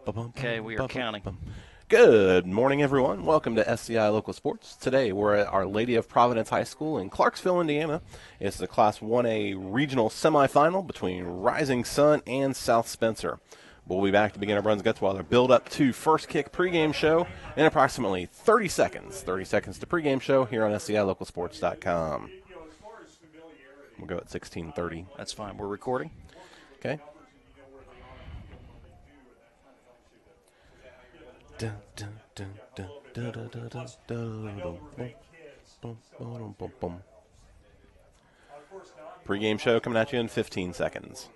Okay, we are counting. Good morning, everyone. Welcome to SCI Local Sports. Today, we're at Our Lady of Providence High School in Clarksville, Indiana. It's the Class 1A regional semifinal between Rising Sun and South Spencer. We'll be back to begin our Bruns Gutzweiler build-up to first kick pregame show in approximately 30 seconds. 30 seconds to pregame show here on SCILocalsports.com. We'll go at 16:30. That's fine. We're recording. Okay. Dun, dun, dun, dun, dun, dun, dun, dun, dun, bum, bum, bum, bum. Pre-game show coming at you in 15 seconds.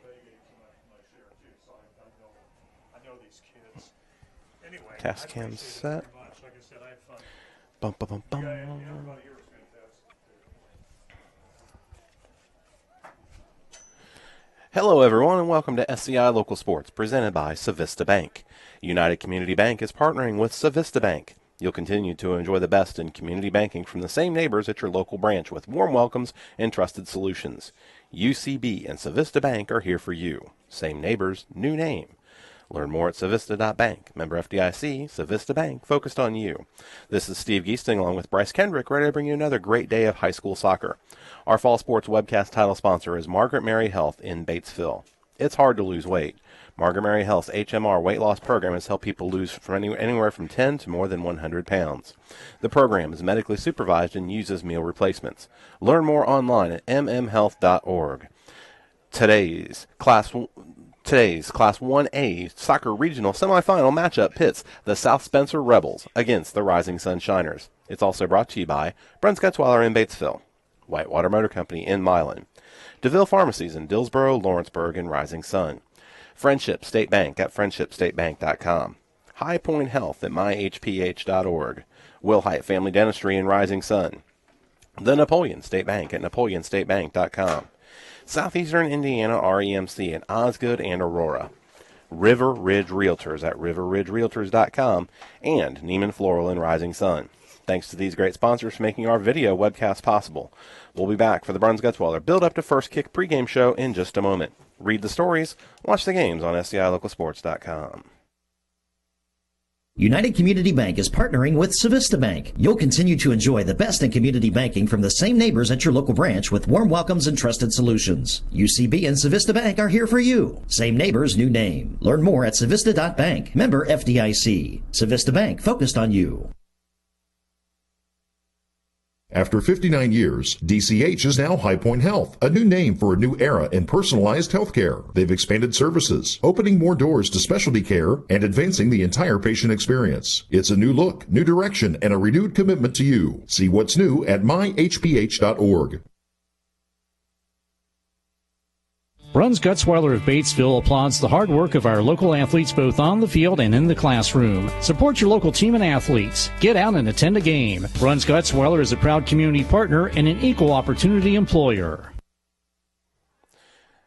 Task cam set. Bum, bum, bum, bum. Hello, everyone, and welcome to SCI Local Sports, presented by Civista Bank. United Community Bank is partnering with Civista Bank. You'll continue to enjoy the best in community banking from the same neighbors at your local branch with warm welcomes and trusted solutions. UCB and Civista Bank are here for you. Same neighbors, new name. Learn more at Civista.bank. Member FDIC, Civista Bank, focused on you. This is Steve Geesting along with Bryce Kendrick, ready to bring you another great day of high school soccer. Our fall sports webcast title sponsor is Margaret Mary Health in Batesville. It's hard to lose weight. Margaret Mary Health's HMR weight loss program has helped people lose from anywhere from 10 to more than 100 pounds. The program is medically supervised and uses meal replacements. Learn more online at mmhealth.org. Today's Class 1A soccer regional semifinal matchup pits the South Spencer Rebels against the Rising Sun Shiners. It's also brought to you by Bruns Gutzweiler in Batesville, Whitewater Motor Company in Milan, DeVille Pharmacies in Dillsboro, Lawrenceburg, and Rising Sun, Friendship State Bank at friendshipstatebank.com, High Point Health at myhph.org, Wilhite Family Dentistry in Rising Sun, the Napoleon State Bank at napoleonstatebank.com, Southeastern Indiana REMC in Osgood and Aurora, River Ridge Realtors at riverridgerealtors.com, and Neiman Floral in Rising Sun. Thanks to these great sponsors for making our video webcast possible. We'll be back for the Bruns Gutzweiler build up to first kick pregame show in just a moment. Read the stories, watch the games on SCILocalsports.com. United Community Bank is partnering with Civista Bank. You'll continue to enjoy the best in community banking from the same neighbors at your local branch with warm welcomes and trusted solutions. UCB and Civista Bank are here for you. Same neighbors, new name. Learn more at Civista.bank. Member FDIC. Civista Bank, focused on you. After 59 years, DCH is now High Point Health, a new name for a new era in personalized healthcare. They've expanded services, opening more doors to specialty care and advancing the entire patient experience. It's a new look, new direction, and a renewed commitment to you. See what's new at myhph.org. Bruns Gutzweiler of Batesville applauds the hard work of our local athletes both on the field and in the classroom. Support your local team and athletes. Get out and attend a game. Bruns Gutzweiler is a proud community partner and an equal opportunity employer.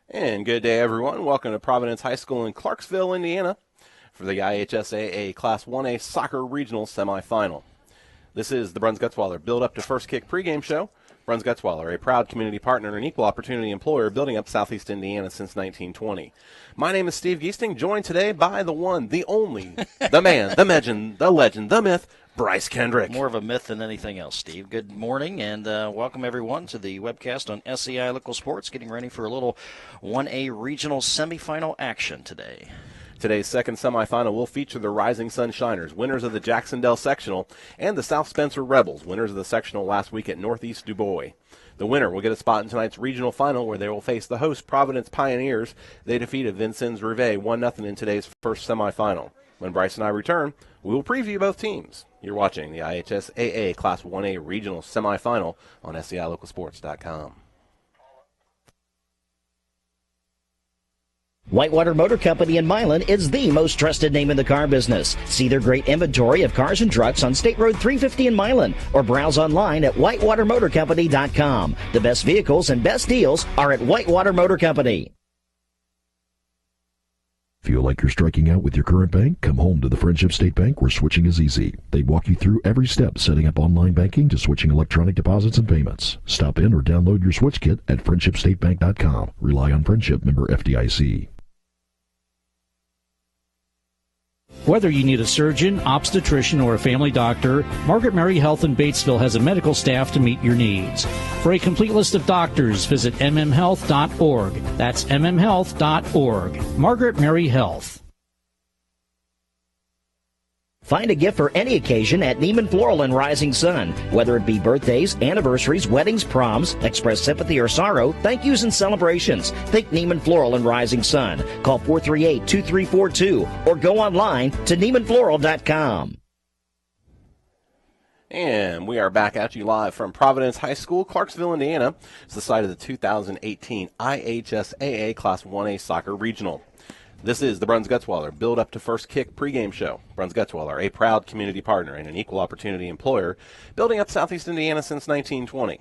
And good day, everyone. Welcome to Providence High School in Clarksville, Indiana for the IHSAA Class 1A Soccer Regional Semifinal. This is the Bruns Gutzweiler build up to first kick pregame show. Bruns Gutzweiler, a proud community partner and an equal opportunity employer building up Southeast Indiana since 1920. My name is Steve Geesting, joined today by the one, the only, the man, the legend, the myth, Bryce Kendrick. More of a myth than anything else, Steve. Good morning, and welcome everyone to the webcast on SCI Local Sports, getting ready for a little 1A regional semifinal action today. Today's second semifinal will feature the Rising Sun Shiners, winners of the Jacksonville Sectional, and the South Spencer Rebels, winners of the Sectional last week at Northeast DuBois. The winner will get a spot in tonight's regional final where they will face the host Providence Pioneers. They defeated Vincennes Rivet 1-0 in today's first semifinal. When Bryce and I return, we will preview both teams. You're watching the IHSAA Class 1A regional semifinal on SCILocalsports.com. Whitewater Motor Company in Milan is the most trusted name in the car business. See their great inventory of cars and trucks on State Road 350 in Milan or browse online at whitewatermotorcompany.com. The best vehicles and best deals are at Whitewater Motor Company. Feel like you're striking out with your current bank? Come home to the Friendship State Bank where switching is easy. They walk you through every step, setting up online banking to switching electronic deposits and payments. Stop in or download your switch kit at friendshipstatebank.com. Rely on Friendship, member FDIC. Whether you need a surgeon, obstetrician, or a family doctor, Margaret Mary Health in Batesville has a medical staff to meet your needs. For a complete list of doctors, visit mmhealth.org. That's mmhealth.org. Margaret Mary Health. Find a gift for any occasion at Neiman Floral and Rising Sun. Whether it be birthdays, anniversaries, weddings, proms, express sympathy or sorrow, thank yous and celebrations. Think Neiman Floral and Rising Sun. Call 438-2342 or go online to NeimanFloral.com. And we are back at you live from Providence High School, Clarksville, Indiana. It's the site of the 2018 IHSAA Class 1A Soccer Regional. This is the Bruns Gutzweiler Build Up to First Kick pregame show. Bruns Gutzweiler, a proud community partner and an equal opportunity employer, building up Southeast Indiana since 1920.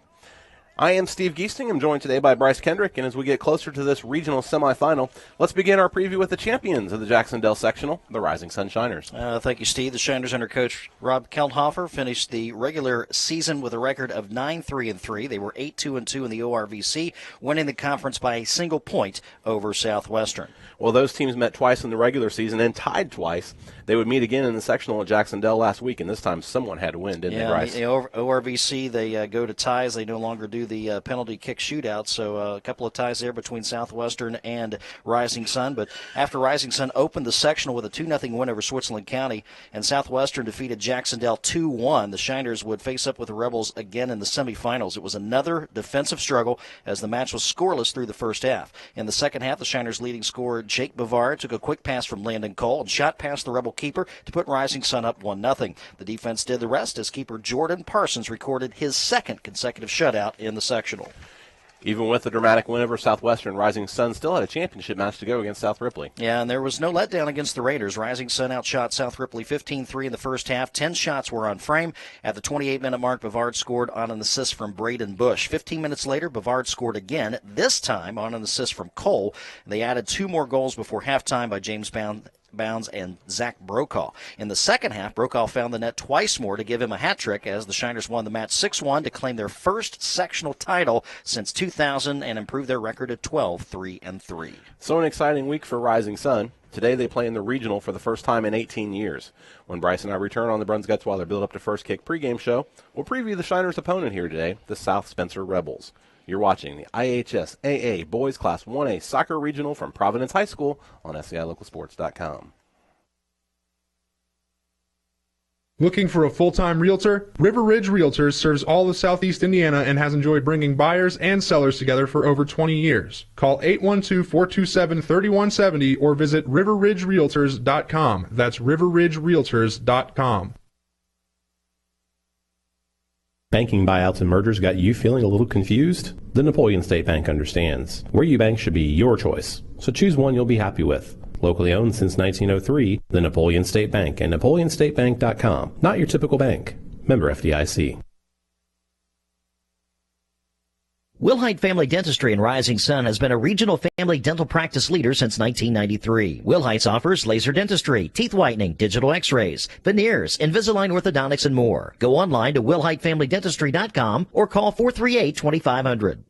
I am Steve Giesting. I'm joined today by Bryce Kendrick, and as we get closer to this regional semifinal, let's begin our preview with the champions of the Jacksonville sectional, the Rising Sun Shiners. Thank you, Steve. The Shiners under coach Rob Kelthofer finished the regular season with a record of 9-3-3. They were 8-2-2 in the ORVC, winning the conference by a single point over Southwestern. Well, those teams met twice in the regular season and tied twice. They would meet again in the sectional at Jacksonville last week, and this time someone had to win, didn't they, Bryce? Yeah, the ORVC, they go to ties. They no longer do the penalty kick shootout, so a couple of ties there between Southwestern and Rising Sun. But after Rising Sun opened the sectional with a 2-0 win over Switzerland County, and Southwestern defeated Jacksonville 2-1, the Shiners would face up with the Rebels again in the semifinals. It was another defensive struggle as the match was scoreless through the first half. In the second half, the Shiners' leading scorer, Jake Bavard, took a quick pass from Landon Cole and shot past the Rebel keeper to put Rising Sun up 1-0. The defense did the rest as keeper Jordan Parsons recorded his second consecutive shutout in the sectional. Even with the dramatic win over Southwestern, Rising Sun still had a championship match to go against South Ripley. Yeah, and there was no letdown against the Raiders. Rising Sun outshot South Ripley 15-3 in the first half. 10 shots were on frame. At the 28-minute mark, Bavard scored on an assist from Braden Bush. 15 minutes later, Bavard scored again, this time on an assist from Cole. They added 2 more goals before halftime by James Bounds and Zach Brokaw. In the second half, Brokaw found the net twice more to give him a hat trick as the Shiners won the match 6-1 to claim their first sectional title since 2000 and improve their record to 12-3-3. So an exciting week for Rising Sun. Today they play in the regional for the first time in 18 years. When Bryce and I return on the Bruns Gutzweiler Build Up to First Kick pregame show, we'll preview the Shiners' opponent here today, the South Spencer Rebels. You're watching the IHSAA Boys Class 1A Soccer Regional from Providence High School on SCILocalsports.com. Looking for a full-time realtor? River Ridge Realtors serves all of Southeast Indiana and has enjoyed bringing buyers and sellers together for over 20 years. Call 812-427-3170 or visit riverridgerealtors.com. That's riverridgerealtors.com. Banking buyouts and mergers got you feeling a little confused? The Napoleon State Bank understands. Where you bank should be your choice, so choose one you'll be happy with. Locally owned since 1903, the Napoleon State Bank and NapoleonStateBank.com. Not your typical bank. Member FDIC. Wilhite Family Dentistry in Rising Sun has been a regional family dental practice leader since 1993. Wilhite's offers laser dentistry, teeth whitening, digital x-rays, veneers, Invisalign orthodontics, and more. Go online to WilhiteFamilyDentistry.com or call 438-2500.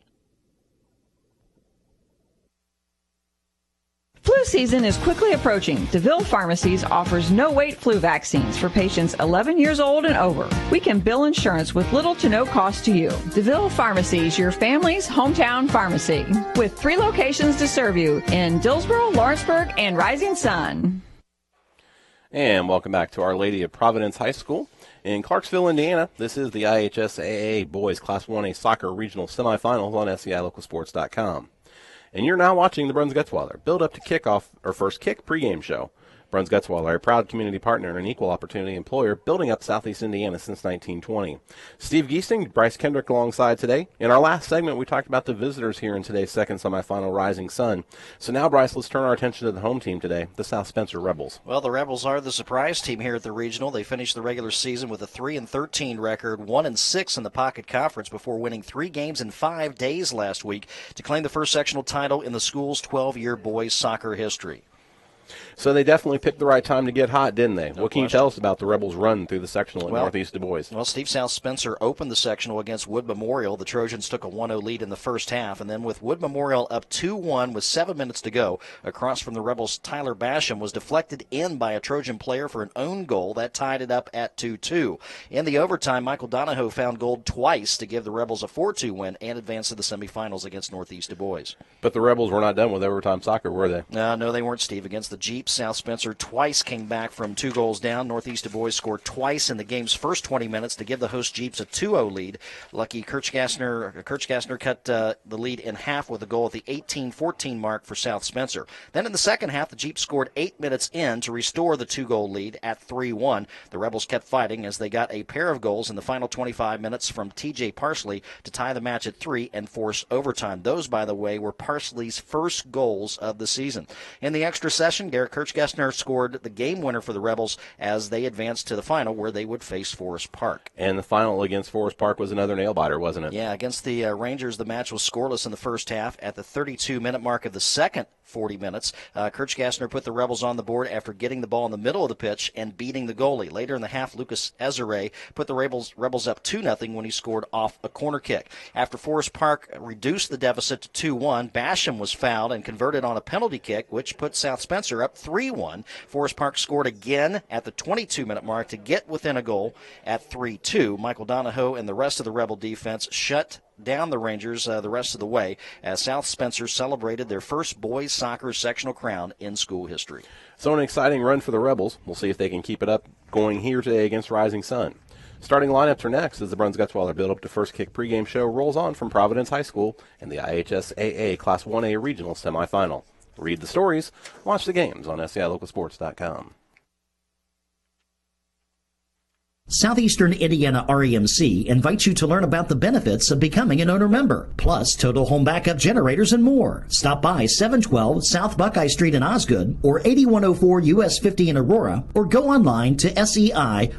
Flu season is quickly approaching. DeVille Pharmacies offers no-wait flu vaccines for patients 11 years old and over. We can bill insurance with little to no cost to you. DeVille Pharmacies, your family's hometown pharmacy, with 3 locations to serve you in Dillsboro, Lawrenceburg, and Rising Sun. And welcome back to Our Lady of Providence High School in Clarksville, Indiana. This is the IHSAA Boys Class 1A Soccer Regional Semifinals on SCILocalsports.com. And you're now watching the Bruns Gutzweiler Build Up to Kickoff or First Kick pregame show. Bruns Gutzweiler, a proud community partner and an equal opportunity employer, building up Southeast Indiana since 1920. Steve Giesting, Bryce Kendrick alongside today. In our last segment, we talked about the visitors here in today's second semifinal, Rising Sun. So now, Bryce, let's turn our attention to the home team today, the South Spencer Rebels. Well, the Rebels are the surprise team here at the regional. They finished the regular season with a 3-13 record, 1-6 in the Pocket Conference before winning 3 games in 5 days last week to claim the first sectional title in the school's 12-year boys soccer history. So they definitely picked the right time to get hot, didn't they? What can you tell us about the Rebels' run through the sectional at Northeast Du Bois? Well, Steve South Spencer opened the sectional against Wood Memorial. The Trojans took a 1-0 lead in the first half, and then with Wood Memorial up 2-1 with 7 minutes to go, across from the Rebels' Tyler Basham was deflected in by a Trojan player for an own goal. That tied it up at 2-2. In the overtime, Michael Donahoe found goal twice to give the Rebels a 4-2 win and advance to the semifinals against Northeast Du Bois. But the Rebels were not done with overtime soccer, were they? No, they weren't, Steve. Against the Jeeps, South Spencer twice came back from 2 goals down. Northeast Du Bois scored twice in the game's first 20 minutes to give the host Jeeps a 2-0 lead. Lucky Kirchgassner cut the lead in half with a goal at the 18-14 mark for South Spencer. Then in the second half, the Jeeps scored 8 minutes in to restore the 2-goal lead at 3-1. The Rebels kept fighting as they got a pair of goals in the final 25 minutes from T.J. Parsley to tie the match at 3 and force overtime. Those, by the way, were Parsley's first goals of the season. In the extra session, Garrett Kirchgassner scored the game winner for the Rebels as they advanced to the final where they would face Forest Park. And the final against Forest Park was another nail-biter, wasn't it? Yeah, against the Rangers, the match was scoreless in the first half. At the 32-minute mark of the second 40 minutes, Kirchgassner put the Rebels on the board after getting the ball in the middle of the pitch and beating the goalie. Later in the half, Lucas Ezere put the Rebels up 2-0 when he scored off a corner kick. After Forest Park reduced the deficit to 2-1, Basham was fouled and converted on a penalty kick, which put South Spencer up 3-1. Forest Park scored again at the 22-minute mark to get within a goal at 3-2. Michael Donahoe and the rest of the Rebel defense shut down the Rangers the rest of the way as South Spencer celebrated their first boys soccer sectional crown in school history. So an exciting run for the Rebels. We'll see if they can keep it up going here today against Rising Sun. Starting lineups are next as the Bruns Gutzweiler build-up to First Kick pregame show rolls on from Providence High School in the IHSAA Class 1A Regional Semifinal. Read the stories, watch the games on SCILocalsports.com. Southeastern Indiana REMC invites you to learn about the benefits of becoming an owner member, plus total home backup generators and more. Stop by 712 South Buckeye Street in Osgood or 8104 US 50 in Aurora, or go online to SEIREMC.com.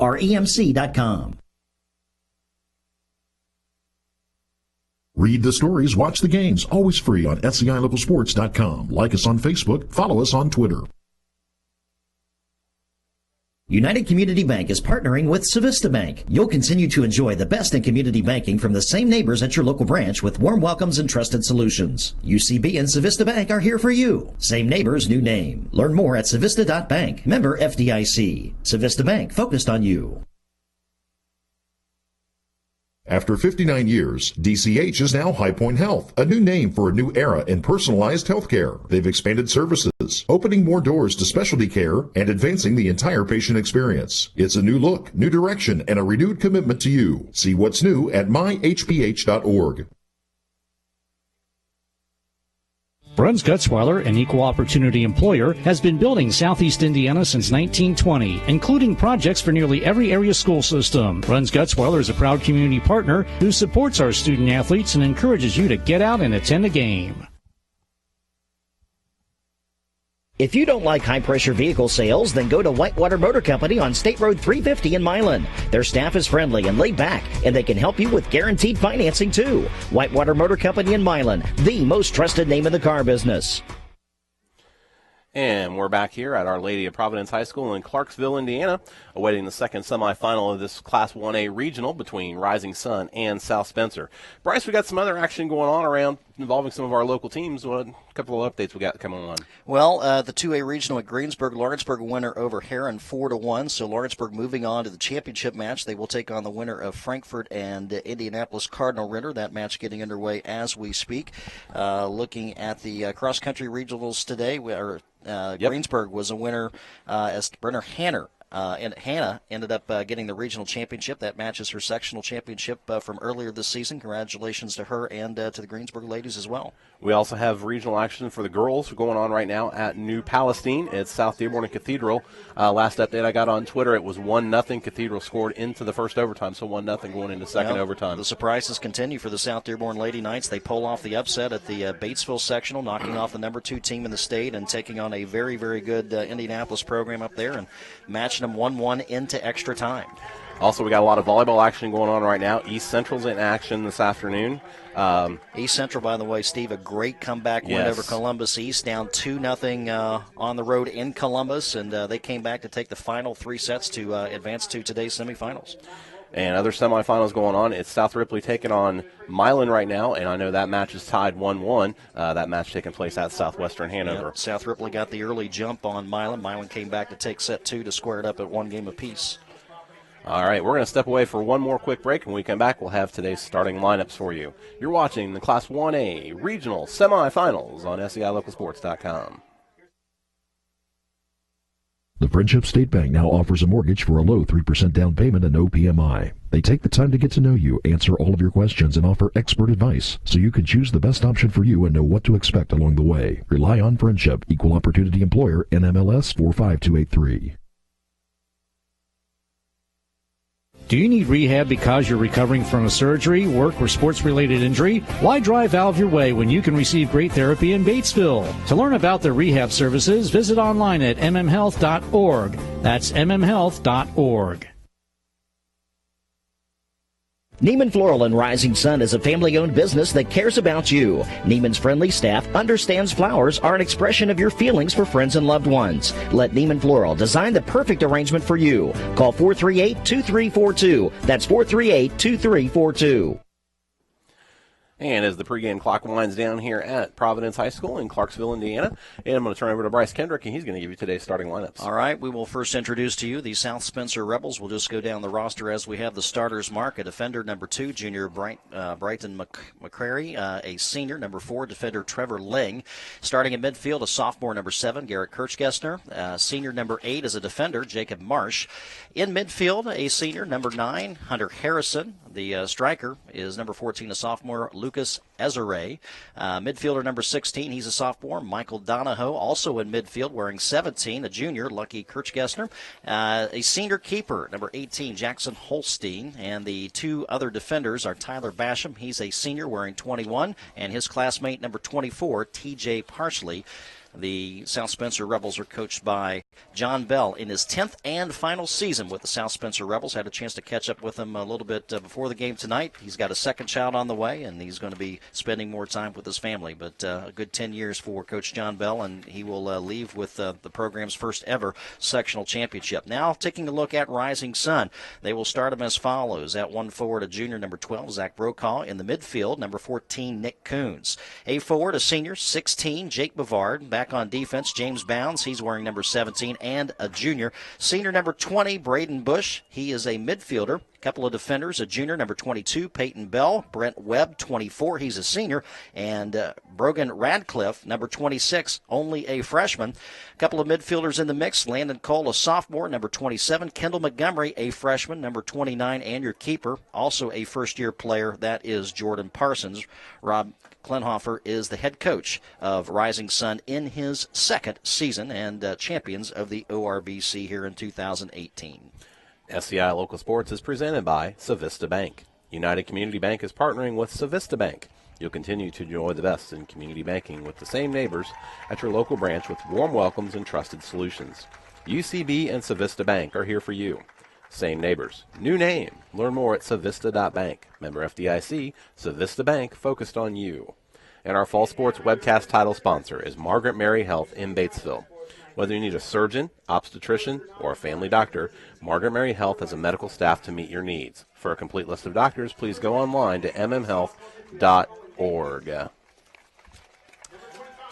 Read the stories, watch the games, always free on SCILocalsports.com. Like us on Facebook, follow us on Twitter. United Community Bank is partnering with Civista Bank. You'll continue to enjoy the best in community banking from the same neighbors at your local branch with warm welcomes and trusted solutions. UCB and Civista Bank are here for you. Same neighbors, new name. Learn more at Civista.bank. Member FDIC. Civista Bank, focused on you. After 59 years, DCH is now High Point Health, a new name for a new era in personalized healthcare. They've expanded services, opening more doors to specialty care and advancing the entire patient experience. It's a new look, new direction, and a renewed commitment to you. See what's new at myhph.org. Bruns Gutzweiler, an equal opportunity employer, has been building Southeast Indiana since 1920, including projects for nearly every area school system. Bruns Gutzweiler is a proud community partner who supports our student athletes and encourages you to get out and attend a game. If you don't like high-pressure vehicle sales, then go to Whitewater Motor Company on State Road 350 in Milan. Their staff is friendly and laid back, and they can help you with guaranteed financing, too. Whitewater Motor Company in Milan, the most trusted name in the car business. And we're back here at Our Lady of Providence High School in Clarksville, Indiana, awaiting the second semifinal of this Class 1A regional between Rising Sun and South Spencer. Bryce, we got some other action going on around involving some of our local teams. What a couple of updates we got coming on. Well, the 2A regional at Greensburg, Lawrenceburg winner over Heron 4-1. So Lawrenceburg moving on to the championship match. They will take on the winner of Frankfort and Indianapolis Cardinal Ritter. That match getting underway as we speak. Looking at the cross-country regionals today, Greensburg was a winner as Brenner Hanner. And Hannah ended up getting the regional championship. That matches her sectional championship from earlier this season. Congratulations to her and to the Greensburg ladies as well. We also have regional action for the girls going on right now at New Palestine. It's South Dearborn and Cathedral. Last update I got on Twitter, it was 1-0. Cathedral scored into the first overtime, so 1-0 going into second overtime. The surprises continue for the South Dearborn Lady Knights. They pull off the upset at the Batesville sectional, knocking off the number 2 team in the state and taking on a very, very good Indianapolis program up there. And match them 1-1 into extra time. Also, we got a lot of volleyball action going on right now. East Central's in action this afternoon. East Central, by the way, Steve, a great comeback win over Columbus East, down 2-0 on the road in Columbus, and they came back to take the final 3 sets to advance to today's semifinals. And other semifinals going on. It's South Ripley taking on Milan right now, and I know that match is tied 1-1. That match taking place at Southwestern Hanover. Yep. South Ripley got the early jump on Milan. Milan came back to take set 2 to square it up at 1 game apiece. All right, we're going to step away for one more quick break. When we come back, we'll have today's starting lineups for you. You're watching the Class 1A Regional Semifinals on SEILocalsports.com. The Friendship State Bank now offers a mortgage for a low 3% down payment and no PMI. They take the time to get to know you, answer all of your questions, and offer expert advice so you can choose the best option for you and know what to expect along the way. Rely on Friendship, Equal Opportunity Employer, NMLS 45283. Do you need rehab because you're recovering from a surgery, work, or sports-related injury? Why drive out of your way when you can receive great therapy in Batesville? To learn about their rehab services, visit online at mmhealth.org. That's mmhealth.org. Neiman Floral and Rising Sun is a family-owned business that cares about you. Neiman's friendly staff understands flowers are an expression of your feelings for friends and loved ones. Let Neiman Floral design the perfect arrangement for you. Call 438-2342. That's 438-2342. And as the pregame clock winds down here at Providence High School in Clarksville, Indiana, and I'm going to turn over to Bryce Kendrick, and he's going to give you today's starting lineups. All right, we will first introduce to you the South Spencer Rebels. We'll just go down the roster as we have the starters mark. A defender, number 2, junior Brighton McCrary. A senior, number 4, defender Trevor Ling. Starting in midfield, a sophomore, number 7, Garrett Kirchgessner. Senior, number 8, is a defender, Jacob Marsh. In midfield, a senior, number 9, Hunter Harrison. The striker is number 14, a sophomore, Lucas Ezere. Midfielder number 16, he's a sophomore, Michael Donahoe. Also in midfield, wearing 17, a junior, Lucky Kirchgessner. A senior keeper, number 18, Jackson Holstein. And the 2 other defenders are Tyler Basham. He's a senior, wearing 21, and his classmate, number 24, TJ Parsley. The South Spencer Rebels are coached by John Bell in his 10th and final season with the South Spencer Rebels. Had a chance to catch up with him a little bit before the game tonight. He's got a second child on the way, and he's going to be spending more time with his family. But a good 10 years for Coach John Bell, and he will leave with the program's first ever sectional championship. Now, taking a look at Rising Sun, they will start them as follows. At 1 forward, a junior, number 12, Zach Brokaw. In the midfield, number 14, Nick Coons. A forward, a senior, 16, Jake Bavard. Back on defense, James Bounds. He's wearing number 17, and a junior. Senior, number 20, Braden Bush. He is a midfielder. Couple of defenders, a junior, number 22, Peyton Bell. Brent Webb, 24, he's a senior. And Brogan Radcliffe, number 26, only a freshman. A couple of midfielders in the mix, Landon Cole, a sophomore, number 27. Kendall Montgomery, a freshman, number 29, and your keeper, also a first-year player, that is Jordan Parsons. Rob Klenhofer is the head coach of Rising Sun in his second season and champions of the ORBC here in 2018. SEI Local Sports is presented by Civista Bank. United Community Bank is partnering with Civista Bank. You'll continue to enjoy the best in community banking with the same neighbors at your local branch with warm welcomes and trusted solutions. UCB and Civista Bank are here for you. Same neighbors, new name. Learn more at Civista.bank. Member FDIC, Civista Bank, focused on you. And our fall sports webcast title sponsor is Margaret Mary Health in Batesville. Whether you need a surgeon, obstetrician, or a family doctor, Margaret Mary Health has a medical staff to meet your needs. For a complete list of doctors, please go online to mmhealth.org.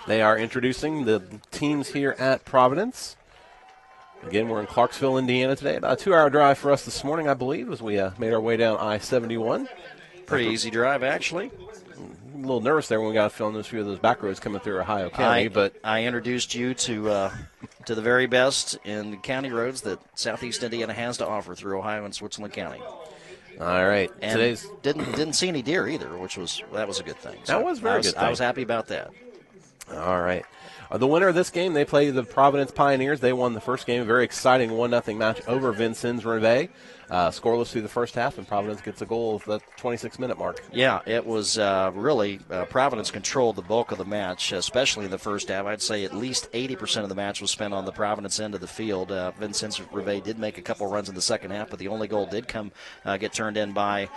They are introducing the teams here at Providence. Again, we're in Clarksville, Indiana today. About a 2-hour drive for us this morning, I believe, as we made our way down I-71. Pretty easy drive, actually. A little nervous there when we got to film those few of those back roads coming through Ohio County. But I introduced you to the very best in county roads that Southeast Indiana has to offer through Ohio and Switzerland County. All right. And today's didn't see any deer either, that was a good thing. So that was very good thing. I was happy about that. All right. The winner of this game, they play the Providence Pioneers. They won the first game, a very exciting 1-0 match over Vincennes Reveille. Scoreless through the first half, and Providence gets a goal at the 26-minute mark. Yeah, it was really Providence controlled the bulk of the match, especially in the first half. I'd say at least 80% of the match was spent on the Providence end of the field. Vincennes Rivet did make a couple runs in the second half, but the only goal did get turned in by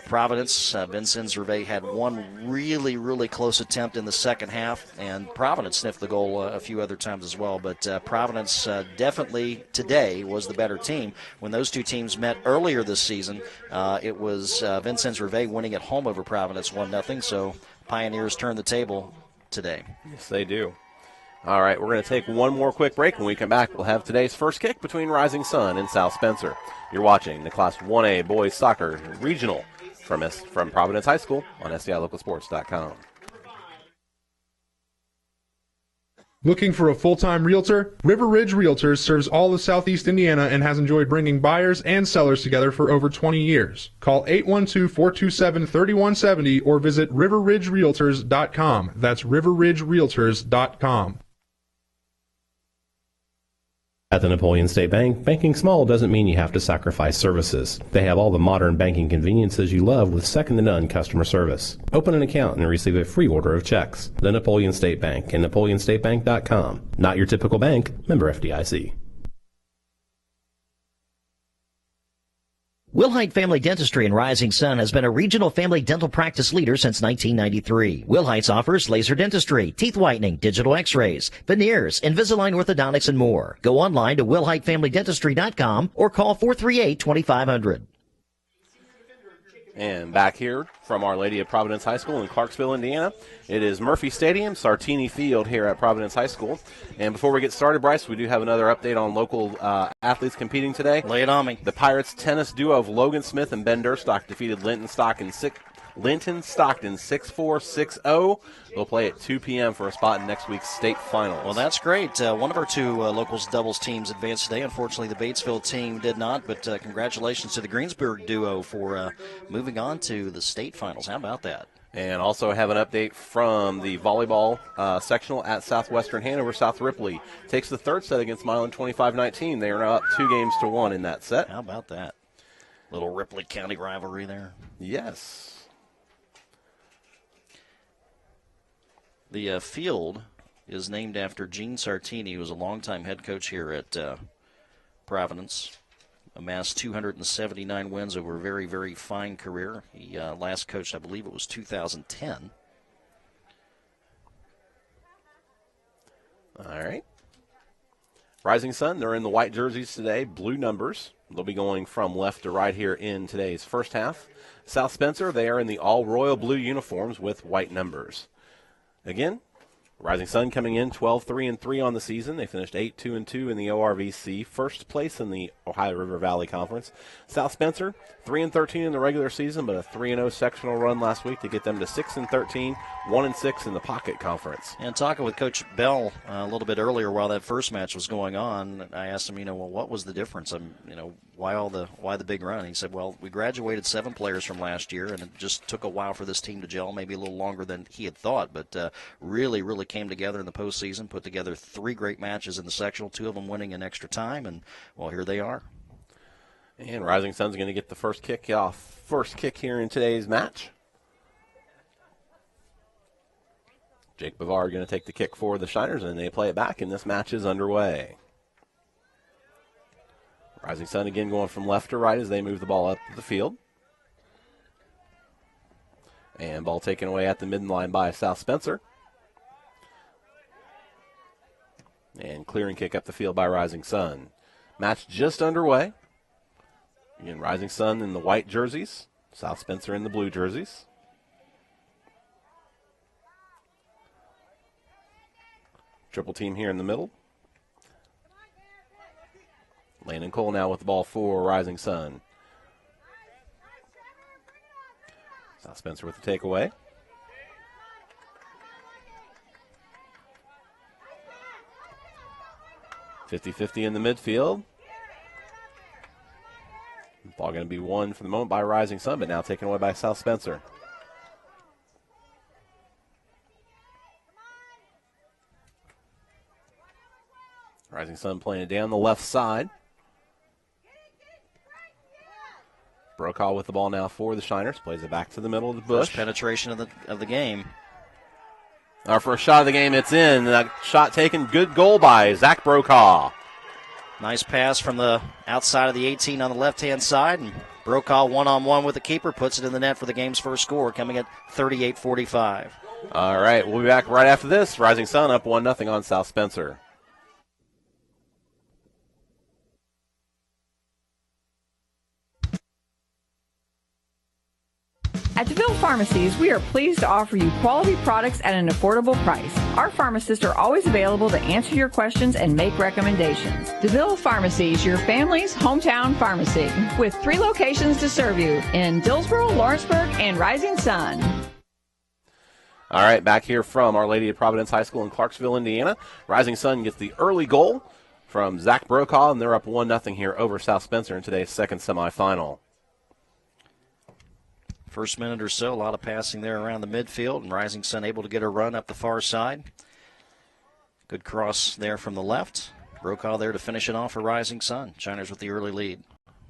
Providence. Vincennes Rivet had one really, really close attempt in the second half, and Providence sniffed the goal a few other times as well. But Providence definitely today was the better team. When those two teams met earlier this season, it was Vincennes Rivet winning at home over Providence 1-0, so Pioneers turn the table today. Yes, they do. All right, we're going to take one more quick break. When we come back, we'll have today's first kick between Rising Sun and South Spencer. You're watching the Class 1A Boys Soccer Regional from Providence High School on SCILocalsports.com. Looking for a full-time realtor? River Ridge Realtors serves all of Southeast Indiana and has enjoyed bringing buyers and sellers together for over 20 years. Call 812-427-3170 or visit riverridgerealtors.com. That's riverridgerealtors.com. At the Napoleon State Bank, banking small doesn't mean you have to sacrifice services. They have all the modern banking conveniences you love with second-to-none customer service. Open an account and receive a free order of checks. The Napoleon State Bank and NapoleonStateBank.com. Not your typical bank, member FDIC. Wilhite Family Dentistry in Rising Sun has been a regional family dental practice leader since 1993. Wilhite's offers laser dentistry, teeth whitening, digital x-rays, veneers, Invisalign orthodontics, and more. Go online to WilhiteFamilyDentistry.com or call 438-2500. And back here from Our Lady of Providence High School in Clarksville, Indiana, it is Murphy Stadium, Sartini Field here at Providence High School. And before we get started, Bryce, we do have another update on local athletes competing today. Lay it on me. The Pirates tennis duo of Logan Smith and Ben Durstock defeated Linton Stockton 6-4, 6-0. They'll play at 2 p.m. for a spot in next week's state finals. Well, that's great. One of our two locals doubles teams advanced today. Unfortunately, the Batesville team did not, but congratulations to the Greensburg duo for moving on to the state finals. How about that? And also have an update from the volleyball sectional at Southwestern Hanover. South Ripley takes the third set against Milan 25-19. They are now up 2-1 in that set. How about that? Little Ripley County rivalry there. Yes. The field is named after Gene Sartini, who was a longtime head coach here at Providence. Amassed 279 wins over a very, very fine career. He last coached, I believe it was 2010. All right. Rising Sun, they're in the white jerseys today, blue numbers. They'll be going from left to right here in today's first half. South Spencer, they are in the all royal blue uniforms with white numbers. Again, Rising Sun coming in 12-3-3 on the season. They finished 8-2-2 in the ORVC, first place in the Ohio River Valley Conference. South Spencer 3-13 in the regular season, but a 3-0 sectional run last week to get them to 6-13, 1-6 in the Pocket Conference. And talking with Coach Bell a little bit earlier while that first match was going on, I asked him, well, what was the difference? Why the big run? And he said, well, we graduated 7 players from last year, and it just took a while for this team to gel, maybe a little longer than he had thought, but really, really came together in the postseason, put together 3 great matches in the sectional, 2 of them winning in extra time, and, well, here they are. And Rising Sun's going to get the first kick here in today's match. Jake Bavard going to take the kick for the Shiners, and they play it back, and this match is underway. Rising Sun again going from left to right as they move the ball up the field. And ball taken away at the midline by South Spencer. And clearing kick up the field by Rising Sun. Match just underway. Again, Rising Sun in the white jerseys. South Spencer in the blue jerseys. Triple team here in the middle. Landon Cole now with the ball for Rising Sun. South Spencer with the takeaway. .50 in the midfield. Ball going to be won for the moment by Rising Sun, but now taken away by South Spencer. Rising Sun playing it down the left side. Brokaw with the ball now for the Shiners. Plays it back to the middle of the bush. First penetration of the game. Our first shot of the game, it's in. That shot taken, good goal by Zach Brokaw. Nice pass from the outside of the 18 on the left-hand side, and Brokaw one-on-one with the keeper, puts it in the net for the game's first score, coming at 38-45. All right, we'll be back right after this. Rising Sun up 1-0 on South Spencer. At DeVille Pharmacies, we are pleased to offer you quality products at an affordable price. Our pharmacists are always available to answer your questions and make recommendations. DeVille Pharmacies, your family's hometown pharmacy, with 3 locations to serve you in Dillsboro, Lawrenceburg, and Rising Sun. All right, back here from Our Lady of Providence High School in Clarksville, Indiana. Rising Sun gets the early goal from Zach Brokaw, and they're up 1-0 here over South Spencer in today's second semifinal. First minute or so, a lot of passing there around the midfield, and Rising Sun able to get a run up the far side. Good cross there from the left. Brokaw there to finish it off for Rising Sun. Shiners with the early lead.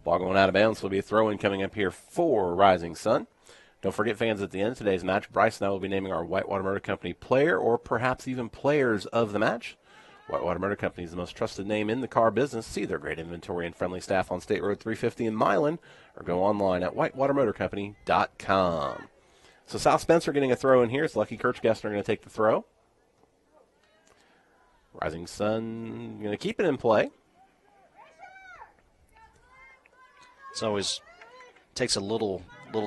Ball going out of bounds. Will be a throw-in coming up here for Rising Sun. Don't forget, fans, at the end of today's match, Bryce and I will be naming our Whitewater Motor Company player or perhaps even players of the match. Whitewater Motor Company is the most trusted name in the car business. See their great inventory and friendly staff on State Road 350 in Milan, or go online at whitewatermotorcompany.com. So South Spencer getting a throw in here. It's Lucky Kirchgessner going to take the throw. Rising Sun going to keep it in play. It's always takes a little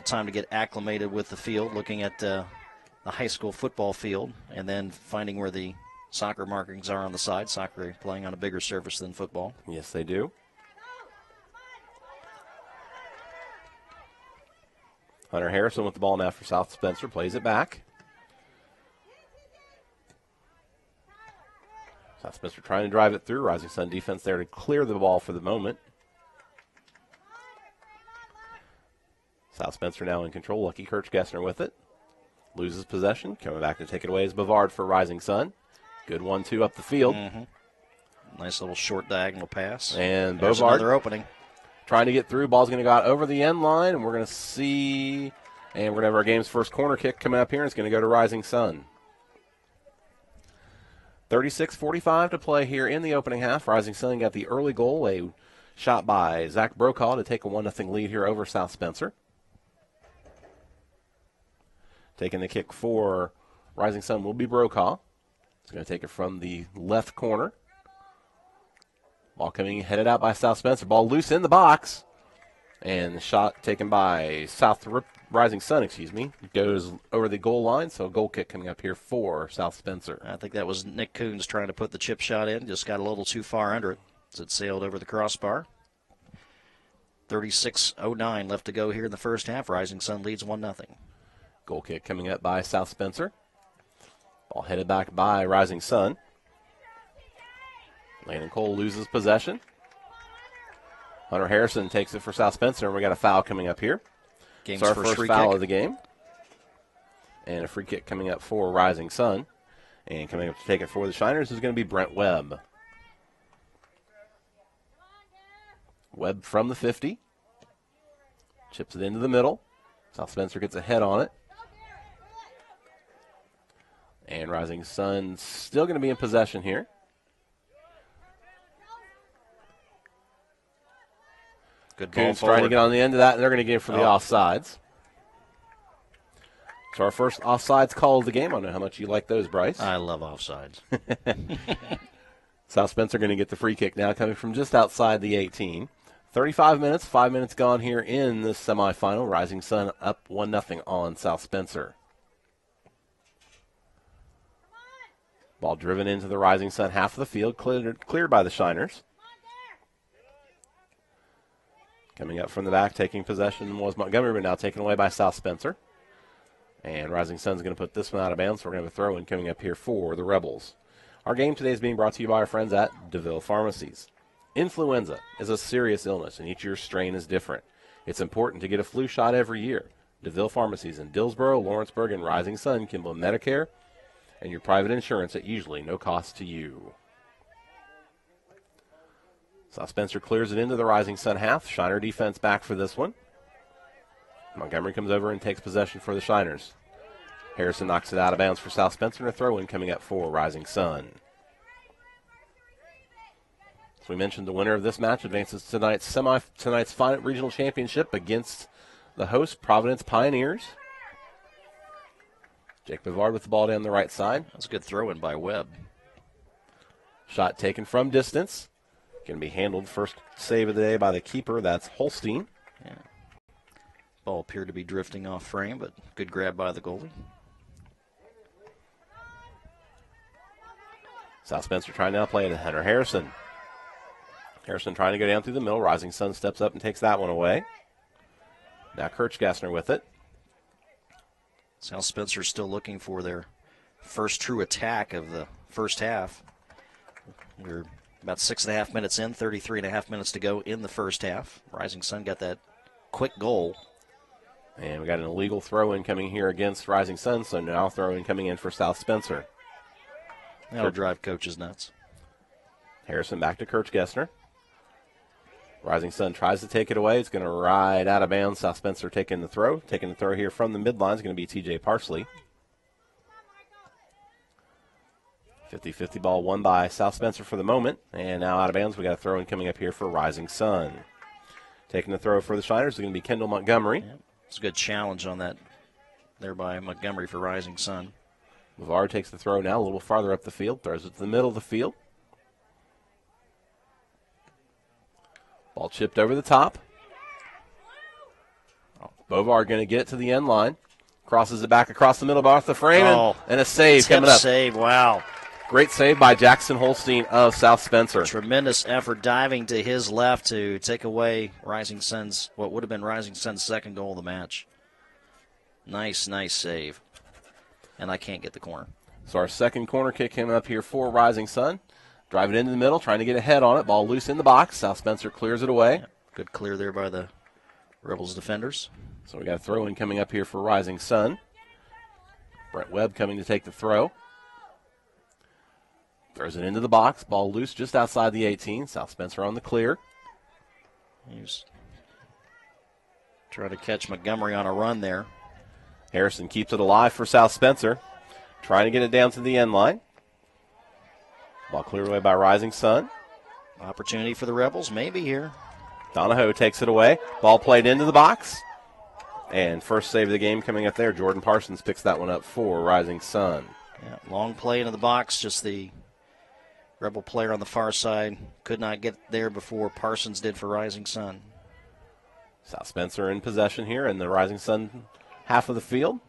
time to get acclimated with the field, looking at the high school football field, and then finding where the soccer markings are on the side. Soccer playing on a bigger surface than football. Yes, they do. Hunter Harrison with the ball now for South Spencer. Plays it back. South Spencer trying to drive it through. Rising Sun defense there to clear the ball for the moment. South Spencer now in control. Lucky Kirchgessner with it. Loses possession. Coming back to take it away is Bavard for Rising Sun. Good 1-2 up the field. Nice little short diagonal pass. And there's Bovard another opening. Trying to get through. Ball's going to go out over the end line, and we're going to see, and we're going to have our game's first corner kick coming up here, and it's going to go to Rising Sun. 36:45 to play here in the opening half. Rising Sun got the early goal, a shot by Zach Brokaw to take a 1-0 lead here over South Spencer. Taking the kick for Rising Sun will be Brokaw. He's going to take it from the left corner. Ball coming, headed out by South Spencer. Ball loose in the box. And the shot taken by Rising Sun, goes over the goal line. So a goal kick coming up here for South Spencer. I think that was Nick Coons trying to put the chip shot in. Just got a little too far under it as it sailed over the crossbar. 36:09 left to go here in the first half. Rising Sun leads 1-0. Goal kick coming up by South Spencer. Ball headed back by Rising Sun. Landon Cole loses possession. Hunter Harrison takes it for South Spencer, and we got a foul coming up here. Game's it's our first free foul kick of the game. And a free kick coming up for Rising Sun. And coming up to take it for the Shiners is going to be Brent Webb. Webb from the 50. Chips it into the middle. South Spencer gets a head on it. And Rising Sun still going to be in possession here. Good ball Coons forward. trying to get on the end of that, and they're going to get it for the offsides. So our first offsides call of the game. I don't know how much you like those, Bryce. I love offsides. South Spencer going to get the free kick now, coming from just outside the 18. 35 minutes, 5 minutes gone here in this semifinal. Rising Sun up 1-0 on South Spencer. Ball driven into the Rising Sun half of the field, cleared by the Shiners. Coming up from the back, taking possession was Montgomery, but now taken away by South Spencer. And Rising Sun's going to put this one out of bounds, so we're going to have a throw-in coming up here for the Rebels. Our game today is being brought to you by our friends at DeVille Pharmacies. Influenza is a serious illness, and each year's strain is different. It's important to get a flu shot every year. DeVille Pharmacies in Dillsboro, Lawrenceburg, and Rising Sun can both Medicare and your private insurance at usually no cost to you. South Spencer clears it into the Rising Sun half. Shiner defense back for this one. Montgomery comes over and takes possession for the Shiners. Harrison knocks it out of bounds for South Spencer, and a throw-in coming up for Rising Sun. As we mentioned, the winner of this match advances to tonight's final regional championship against the host, Providence Pioneers. Jake Bavard with the ball down the right side. That's a good throw-in by Webb. Shot taken from distance. Going to be handled. First save of the day by the keeper. That's Holstein. Yeah. Ball appeared to be drifting off frame, but good grab by the goalie. South Spencer trying to now play to Hunter Harrison. Harrison trying to go down through the middle. Rising Sun steps up and takes that one away. Now Kirchgassner with it. South Spencer still looking for their first true attack of the first half. We're about 6.5 minutes in, 33.5 minutes to go in the first half. Rising Sun got that quick goal. And we got an illegal throw-in coming here against Rising Sun, so now throw-in coming in for South Spencer. That'll drive coaches nuts. Harrison back to Kirchgassner. Rising Sun tries to take it away. It's going to ride out of bounds. South Spencer taking the throw. Taking the throw here from the midline is going to be TJ Parsley. 50-50 ball won by South Spencer for the moment. And now out of bounds, we got a throw in coming up here for Rising Sun. Taking the throw for the Shiners is going to be Kendall Montgomery. Yeah, it's a good challenge on that there by Montgomery for Rising Sun. Bavard takes the throw now a little farther up the field. Throws it to the middle of the field. Ball chipped over the top. Bovard going to get it to the end line. Crosses it back across the middle of the frame. And a save coming up. Save, wow. Great save by Jackson Holstein of South Spencer. Tremendous effort diving to his left to take away Rising Sun's, what would have been Rising Sun's second goal of the match. Nice save. And I can't get the corner. So our second corner kick came up here for Rising Sun. Drive it into the middle, trying to get a head on it. Ball loose in the box. South Spencer clears it away. Yeah, good clear there by the Rebels defenders. So we got a throw-in coming up here for Rising Sun. Brett Webb coming to take the throw. Throws it into the box. Ball loose just outside the 18. South Spencer on the clear. He's trying to catch Montgomery on a run there. Harrison keeps it alive for South Spencer. Trying to get it down to the end line. Ball cleared away by Rising Sun. Opportunity for the Rebels, maybe here. Donahoe takes it away. Ball played into the box. And first save of the game coming up there. Jordan Parsons picks that one up for Rising Sun. Yeah, long play into the box. Just the Rebel player on the far side could not get there before Parsons did for Rising Sun. South Spencer in possession here in the Rising Sun half of the field.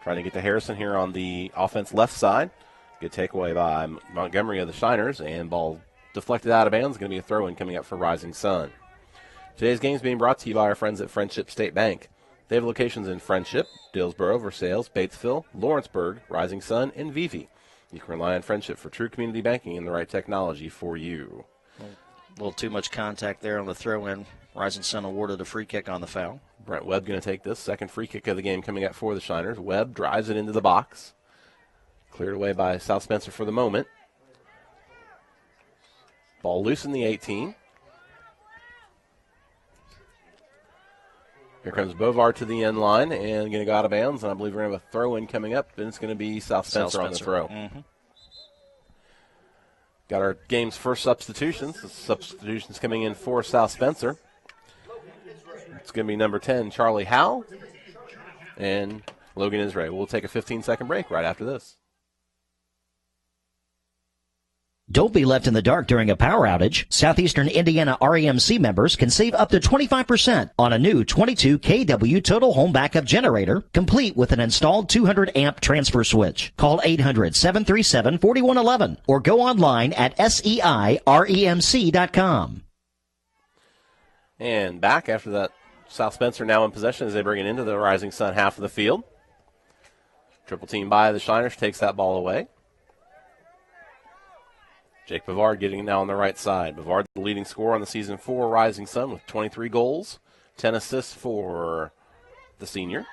Trying to get to Harrison here on the offense left side. Good takeaway by Montgomery of the Shiners, and ball deflected out of bounds. Going to be a throw-in coming up for Rising Sun. Today's game is being brought to you by our friends at Friendship State Bank. They have locations in Friendship, Dillsboro, Versailles, Batesville, Lawrenceburg, Rising Sun, and Vivi. You can rely on Friendship for true community banking and the right technology for you. A little too much contact there on the throw-in. Rising Sun awarded a free kick on the foul. Brent Webb going to take this. Second free kick of the game coming up for the Shiners. Webb drives it into the box. Cleared away by South Spencer for the moment. Ball loose in the 18. Here comes Bovard to the end line and going to go out of bounds. And I believe we're going to have a throw-in coming up, and it's going to be South Spencer on the throw. Mm-hmm. Got our game's first substitutions. The substitutions coming in for South Spencer. It's going to be number 10, Charlie Howe, and Logan Israel. We'll take a 15-second break right after this. Don't be left in the dark during a power outage. Southeastern Indiana REMC members can save up to 25% on a new 22 kW total home backup generator, complete with an installed 200 amp transfer switch. Call 800-737-4111 or go online at seiremc.com. And back after that, South Spencer now in possession as they bring it into the Rising Sun half of the field. Triple team by the Shiners takes that ball away. Jake Bavard getting it now on the right side. Bavard, the leading scorer on the season for Rising Sun with 23 goals, 10 assists for the senior.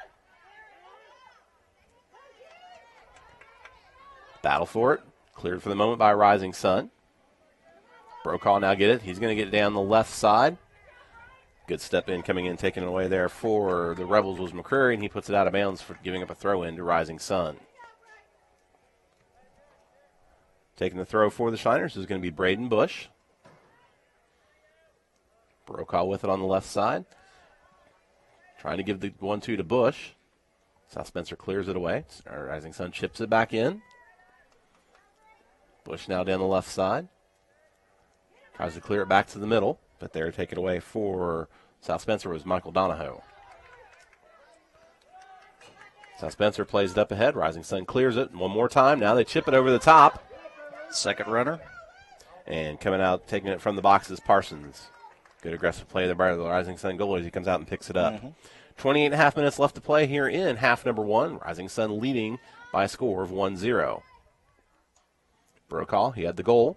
Battle for it. Cleared for the moment by Rising Sun. Brokaw now get it. He's going to get it down the left side. Good step in, coming in, taking it away there for the Rebels was McCreary, and he puts it out of bounds for giving up a throw in to Rising Sun. Taking the throw for the Shiners is going to be Braden Bush. Brokaw with it on the left side. Trying to give the 1-2 to Bush. South Spencer clears it away. Rising Sun chips it back in. Bush now down the left side. Tries to clear it back to the middle, but there to take it away for South Spencer was Michael Donahoe. South Spencer plays it up ahead. Rising Sun clears it one more time. Now they chip it over the top. Second runner. And coming out, taking it from the box is Parsons. Good aggressive play there by the Rising Sun goalie as he comes out and picks it up. 28 and a half minutes left to play here in half number one. Rising Sun leading by a score of 1-0. Brokaw, he had the goal.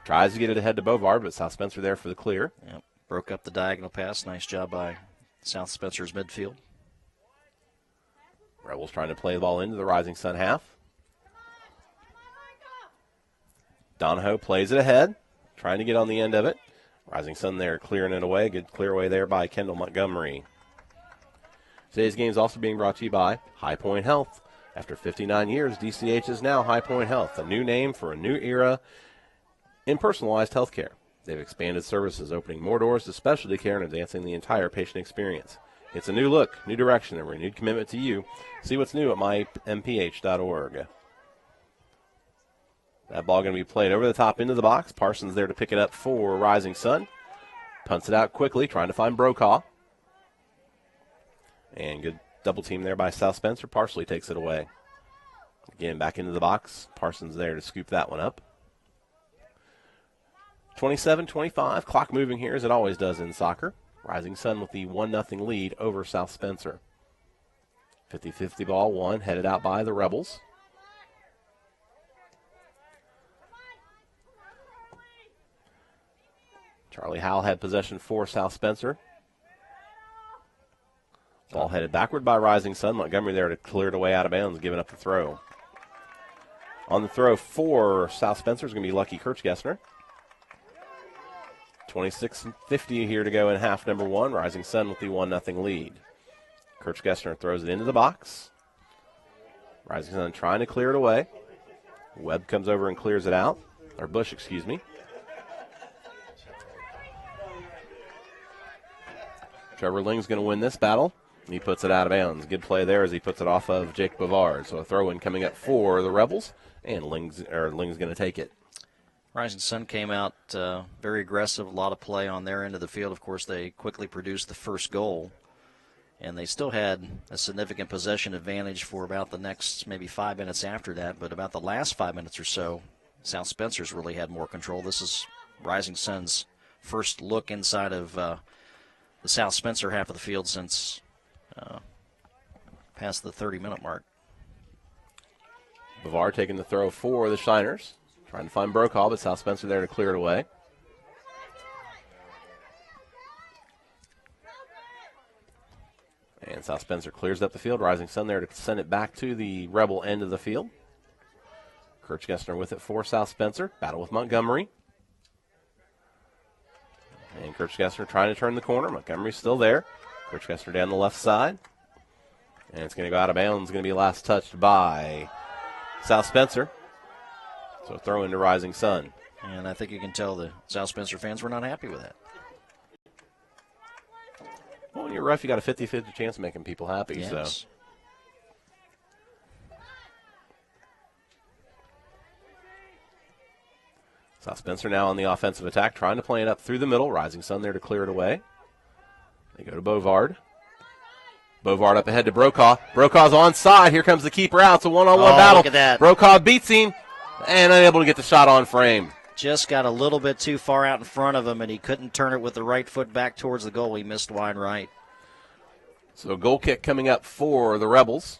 Tries to get it ahead to Bovard, but South Spencer there for the clear. Yep. Broke up the diagonal pass. Nice job by South Spencer's midfield. Rebels trying to play the ball into the Rising Sun half. Donahoe plays it ahead, trying to get on the end of it. Rising Sun there clearing it away. Good clear away there by Kendall Montgomery. Today's game is also being brought to you by High Point Health. After 59 years, DCH is now High Point Health, a new name for a new era in personalized health care. They've expanded services, opening more doors to specialty care and advancing the entire patient experience. It's a new look, new direction, and renewed commitment to you. See what's new at mymph.org. That ball going to be played over the top into the box. Parsons there to pick it up for Rising Sun. Punts it out quickly, trying to find Brokaw. And good double team there by South Spencer. Parsley takes it away. Again, back into the box. Parsons there to scoop that one up. 27-25. Clock moving here as it always does in soccer. Rising Sun with the 1-0 lead over South Spencer. 50-50 ball, one headed out by the Rebels. Charlie Howell had possession for South Spencer. Ball headed backward by Rising Sun. Montgomery there to clear it away out of bounds, giving up the throw. On the throw for South Spencer is going to be Lucky Kirchgessner. 26-50 here to go in half number one. Rising Sun with the 1-0 lead. Kirchgessner throws it into the box. Rising Sun trying to clear it away. Webb comes over and clears it out. Or Bush, excuse me. Trevor Ling's going to win this battle. He puts it out of bounds. Good play there as he puts it off of Jake Bavard. So a throw-in coming up for the Rebels, and Ling's going to take it. Rising Sun came out very aggressive, a lot of play on their end of the field. Of course, they quickly produced the first goal, and they still had a significant possession advantage for about the next maybe 5 minutes after that. But about the last 5 minutes or so, South Spencer's really had more control. This is Rising Sun's first look inside of the South Spencer half of the field since past the 30-minute mark. Bavard taking the throw for the Shiners. Trying to find Brokaw, but South Spencer there to clear it away. And South Spencer clears up the field. Rising Sun there to send it back to the Rebel end of the field. Kirchgessner with it for South Spencer. Battle with Montgomery. And Kirchgessner trying to turn the corner. Montgomery's still there. Kirchgessner down the left side. And it's going to go out of bounds. It's going to be last touched by South Spencer. So throw into Rising Sun. And I think you can tell the South Spencer fans were not happy with that. Well, when you're rough, you got a 50-50 chance of making people happy. Yes. So. South Spencer now on the offensive attack, trying to play it up through the middle. Rising Sun there to clear it away. They go to Bovard. Bovard up ahead to Brokaw. Brokaw's onside. Here comes the keeper out. It's a one-on-one battle. Look at that. Brokaw beats him and unable to get the shot on frame. Just got a little bit too far out in front of him, and he couldn't turn it with the right foot back towards the goal. He missed wide right. So a goal kick coming up for the Rebels.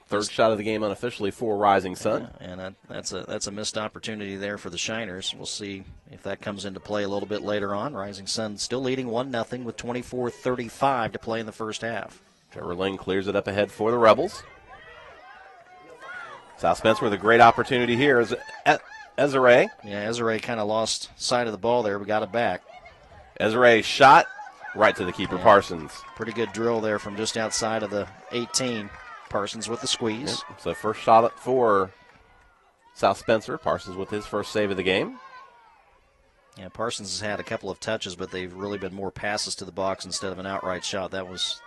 Third shot of the game unofficially for Rising Sun. Yeah, and that's a missed opportunity there for the Shiners. We'll see if that comes into play a little bit later on. Rising Sun still leading 1-0 with 24:35 to play in the first half. Trevor Ling clears it up ahead for the Rebels. South Spencer with a great opportunity here as Ezere. Yeah, Ezere kind of lost sight of the ball there, but got it back. Ezere shot right to the keeper, Parsons. Pretty good drill there from just outside of the 18. Parsons with the squeeze. Yep. So first shot up for South Spencer. Parsons with his first save of the game. Yeah, Parsons has had a couple of touches, but they've really been more passes to the box instead of an outright shot. That was...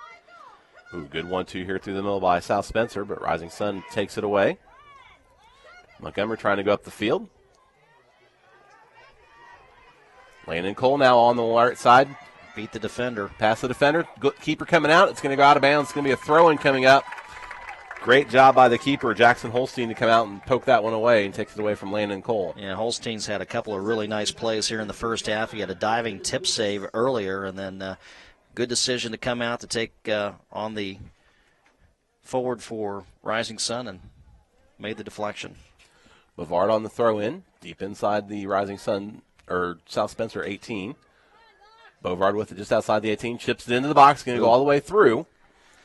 Ooh, good 1-2 here through the middle by South Spencer, but Rising Sun takes it away. Montgomery trying to go up the field. Landon Cole now on the right side. Beat the defender. Pass the defender. Keeper coming out. It's going to go out of bounds. It's going to be a throw-in coming up. Great job by the keeper, Jackson Holstein, to come out and poke that one away and takes it away from Landon Cole. Yeah, Holstein's had a couple of really nice plays here in the first half. He had a diving tip save earlier, and then good decision to come out to take on the forward for Rising Sun and made the deflection. Bavard on the throw-in, deep inside the Rising Sun, or South Spencer 18. Bovard with it just outside the 18, chips it into the box, going to go all the way through.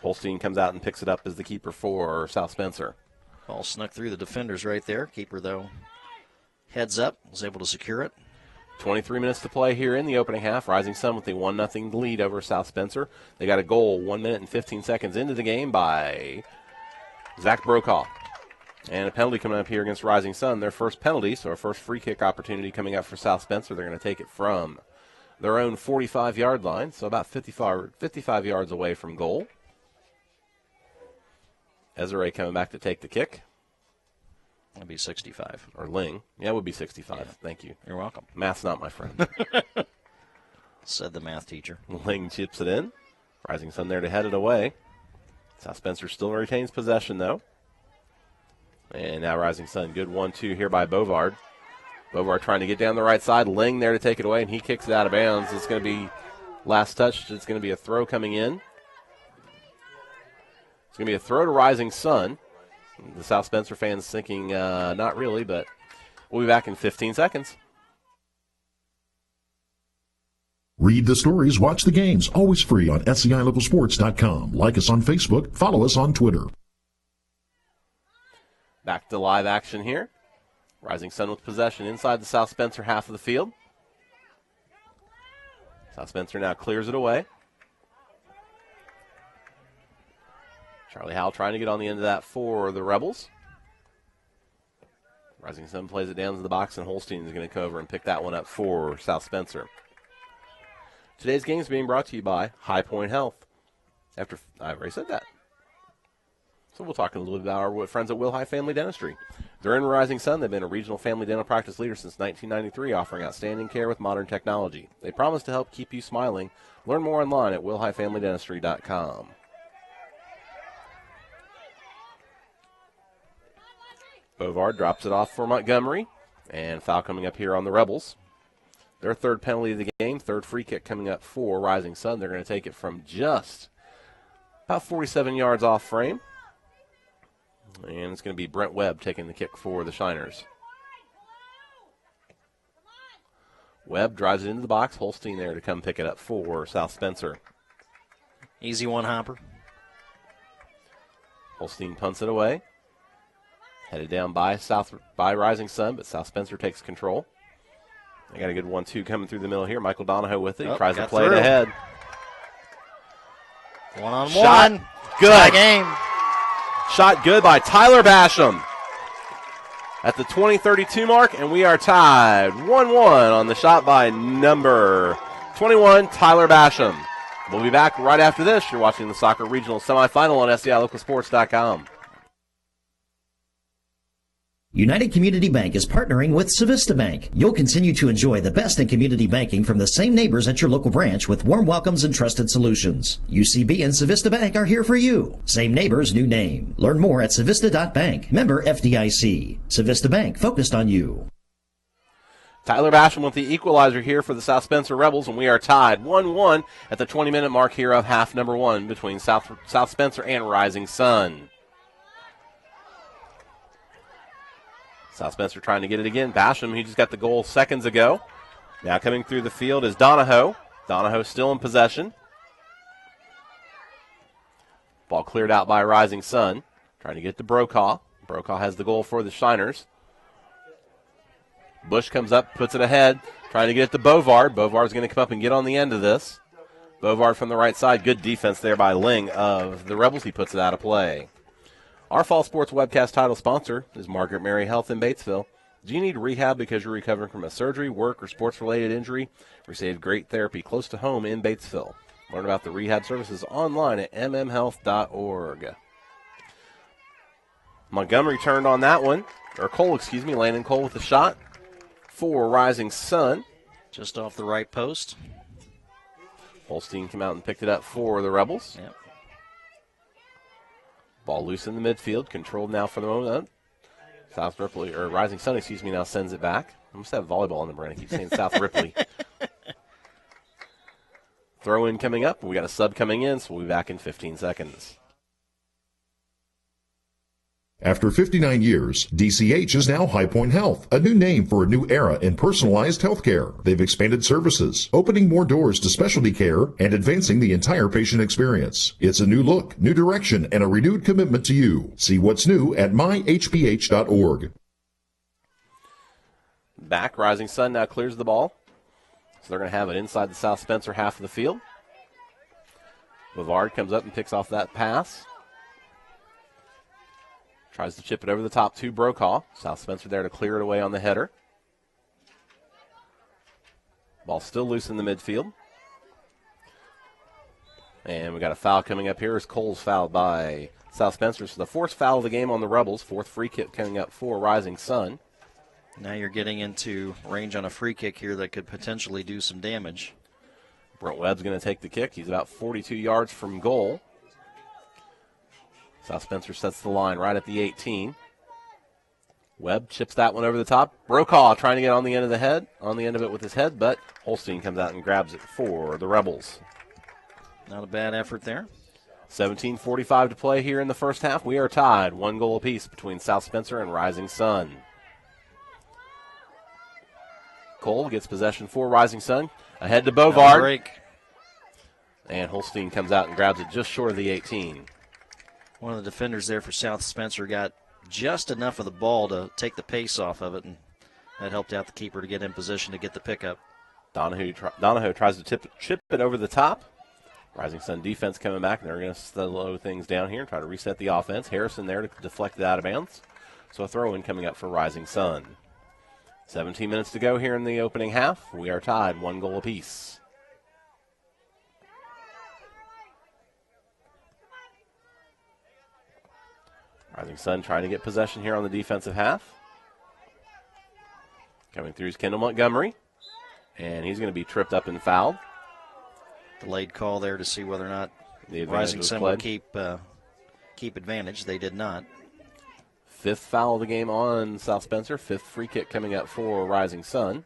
Holstein comes out and picks it up as the keeper for South Spencer. Ball snuck through the defenders right there. Keeper, though, heads up, was able to secure it. 23 minutes to play here in the opening half. Rising Sun with a 1-0 lead over South Spencer. They got a goal 1 minute and 15 seconds into the game by Zach Brokaw. And a penalty coming up here against Rising Sun. Their first penalty, so our first free kick opportunity coming up for South Spencer. They're going to take it from their own 45-yard line, so about 55 yards away from goal. Ezere coming back to take the kick. That'd be 65. Or Ling. Yeah, it would be 65. Yeah. Thank you. You're welcome. Math's not my friend. Said the math teacher. Ling chips it in. Rising Sun there to head it away. South Spencer still retains possession, though. And now Rising Sun. Good 1-2 here by Bovard. Bovard trying to get down the right side. Ling there to take it away, and he kicks it out of bounds. It's going to be last touch. It's going to be a throw coming in. It's going to be a throw to Rising Sun. The South Spencer fans thinking, not really, but we'll be back in 15 seconds. Read the stories, watch the games, always free on SCILocalsports.com. Like us on Facebook, follow us on Twitter. Back to live action here. Rising Sun with possession inside the South Spencer half of the field. South Spencer now clears it away. Charlie Howell trying to get on the end of that for the Rebels. Rising Sun plays it down to the box, and Holstein is going to come over and pick that one up for South Spencer. Today's game is being brought to you by High Point Health. I've already said that. So we'll talk a little bit about our friends at Will High Family Dentistry. They're in Rising Sun. They've been a regional family dental practice leader since 1993, offering outstanding care with modern technology. They promise to help keep you smiling. Learn more online at willhighfamilydentistry.com. Bovard drops it off for Montgomery, and foul coming up here on the Rebels. Their third penalty of the game, third free kick coming up for Rising Sun. They're going to take it from just about 47 yards off frame. And it's going to be Brent Webb taking the kick for the Shiners. Webb drives it into the box. Holstein there to come pick it up for South Spencer. Easy one, Hopper. Holstein punts it away. Headed down by Rising Sun, but South Spencer takes control. They got a good 1-2 coming through the middle here. Michael Donahoe with it. Tries to play it ahead. One-on-one. Good. Tie game. Shot good by Tyler Basham at the 20-32 mark, and we are tied 1-1 on the shot by number 21, Tyler Basham. We'll be back right after this. You're watching the Soccer Regional Semifinal on SCILocalsports.com. United Community Bank is partnering with Civista Bank. You'll continue to enjoy the best in community banking from the same neighbors at your local branch with warm welcomes and trusted solutions. UCB and Civista Bank are here for you. Same neighbors, new name. Learn more at Civista.bank. Member FDIC. Civista Bank, focused on you. Tyler Basham with the equalizer here for the South Spencer Rebels, and we are tied 1-1 at the 20-minute mark here of half number one between South Spencer and Rising Sun. South Spencer trying to get it again. Basham, he just got the goal seconds ago. Now coming through the field is Donahoe. Donahoe still in possession. Ball cleared out by Rising Sun. Trying to get to Brokaw. Brokaw has the goal for the Shiners. Bush comes up, puts it ahead, trying to get it to Bovard. Bovard's going to come up and get on the end of this. Bovard from the right side. Good defense there by Ling of the Rebels. He puts it out of play. Our Fall Sports webcast title sponsor is Margaret Mary Health in Batesville. Do you need rehab because you're recovering from a surgery, work, or sports-related injury? Receive great therapy close to home in Batesville. Learn about the rehab services online at mmhealth.org. Montgomery turned on that one. Or Cole, excuse me. Landon Cole with the shot for Rising Sun. Just off the right post. Holstein came out and picked it up for the Rebels. Yep. Ball loose in the midfield, controlled now for the moment. South Ripley, or Rising Sun, excuse me, now sends it back. I must have volleyball on the brain. I keep saying South Ripley. Throw in coming up. We got a sub coming in, so we'll be back in 15 seconds. After 59 years, DCH is now High Point Health, a new name for a new era in personalized healthcare. They've expanded services, opening more doors to specialty care and advancing the entire patient experience. It's a new look, new direction, and a renewed commitment to you. See what's new at myhph.org. Back, Rising Sun now clears the ball. So they're going to have it inside the South Spencer half of the field. Bavard comes up and picks off that pass. Tries to chip it over the top to Brokaw. South Spencer there to clear it away on the header. Ball still loose in the midfield. And we got a foul coming up here as Cole's fouled by South Spencer. So the fourth foul of the game on the Rebels. Fourth free kick coming up for Rising Sun. Now you're getting into range on a free kick here that could potentially do some damage. Brent Webb's going to take the kick. He's about 42 yards from goal. South Spencer sets the line right at the 18. Webb chips that one over the top. Brokaw trying to get on the end of it with his head, but Holstein comes out and grabs it for the Rebels. Not a bad effort there. 17:45 to play here in the first half. We are tied, 1 goal apiece between South Spencer and Rising Sun. Cole gets possession for Rising Sun. Ahead to Bovard. Break. And Holstein comes out and grabs it just short of the 18. One of the defenders there for South Spencer got just enough of the ball to take the pace off of it, and that helped out the keeper to get in position to get the pickup. Donahoe tries to chip it over the top. Rising Sun defense coming back, and they're going to slow things down here and try to reset the offense. Harrison there to deflect it out of bounds. So a throw-in coming up for Rising Sun. 17 minutes to go here in the opening half. We are tied, 1 goal apiece. Rising Sun trying to get possession here on the defensive half. Coming through is Kendall Montgomery. And he's going to be tripped up and fouled. Delayed call there to see whether or not the Rising Sun will keep advantage. They did not. 5th foul of the game on South Spencer. 5th free kick coming up for Rising Sun.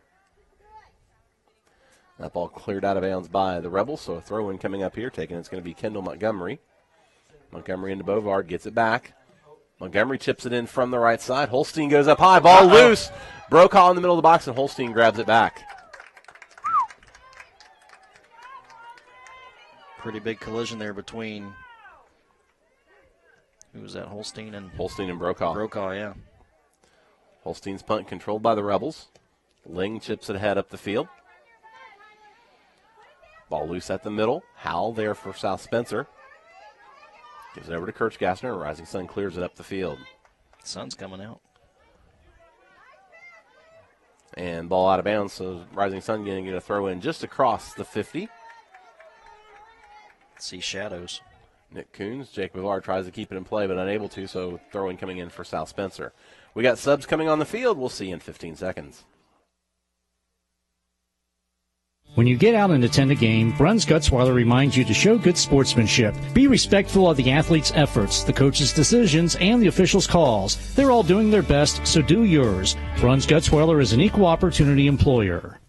That ball cleared out of bounds by the Rebels, so a throw-in coming up here. Taking it's going to be Kendall Montgomery. Montgomery into Bovard, gets it back. Montgomery chips it in from the right side. Holstein goes up high. Ball loose. Brokaw in the middle of the box, and Holstein grabs it back. Pretty big collision there between, who was that, Holstein and Brokaw. Brokaw, yeah. Holstein's punt controlled by the Rebels. Ling chips it ahead up the field. Ball loose at the middle. Howell there for South Spencer. Gives it over to Kirchgassner. Rising Sun clears it up the field. Sun's coming out. And ball out of bounds, so Rising Sun going to get a throw in just across the 50. See shadows. Nick Coons, Jake Bavard tries to keep it in play, but unable to, so throw-in coming in for South Spencer. We got subs coming on the field. We'll see in 15 seconds. When you get out and attend a game, Bruns Gutzweiler reminds you to show good sportsmanship. Be respectful of the athletes' efforts, the coaches' decisions, and the officials' calls. They're all doing their best, so do yours. Bruns Gutzweiler is an equal opportunity employer.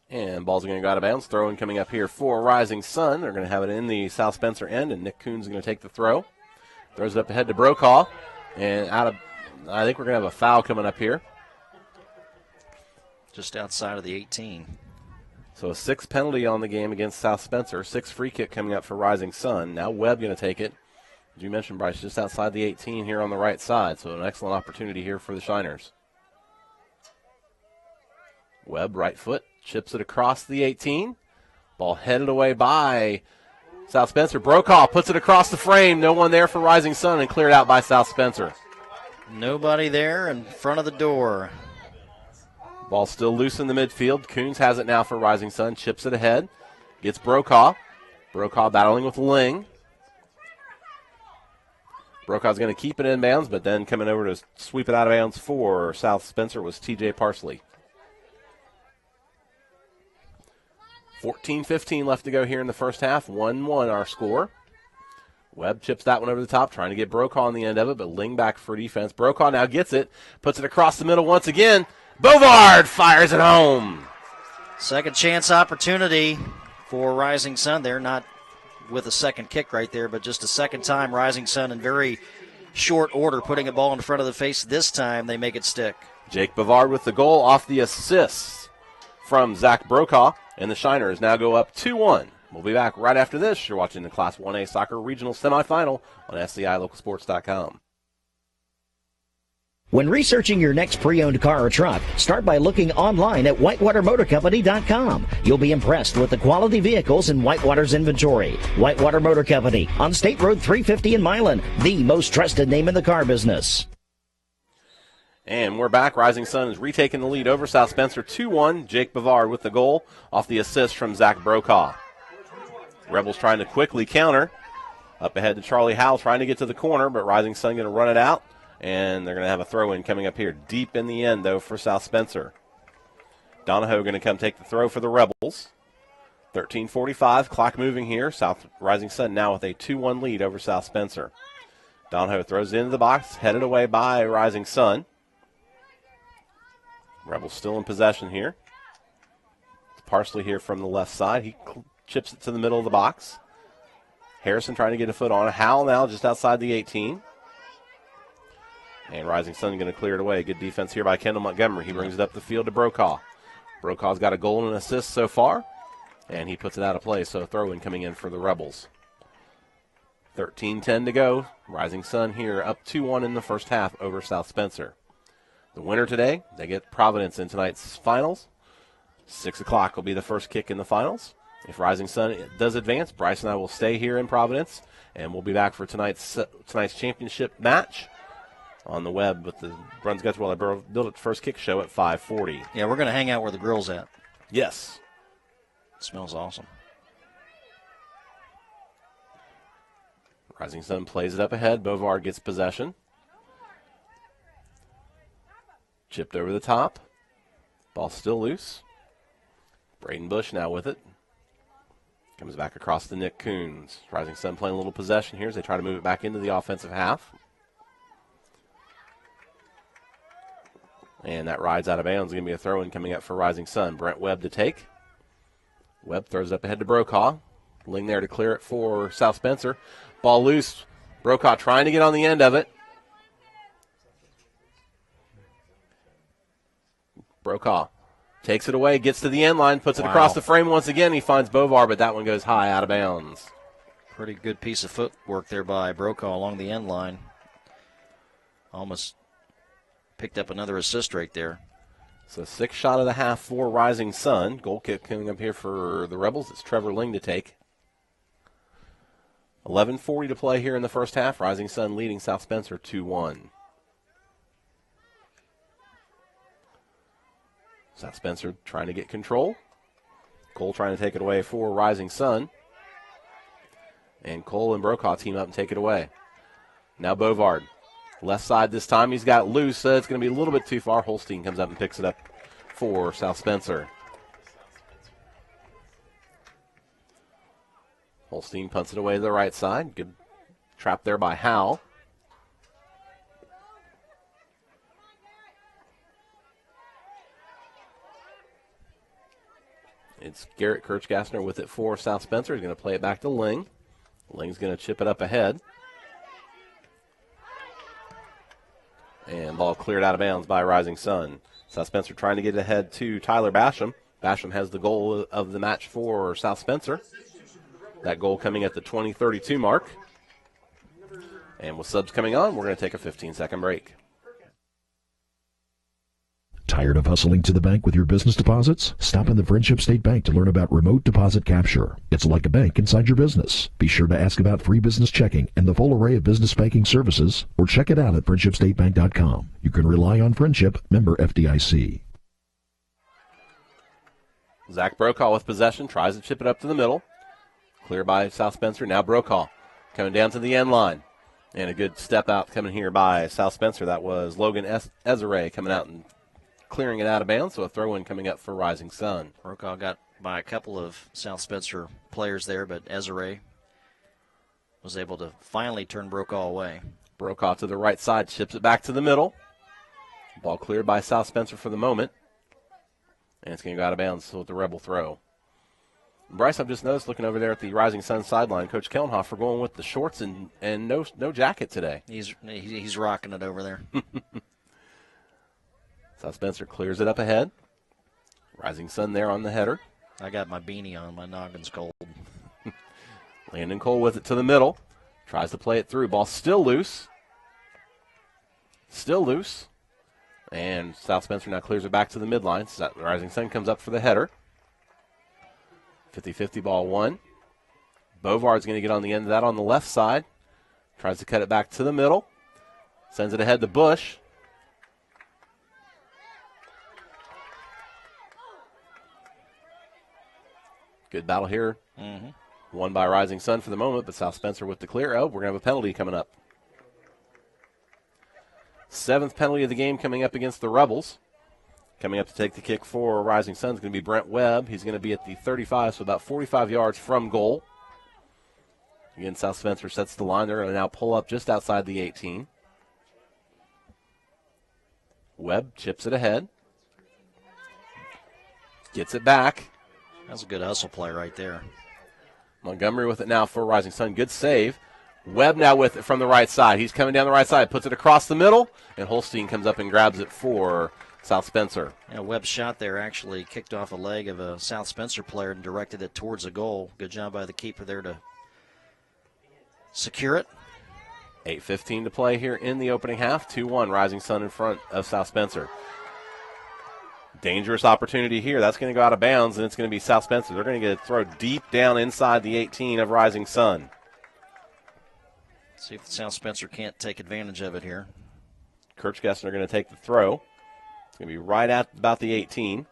And ball's going to go out of bounds. Throw-in coming up here for Rising Sun. They're going to have it in the South Spencer end, and Nick Coons is going to take the throw. Throws it up ahead to Brokaw. And I think we're going to have a foul coming up here. Just outside of the 18. So a 6th penalty on the game against South Spencer. 6th free kick coming up for Rising Sun. Now Webb going to take it. As you mentioned, Bryce, just outside the 18 here on the right side, so an excellent opportunity here for the Shiners. Webb, right foot, chips it across the 18. Ball headed away by South Spencer. Brokaw puts it across the frame. No one there for Rising Sun, and cleared out by South Spencer. Nobody there in front of the door. Ball still loose in the midfield. Coons has it now for Rising Sun. Chips it ahead. Gets Brokaw. Brokaw battling with Ling. Brokaw's going to keep it in bounds, but then coming over to sweep it out of bounds for South Spencer was T.J. Parsley. 14-15 left to go here in the first half. 1-1 our score. Webb chips that one over the top, trying to get Brokaw on the end of it, but Ling back for defense. Brokaw now gets it, puts it across the middle once again. Bovard fires it home. Second chance opportunity for Rising Sun there, not with a second kick right there, but just a second time Rising Sun in very short order putting a ball in front of the face. This time they make it stick. Jake Bovard with the goal off the assist from Zach Brokaw, and the Shiners now go up 2-1. We'll be back right after this. You're watching the Class 1A Soccer Regional Semifinal on SCILocalsports.com. When researching your next pre-owned car or truck, start by looking online at whitewatermotorcompany.com. You'll be impressed with the quality vehicles in Whitewater's inventory. Whitewater Motor Company on State Road 350 in Milan, the most trusted name in the car business. And we're back. Rising Sun is retaking the lead over South Spencer 2-1. Jake Bavard with the goal off the assist from Zach Brokaw. Rebels trying to quickly counter. Up ahead to Charlie Howell trying to get to the corner, but Rising Sun going to run it out. And they're going to have a throw-in coming up here. Deep in the end, though, for South Spencer. Donahoe going to come take the throw for the Rebels. 13:45, clock moving here. South Rising Sun now with a 2-1 lead over South Spencer. Donahoe throws it into the box, headed away by Rising Sun. Rebels still in possession here. It's Parsley here from the left side. He chips it to the middle of the box. Harrison trying to get a foot on it. Howell now just outside the 18. And Rising Sun going to clear it away. Good defense here by Kendall Montgomery. He brings it up the field to Brokaw. Brokaw's got a goal and an assist so far, and he puts it out of play, so a throw-in coming in for the Rebels. 13:10 to go. Rising Sun here up 2-1 in the first half over South Spencer. The winner today, they get Providence in tonight's finals. 6 o'clock will be the first kick in the finals. If Rising Sun does advance, Bryce and I will stay here in Providence, and we'll be back for tonight's championship match on the web with the Bruns Gutzwiller Build It First Kick show at 5:40. Yeah, we're going to hang out where the grill's at. Yes. It smells awesome. Rising Sun plays it up ahead. Bovard gets possession. Chipped over the top. Ball still loose. Braden Bush now with it. Comes back across to Nick Coons. Rising Sun playing a little possession here as they try to move it back into the offensive half. And that rides out of bounds. Going to be a throw-in coming up for Rising Sun. Brent Webb to take. Webb throws it up ahead to Brokaw. Ling there to clear it for South Spencer. Ball loose. Brokaw trying to get on the end of it. Brokaw takes it away, gets to the end line, puts it across the frame once again. He finds Bovar, but that one goes high out of bounds. Pretty good piece of footwork there by Brokaw along the end line. Almost picked up another assist right there. So 6 shot of the half for Rising Sun. Goal kick coming up here for the Rebels. It's Trevor Ling to take. 11:40 to play here in the first half. Rising Sun leading South Spencer 2-1. South Spencer trying to get control. Cole trying to take it away for Rising Sun. And Cole and Brokaw team up and take it away. Now Bovard. Left side this time. He's got loose. It's going to be a little bit too far. Holstein comes up and picks it up for South Spencer. Holstein punts it away to the right side. Good trap there by Howell. It's Garrett Kirchgassner with it for South Spencer. He's going to play it back to Ling. Ling's going to chip it up ahead. And ball cleared out of bounds by Rising Sun. South Spencer trying to get ahead to Tyler Basham. Basham has the goal of the match for South Spencer. That goal coming at the 20:32 mark. And with subs coming on, we're going to take a 15-second break. Tired of hustling to the bank with your business deposits? Stop in the Friendship State Bank to learn about remote deposit capture. It's like a bank inside your business. Be sure to ask about free business checking and the full array of business banking services, or check it out at friendshipstatebank.com. You can rely on Friendship, member FDIC. Zach Brokaw with possession, tries to chip it up to the middle. Clear by South Spencer. Now Brokaw coming down to the end line. And a good step out coming here by South Spencer. That was Logan Ezere coming out and clearing it out of bounds, so a throw-in coming up for Rising Sun. Brokaw got by a couple of South Spencer players there, but Ezere was able to finally turn Brokaw away. Brokaw to the right side, chips it back to the middle. Ball cleared by South Spencer for the moment. And it's going to go out of bounds with the Rebel throw. Bryce, I've just noticed looking over there at the Rising Sun sideline, Coach Kellenhofer going with the shorts and no jacket today. He's rocking it over there. South Spencer clears it up ahead. Rising Sun there on the header. I got my beanie on. My noggin's cold. Landon Cole with it to the middle. Tries to play it through. Ball still loose. Still loose. And South Spencer now clears it back to the midline. Rising Sun comes up for the header. 50-50 ball one. Bovard's going to get on the end of that on the left side. Tries to cut it back to the middle. Sends it ahead to Bush. Good battle here. Won by Rising Sun for the moment, but South Spencer with the clear. Oh, we're going to have a penalty coming up. 7th penalty of the game coming up against the Rebels. Coming up to take the kick for Rising Sun is going to be Brent Webb. He's going to be at the 35, so about 45 yards from goal. Again, South Spencer sets the line. They're going to now pull up just outside the 18. Webb chips it ahead. Gets it back. That's a good hustle play right there. Montgomery with it now for Rising Sun. Good save. Webb now with it from the right side. He's coming down the right side, puts it across the middle, and Holstein comes up and grabs it for South Spencer. Yeah, Webb's shot there actually kicked off a leg of a South Spencer player and directed it towards a goal. Good job by the keeper there to secure it. 8:15 to play here in the opening half. 2-1 Rising Sun in front of South Spencer. Dangerous opportunity here. That's going to go out of bounds, and it's going to be South Spencer. They're going to get a throw deep down inside the 18 of Rising Sun. See if South Spencer can't take advantage of it here. Kirchgassner going to take the throw. It's going to be right at about the 18.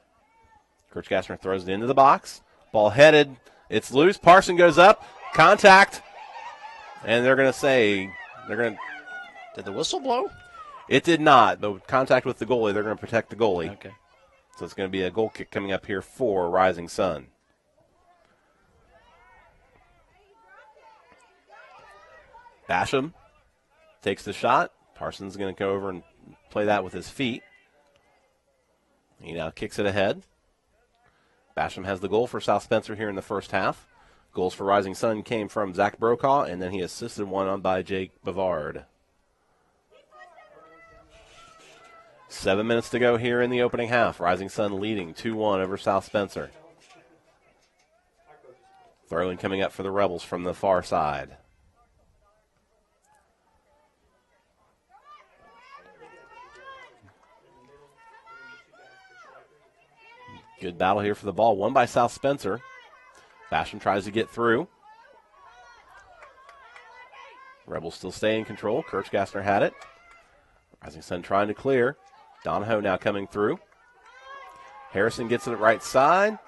Kirchgassner throws it into the box. Ball headed. It's loose. Parson goes up. Contact. And they're going to say, Did the whistle blow? It did not. The contact with the goalie, they're going to protect the goalie. Okay. So it's going to be a goal kick coming up here for Rising Sun. Basham takes the shot. Parsons going to go over and play that with his feet. He now kicks it ahead. Basham has the goal for South Spencer here in the first half. Goals for Rising Sun came from Zach Brokaw, and then he assisted one on by Jake Bavard. 7 minutes to go here in the opening half. Rising Sun leading 2-1 over South Spencer. Throw-in coming up for the Rebels from the far side. Good battle here for the ball. Won by South Spencer. Basham tries to get through. Rebels still stay in control. Kirchgassner had it. Rising Sun trying to clear. Donahoe now coming through. Harrison gets it at right side.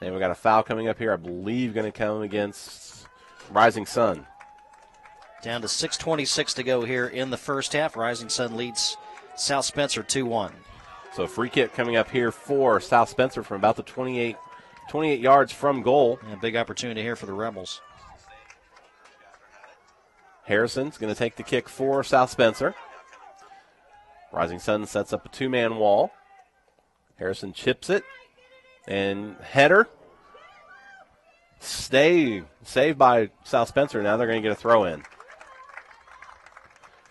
And we've got a foul coming up here, I believe, going to come against Rising Sun. Down to 6:26 to go here in the first half. Rising Sun leads South Spencer 2-1. So a free kick coming up here for South Spencer from about the 28 yards from goal. Yeah, big opportunity here for the Rebels. Harrison's going to take the kick for South Spencer. Rising Sun sets up a two-man wall. Harrison chips it. And header. Saved by South Spencer. Now they're going to get a throw in.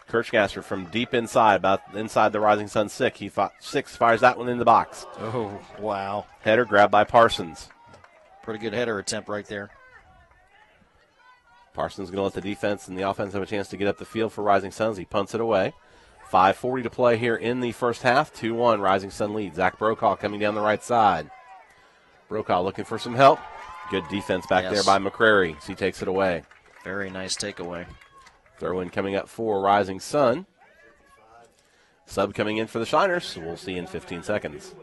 Kirchgassner from deep inside, about inside the Rising Sun 6. He fires that one in the box. Oh, wow. Header grabbed by Parsons. Pretty good header attempt right there. Parsons going to let the defense and the offense have a chance to get up the field for Rising Sun as he punts it away. 5:40 to play here in the first half. 2-1, Rising Sun lead. Zach Brokaw coming down the right side. Brokaw looking for some help. Good defense back there by McCrary as he takes it away. Very nice takeaway. Throw in coming up for Rising Sun. Sub coming in for the Shiners, so we'll see in 15 seconds.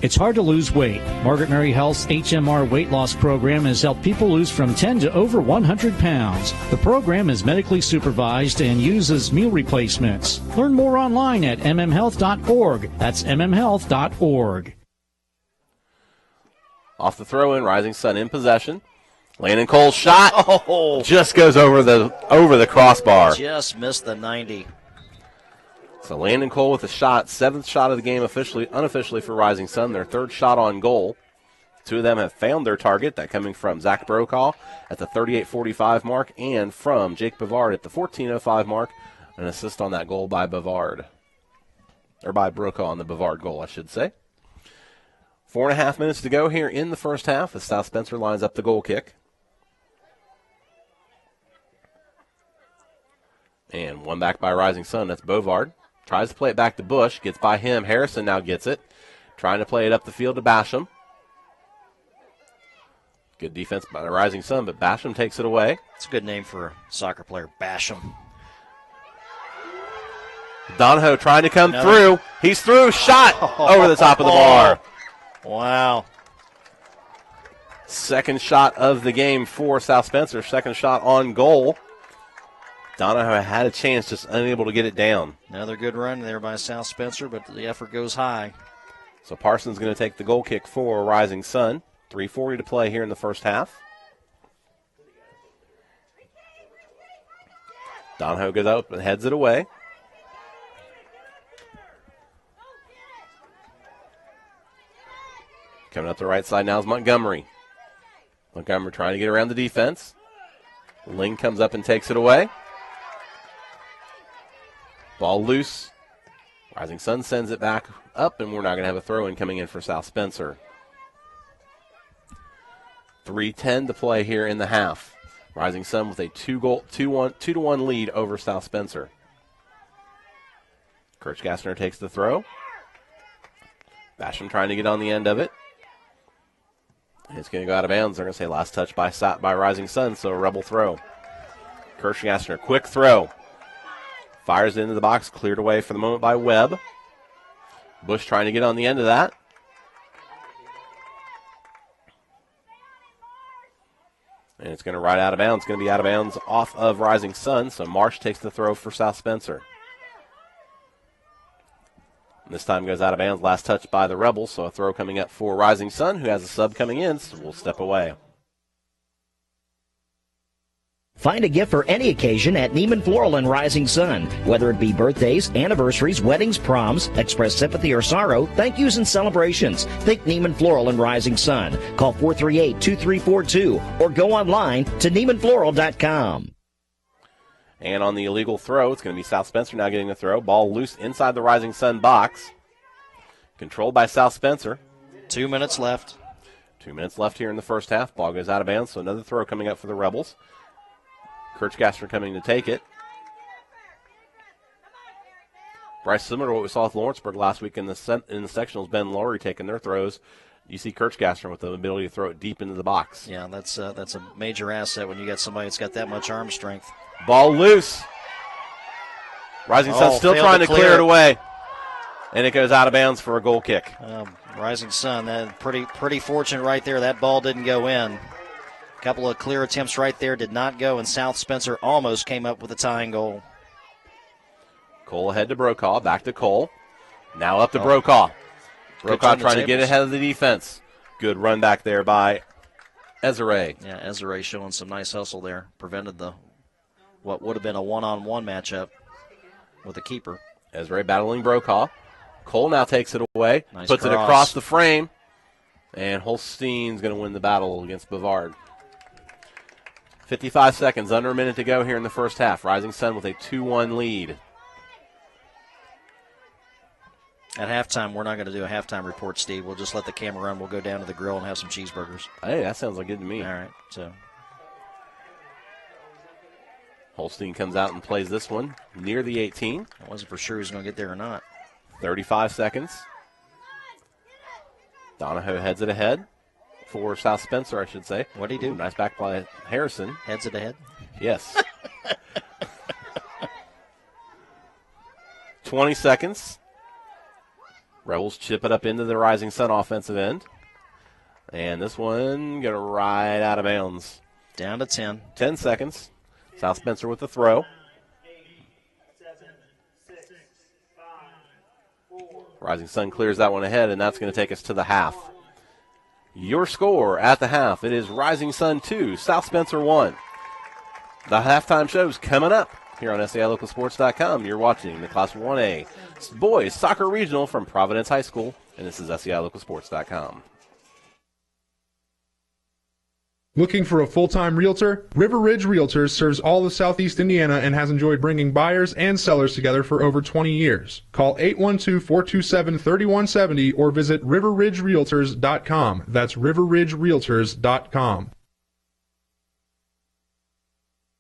It's hard to lose weight. Margaret Mary Health's HMR weight loss program has helped people lose from 10 to over 100 pounds. The program is medically supervised and uses meal replacements. Learn more online at mmhealth.org. That's mmhealth.org. Off the throw-in, Rising Sun in possession. Landon Cole's shot just goes over the crossbar. Just missed the 90. So Landon Cole with a shot, 7th shot of the game unofficially for Rising Sun, their 3rd shot on goal. 2 of them have found their target, that coming from Zach Brokaw at the 38:45 mark and from Jake Bavard at the 14:05 mark. An assist on that goal by Bavard. Or by Brokaw on the Bavard goal, I should say. 4.5 minutes to go here in the first half as South Spencer lines up the goal kick. And one back by Rising Sun, that's Bovard. Tries to play it back to Bush, gets by him. Harrison now gets it. Trying to play it up the field to Basham. Good defense by the Rising Sun, but Basham takes it away. It's a good name for a soccer player, Basham. Donahoe trying to come through. He's through, shot over the top of the bar. Wow. Second shot of the game for South Spencer. Second shot on goal. Donahoe had a chance, just unable to get it down. Another good run there by South Spencer, but the effort goes high. So Parsons going to take the goal kick for Rising Sun. 3:40 to play here in the first half. Donahoe goes up and heads it away. Coming up the right side now is Montgomery. Montgomery trying to get around the defense. Ling comes up and takes it away. Ball loose. Rising Sun sends it back up, and we're not going to have a throw-in coming in for South Spencer. 3:10 to play here in the half. Rising Sun with a 2-1 lead over South Spencer. Kirchgassner takes the throw. Basham trying to get on the end of it. It's going to go out of bounds. They're going to say last touch by Rising Sun, so a Rebel throw. Kirchgassner, quick throw. Fires it into the box, cleared away for the moment by Webb. Bush trying to get on the end of that. And it's going to ride out of bounds. It's going to be out of bounds off of Rising Sun, so Marsh takes the throw for South Spencer. This time goes out of bounds. Last touch by the Rebels, so a throw coming up for Rising Sun, who has a sub coming in, so we'll step away. Find a gift for any occasion at Neiman Floral and Rising Sun. Whether it be birthdays, anniversaries, weddings, proms, express sympathy or sorrow, thank yous and celebrations. Think Neiman Floral and Rising Sun. Call 438-2342 or go online to NeimanFloral.com. And on the illegal throw, it's going to be South Spencer now getting the throw. Ball loose inside the Rising Sun box. Controlled by South Spencer. 2 minutes left. 2 minutes left here in the first half. Ball goes out of bounds, so another throw coming up for the Rebels. Kirchgassner coming to take it. Bryce, similar to what we saw with Lawrenceburg last week in the sectionals, Ben Laurie taking their throws. You see Kirchgassner with the ability to throw it deep into the box. Yeah, that's a major asset when you got somebody that's got that much arm strength. Ball loose. Rising Sun still trying to clear it away. And it goes out of bounds for a goal kick. Rising Sun, pretty fortunate right there. That ball didn't go in. A couple of clear attempts right there did not go, and South Spencer almost came up with a tying goal. Cole ahead to Brokaw, back to Cole. Now up to Brokaw. Brokaw trying to get ahead of the defense. Good run back there by Ezere. Yeah, Ezere showing some nice hustle there. Prevented what would have been a one-on-one matchup with the keeper. Ezere battling Brokaw. Cole now takes it away, puts it cross. across the frame, and Holstein's going to win the battle against Bavard. 55 seconds, under a minute to go here in the first half. Rising Sun with a 2-1 lead. At halftime, we're not going to do a halftime report, Steve. We'll just let the camera run. We'll go down to the grill and have some cheeseburgers. Hey, that sounds like good to me. All right, so Holstein comes out and plays this one near the 18. I wasn't for sure he was going to get there or not. 35 seconds. Donahoe heads it ahead for South Spencer, I should say. What'd he do? Ooh, nice back by Harrison. Heads it ahead? Yes. 20 seconds. Rebels chip it up into the Rising Sun offensive end. And this one going to ride out of bounds. Down to 10. 10 seconds. South Spencer with the throw. Rising Sun clears that one ahead, and that's going to take us to the half. Your score at the half, it is Rising Sun 2, South Spencer 1. The halftime show's coming up here on SEILocalsports.com. You're watching the Class 1A Boys Soccer Regional from Providence High School, and this is SEILocalsports.com. Looking for a full-time realtor? River Ridge Realtors serves all of Southeast Indiana and has enjoyed bringing buyers and sellers together for over 20 years. Call 812-427-3170 or visit riverridgerealtors.com. That's riverridgerealtors.com.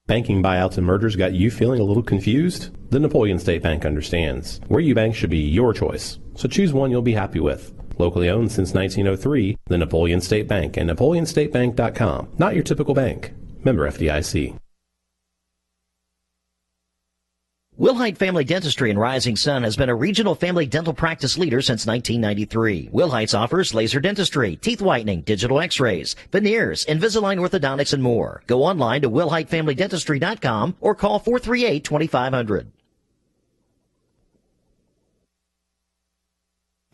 Banking buyouts and mergers got you feeling a little confused? The Napoleon State Bank understands. Where you bank should be your choice. So choose one you'll be happy with. Locally owned since 1903, the Napoleon State Bank and NapoleonStateBank.com. Not your typical bank. Member FDIC. Wilhite Family Dentistry in Rising Sun has been a regional family dental practice leader since 1993. Wilhite's offers laser dentistry, teeth whitening, digital x-rays, veneers, Invisalign orthodontics, and more. Go online to WilhiteFamilyDentistry.com or call 438-2500.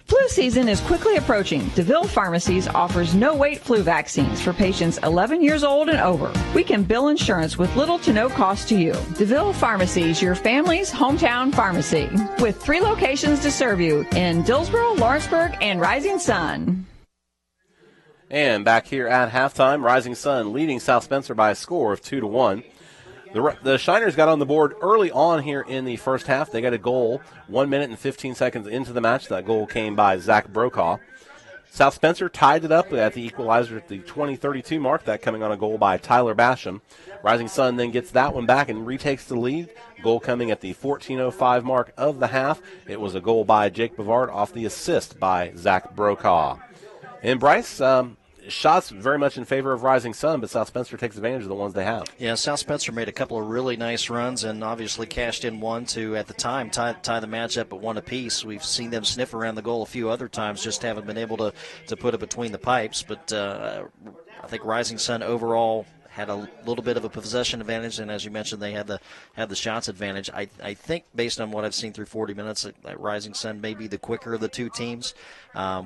Flu season is quickly approaching. DeVille Pharmacies offers no-wait flu vaccines for patients 11 years old and over. We can bill insurance with little to no cost to you. DeVille Pharmacies, your family's hometown pharmacy, with 3 locations to serve you in Dillsboro, Lawrenceburg, and Rising Sun. And back here at halftime, Rising Sun leading South Spencer by a score of 2-1. The Shiners got on the board early on here in the first half. They got a goal 1 minute and 15 seconds into the match. That goal came by Zach Brokaw. South Spencer tied it up at the equalizer at the 20:32 mark, that coming on a goal by Tyler Basham. Rising Sun then gets that one back and retakes the lead. Goal coming at the 14:05 mark of the half. It was a goal by Jake Bavard off the assist by Zach Brokaw. And Bryce, shots very much in favor of Rising Sun, but South Spencer takes advantage of the ones they have. Yeah, South Spencer made a couple of really nice runs and obviously cashed in one to, at the time, tie the match up at 1 apiece. We've seen them sniff around the goal a few other times, just haven't been able to put it between the pipes. But I think Rising Sun overall had a little bit of a possession advantage, and as you mentioned, they had the shots advantage. I think, based on what I've seen through 40 minutes, that Rising Sun may be the quicker of the two teams.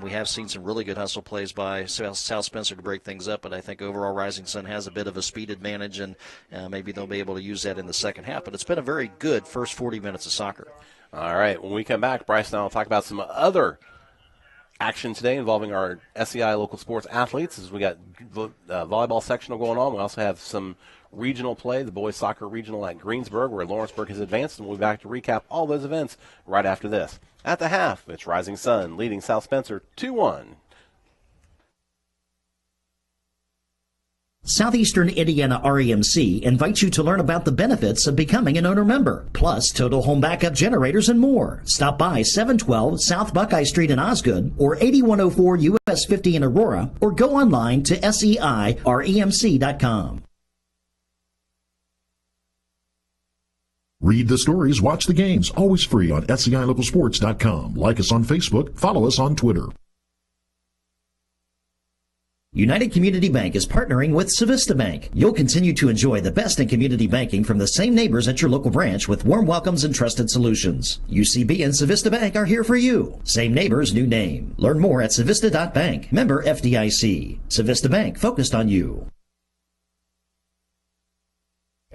We have seen some really good hustle plays by South Spencer to break things up, but I think overall Rising Sun has a bit of a speed advantage, and maybe they'll be able to use that in the second half. But it's been a very good first 40 minutes of soccer. All right, when we come back, Bryce and I will talk about some other action today involving our SEI local sports athletes, as we got volleyball sectional going on. We also have some regional play, the boys soccer regional at Greensburg, where Lawrenceburg has advanced, and we'll be back to recap all those events right after this. At the half, it's Rising Sun leading South Spencer 2-1. Southeastern Indiana REMC invites you to learn about the benefits of becoming an owner member, plus total home backup generators and more. Stop by 712 South Buckeye Street in Osgood or 8104 US 50 in Aurora, or go online to SEIREMC.com. Read the stories, watch the games, always free on SEILocalsports.com. Like us on Facebook, follow us on Twitter. United Community Bank is partnering with Civista Bank. You'll continue to enjoy the best in community banking from the same neighbors at your local branch with warm welcomes and trusted solutions. UCB and Civista Bank are here for you. Same neighbors, new name. Learn more at Civista.bank. Member FDIC. Civista Bank, focused on you.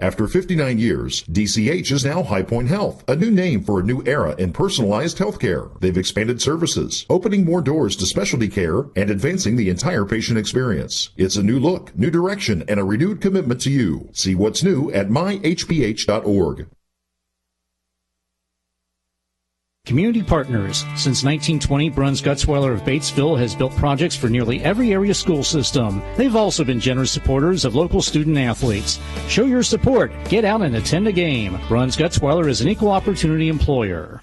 After 59 years, DCH is now High Point Health, a new name for a new era in personalized healthcare. They've expanded services, opening more doors to specialty care and advancing the entire patient experience. It's a new look, new direction, and a renewed commitment to you. See what's new at myhph.org. Community partners. Since 1920, Bruns Gutzweiler of Batesville has built projects for nearly every area school system. They've also been generous supporters of local student athletes. Show your support. Get out and attend a game. Bruns Gutzweiler is an equal opportunity employer.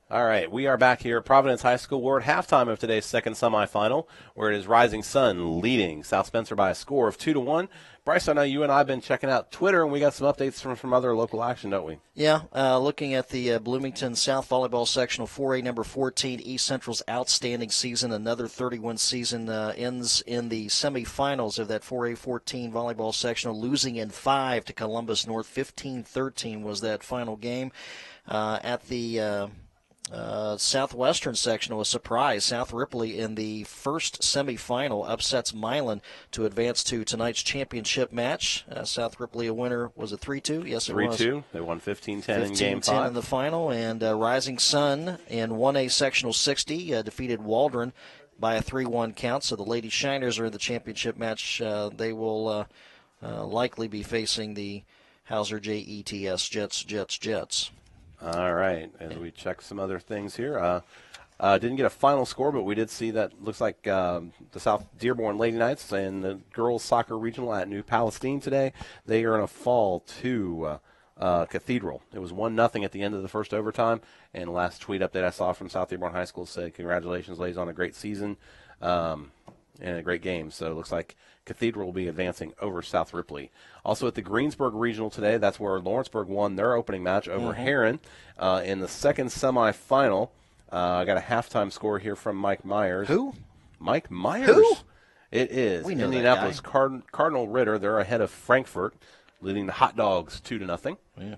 All right, we are back here at Providence High School. We're at halftime of today's second semifinal, where it is Rising Sun leading South Spencer by a score of 2-1. Bryce, I know you and I have been checking out Twitter, and we got some updates from other local action, don't we? Yeah, looking at the Bloomington South Volleyball Sectional 4A number 14, East Central's outstanding season, another 31 season, ends in the semifinals of that 4A 14 volleyball sectional, losing in 5 to Columbus North. 15-13 was that final game. At the Southwestern sectional, a surprise. South Ripley in the first semifinal upsets Milan to advance to tonight's championship match. South Ripley a winner. Was it 3-2? Yes, it was. 3-2. They won 15-10 in Game 5. 15-10 in the final. And Rising Sun in 1A sectional 60 defeated Waldron by a 3-1 count. So the Lady Shiners are in the championship match. They will likely be facing the Hauser JETS Jets. All right, as we check some other things here. Didn't get a final score, but we did see that looks like the South Dearborn Lady Knights and the girls soccer regional at New Palestine today. They are in a fall to Cathedral. It was 1-0 at the end of the first overtime, and the last tweet update I saw from South Dearborn High School said, "Congratulations, ladies, on a great season and a great game." So it looks like Cathedral will be advancing over South Ripley. Also at the Greensburg Regional today, that's where Lawrenceburg won their opening match over Heron in the second semifinal. I got a halftime score here from Mike Myers. Who? Mike Myers. Who? It is We know Indianapolis that guy. Cardinal Ritter. They're ahead of Frankfurt, leading the Hot Dogs 2-0. Yeah.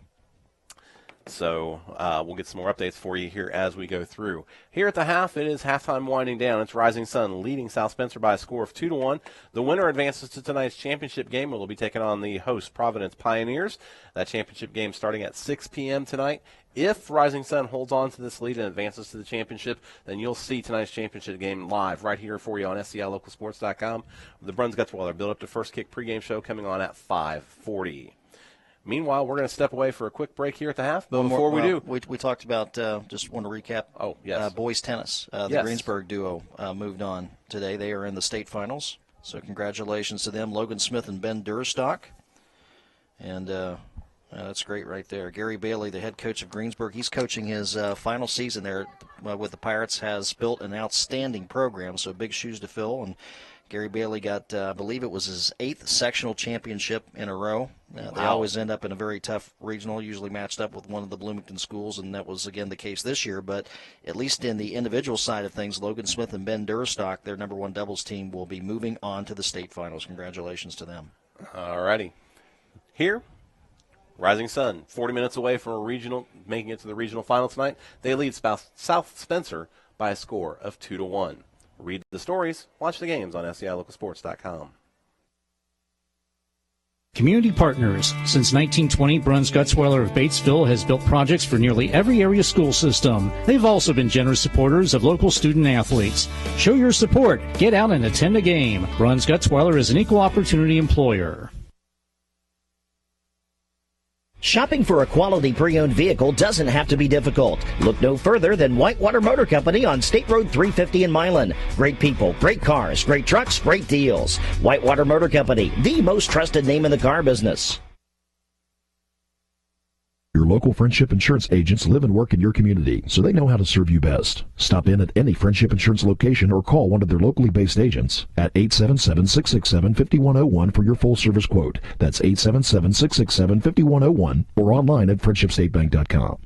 So we'll get some more updates for you here as we go through. Here at the half, it is halftime winding down. It's Rising Sun leading South Spencer by a score of 2-1. The winner advances to tonight's championship game. It will be taking on the host Providence Pioneers. That championship game starting at 6 p.m. tonight. If Rising Sun holds on to this lead and advances to the championship, then you'll see tonight's championship game live right here for you on SCILocalsports.com. The Bruns Gutzweiler build up to first kick pregame show coming on at 5:40. Meanwhile, we're going to step away for a quick break here at the half. But before we do, we talked about, just want to recap. Oh, yes. Boys tennis. The Greensburg duo moved on today. They are in the state finals. So congratulations to them, Logan Smith and Ben Durstock. And that's great right there. Gary Bailey, the head coach of Greensburg, he's coaching his final season there with the Pirates, has built an outstanding program. So big shoes to fill. And Gary Bailey got, I believe it was his 8th sectional championship in a row. They always end up in a very tough regional, usually matched up with one of the Bloomington schools, and that was, again, the case this year. But at least in the individual side of things, Logan Smith and Ben Durstock, their number one doubles team, will be moving on to the state finals. Congratulations to them. All righty. Here, Rising Sun, 40 minutes away from a regional, making it to the regional final tonight. They lead South Spencer by a score of 2-1. Read the stories, watch the games on SCILocalsports.com. Community partners. Since 1920, Bruns Gutzweiler of Batesville has built projects for nearly every area school system. They've also been generous supporters of local student athletes. Show your support. Get out and attend a game. Bruns Gutzweiler is an equal opportunity employer. Shopping for a quality pre-owned vehicle doesn't have to be difficult. Look no further than Whitewater Motor Company on State Road 350 in Milan. Great people, great cars, great trucks, great deals. Whitewater Motor Company, the most trusted name in the car business. Your local Friendship Insurance agents live and work in your community, so they know how to serve you best. Stop in at any Friendship Insurance location or call one of their locally based agents at 877-667-5101 for your full service quote. That's 877-667-5101 or online at friendshipstatebank.com.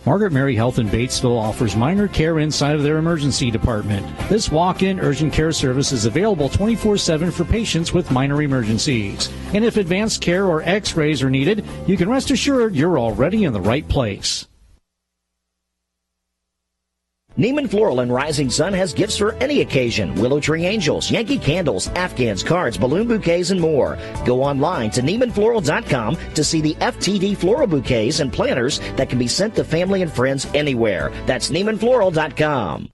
Margaret Mary Health in Batesville offers minor care inside of their emergency department. This walk-in urgent care service is available 24/7 for patients with minor emergencies. And if advanced care or x-rays are needed, you can rest assured you're already in the right place. Neiman Floral and Rising Sun has gifts for any occasion. Willow Tree Angels, Yankee Candles, Afghans, cards, balloon bouquets, and more. Go online to NeimanFloral.com to see the FTD floral bouquets and planters that can be sent to family and friends anywhere. That's NeimanFloral.com.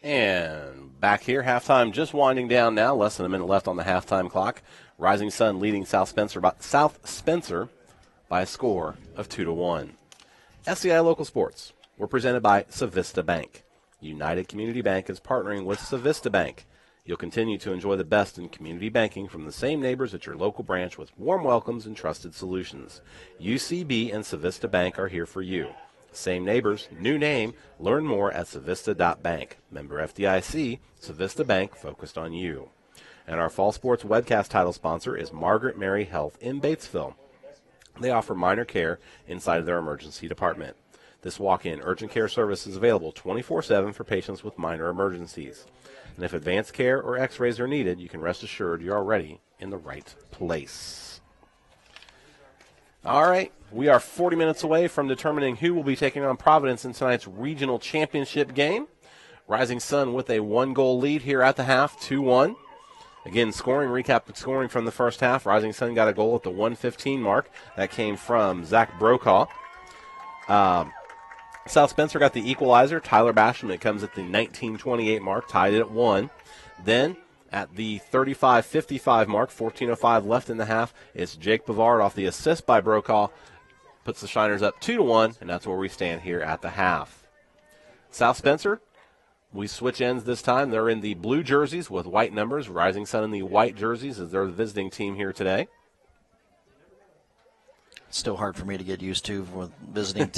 And back here, halftime just winding down now. Less than a minute left on the halftime clock. Rising Sun leading South Spencer by a score of 2-1. SCI Local Sports were presented by Civista Bank. United Community Bank is partnering with Civista Bank. You'll continue to enjoy the best in community banking from the same neighbors at your local branch with warm welcomes and trusted solutions. UCB and Civista Bank are here for you. Same neighbors, new name. Learn more at Civista.bank. Member FDIC, Civista Bank, focused on you. And our Fall Sports webcast title sponsor is Margaret Mary Health in Batesville. They offer minor care inside of their emergency department. This walk-in urgent care service is available 24/7 for patients with minor emergencies. And if advanced care or x-rays are needed, you can rest assured you're already in the right place. All right, we are 40 minutes away from determining who will be taking on Providence in tonight's regional championship game. Rising Sun with a 1-goal lead here at the half, 2-1. Again, recap the scoring from the first half. Rising Sun got a goal at the 1:15 mark. That came from Zach Brokaw. South Spencer got the equalizer. Tyler Basham, it comes at the 19:28 mark, tied it at 1. Then at the 35:55 mark, 14:05 left in the half, it's Jake Bavard off the assist by Brokaw, puts the Shiners up 2-1, and that's where we stand here at the half. South Spencer, we switch ends this time. They're in the blue jerseys with white numbers. Rising Sun in the white jerseys as they're the visiting team here today. Still hard for me to get used to with visiting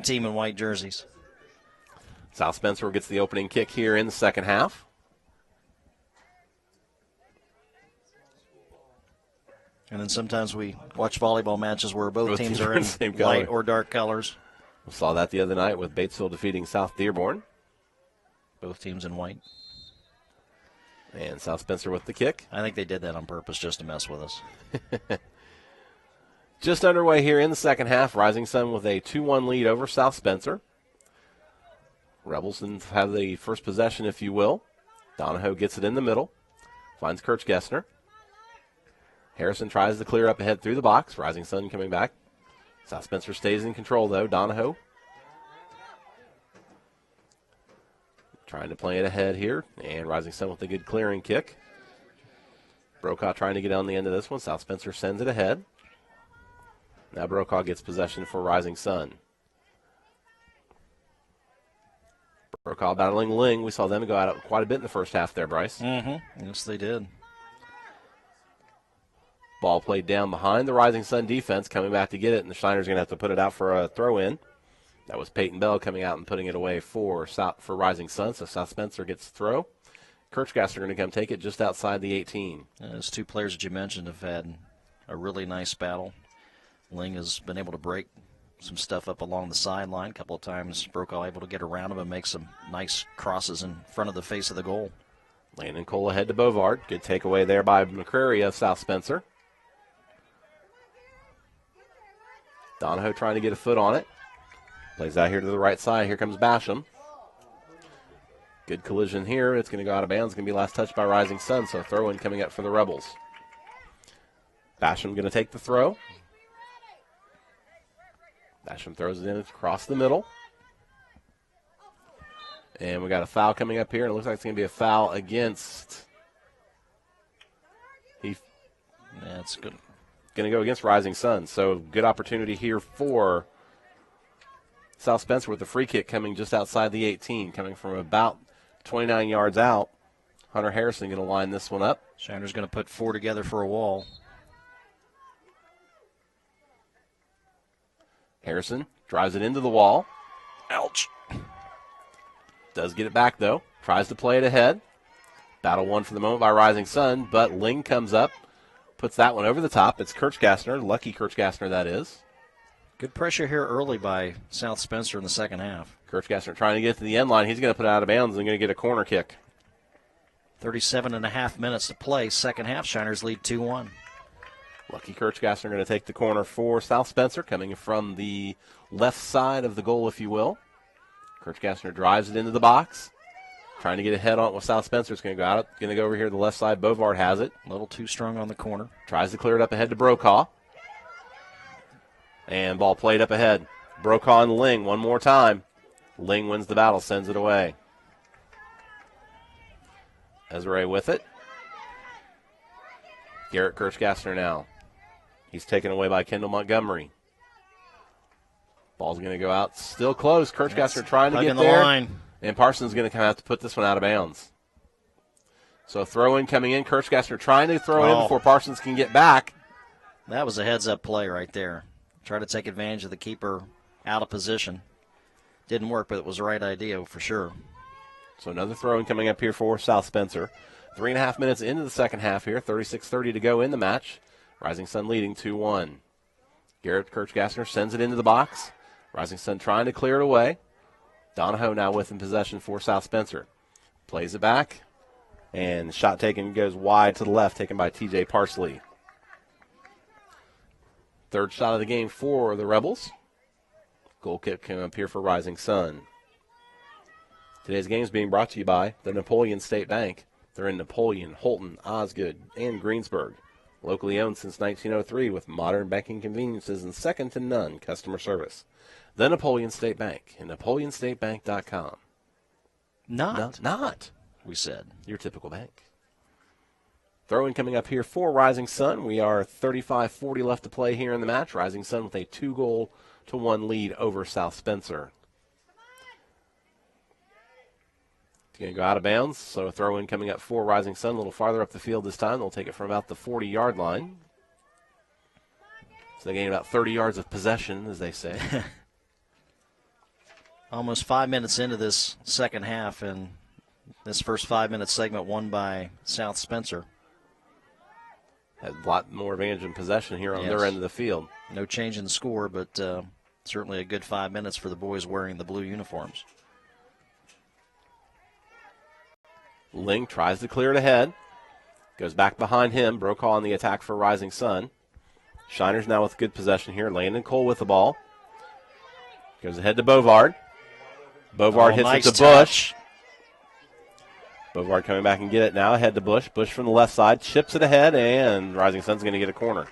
team in white jerseys. South Spencer gets the opening kick here in the second half. And then sometimes we watch volleyball matches where both teams are in light or dark colors. We saw that the other night with Batesville defeating South Dearborn. Both teams in white. And South Spencer with the kick. I think they did that on purpose just to mess with us. Just underway here in the second half. Rising Sun with a 2-1 lead over South Spencer. Rebels have the first possession, if you will. Donahoe gets it in the middle. Finds Kirch Gessner. Harrison tries to clear up ahead through the box. Rising Sun coming back. South Spencer stays in control, though. Donahoe trying to play it ahead here. And Rising Sun with a good clearing kick. Brokaw trying to get on the end of this one. South Spencer sends it ahead. Now Brokaw gets possession for Rising Sun. Brokaw battling Ling. We saw them go out quite a bit in the first half there, Bryce. Mm-hmm. Yes, they did. Ball played down behind the Rising Sun defense, coming back to get it, and the Shiners are going to have to put it out for a throw-in. That was Peyton Bell coming out and putting it away for Rising Sun, so South Spencer gets the throw. Kirchgasser going to come take it just outside the 18. Those two players that you mentioned have had a really nice battle. Ling has been able to break some stuff up along the sideline. A couple of times Brokaw able to get around him and make some nice crosses in front of the face of the goal. Landon Cole ahead to Bovard. Good takeaway there by McCrary of South Spencer. Donahoe trying to get a foot on it. Plays out here to the right side. Here comes Basham. Good collision here. It's going to go out of bounds. It's going to be last touched by Rising Sun, so throw-in coming up for the Rebels. Basham going to take the throw. Basham throws it in across the middle. And we got a foul coming up here, and it looks like it's going to be a foul against. That's good. Going to go against Rising Sun. So good opportunity here for South Spencer with the free kick coming just outside the 18, coming from about 29 yards out. Hunter Harrison going to line this one up. Shiners going to put four together for a wall. Harrison drives it into the wall. Ouch. Does get it back, though. Tries to play it ahead. Battle won for the moment by Rising Sun, but Ling comes up, puts that one over the top. It's Kirchgassner, lucky Kirchgassner that is. Good pressure here early by South Spencer in the second half. Kirchgassner trying to get to the end line. He's going to put it out of bounds and going to get a corner kick. 37.5 minutes to play. Second half, Shiners lead 2-1. Lucky Kirchgassner going to take the corner for South Spencer, coming from the left side of the goal, if you will. Kirchgassner drives it into the box. Trying to get ahead on with South Spencer. It's going to go out. Going to go over here to the left side. Bovard has it. A little too strong on the corner. Tries to clear it up ahead to Brokaw. And ball played up ahead. Brokaw and Ling one more time. Ling wins the battle, sends it away. Ezra with it. Garrett Kirchgassner now. He's taken away by Kendall Montgomery. Ball's going to go out. Still close. Kirchgassner trying to get there. Line. And Parsons is going to have to put this one out of bounds. So throw in coming in. Kirchgassner trying to throw in before Parsons can get back. That was a heads-up play right there. Try to take advantage of the keeper out of position. Didn't work, but it was the right idea for sure. So another throw in coming up here for South Spencer. 3.5 minutes into the second half here. 36:30 to go in the match. Rising Sun leading 2-1. Garrett Kirchgassner sends it into the box. Rising Sun trying to clear it away. Donahoe now with in possession for South Spencer. Plays it back. And shot taken goes wide to the left, taken by T.J. Parsley. Third shot of the game for the Rebels. Goal kick came up here for Rising Sun. Today's game is being brought to you by the Napoleon State Bank. They're in Napoleon, Holton, Osgood, and Greensburg. Locally owned since 1903 with modern banking conveniences and second-to-none customer service. The Napoleon State Bank and NapoleonStateBank.com. Not, we said. Your typical bank. Throw-in coming up here for Rising Sun. We are 35-40 left to play here in the match. Rising Sun with a 2-1 lead over South Spencer. It's going to go out of bounds, so a throw-in coming up for Rising Sun. A little farther up the field this time. They'll take it from about the 40-yard line. So they gain about 30 yards of possession, as they say. Almost 5 minutes into this second half, and this first 5-minute segment won by South Spencer. Had a lot more advantage in possession here on their end of the field. No change in the score, but certainly a good 5 minutes for the boys wearing the blue uniforms. Ling tries to clear it ahead. Goes back behind him. Brokaw on the attack for Rising Sun. Shiners now with good possession here. Landon Cole with the ball. Goes ahead to Bovard. Bovard hits nice it to Bush. Bovard coming back and get it now. Ahead to Bush. Bush from the left side. Chips it ahead, and Rising Sun's going to get a corner.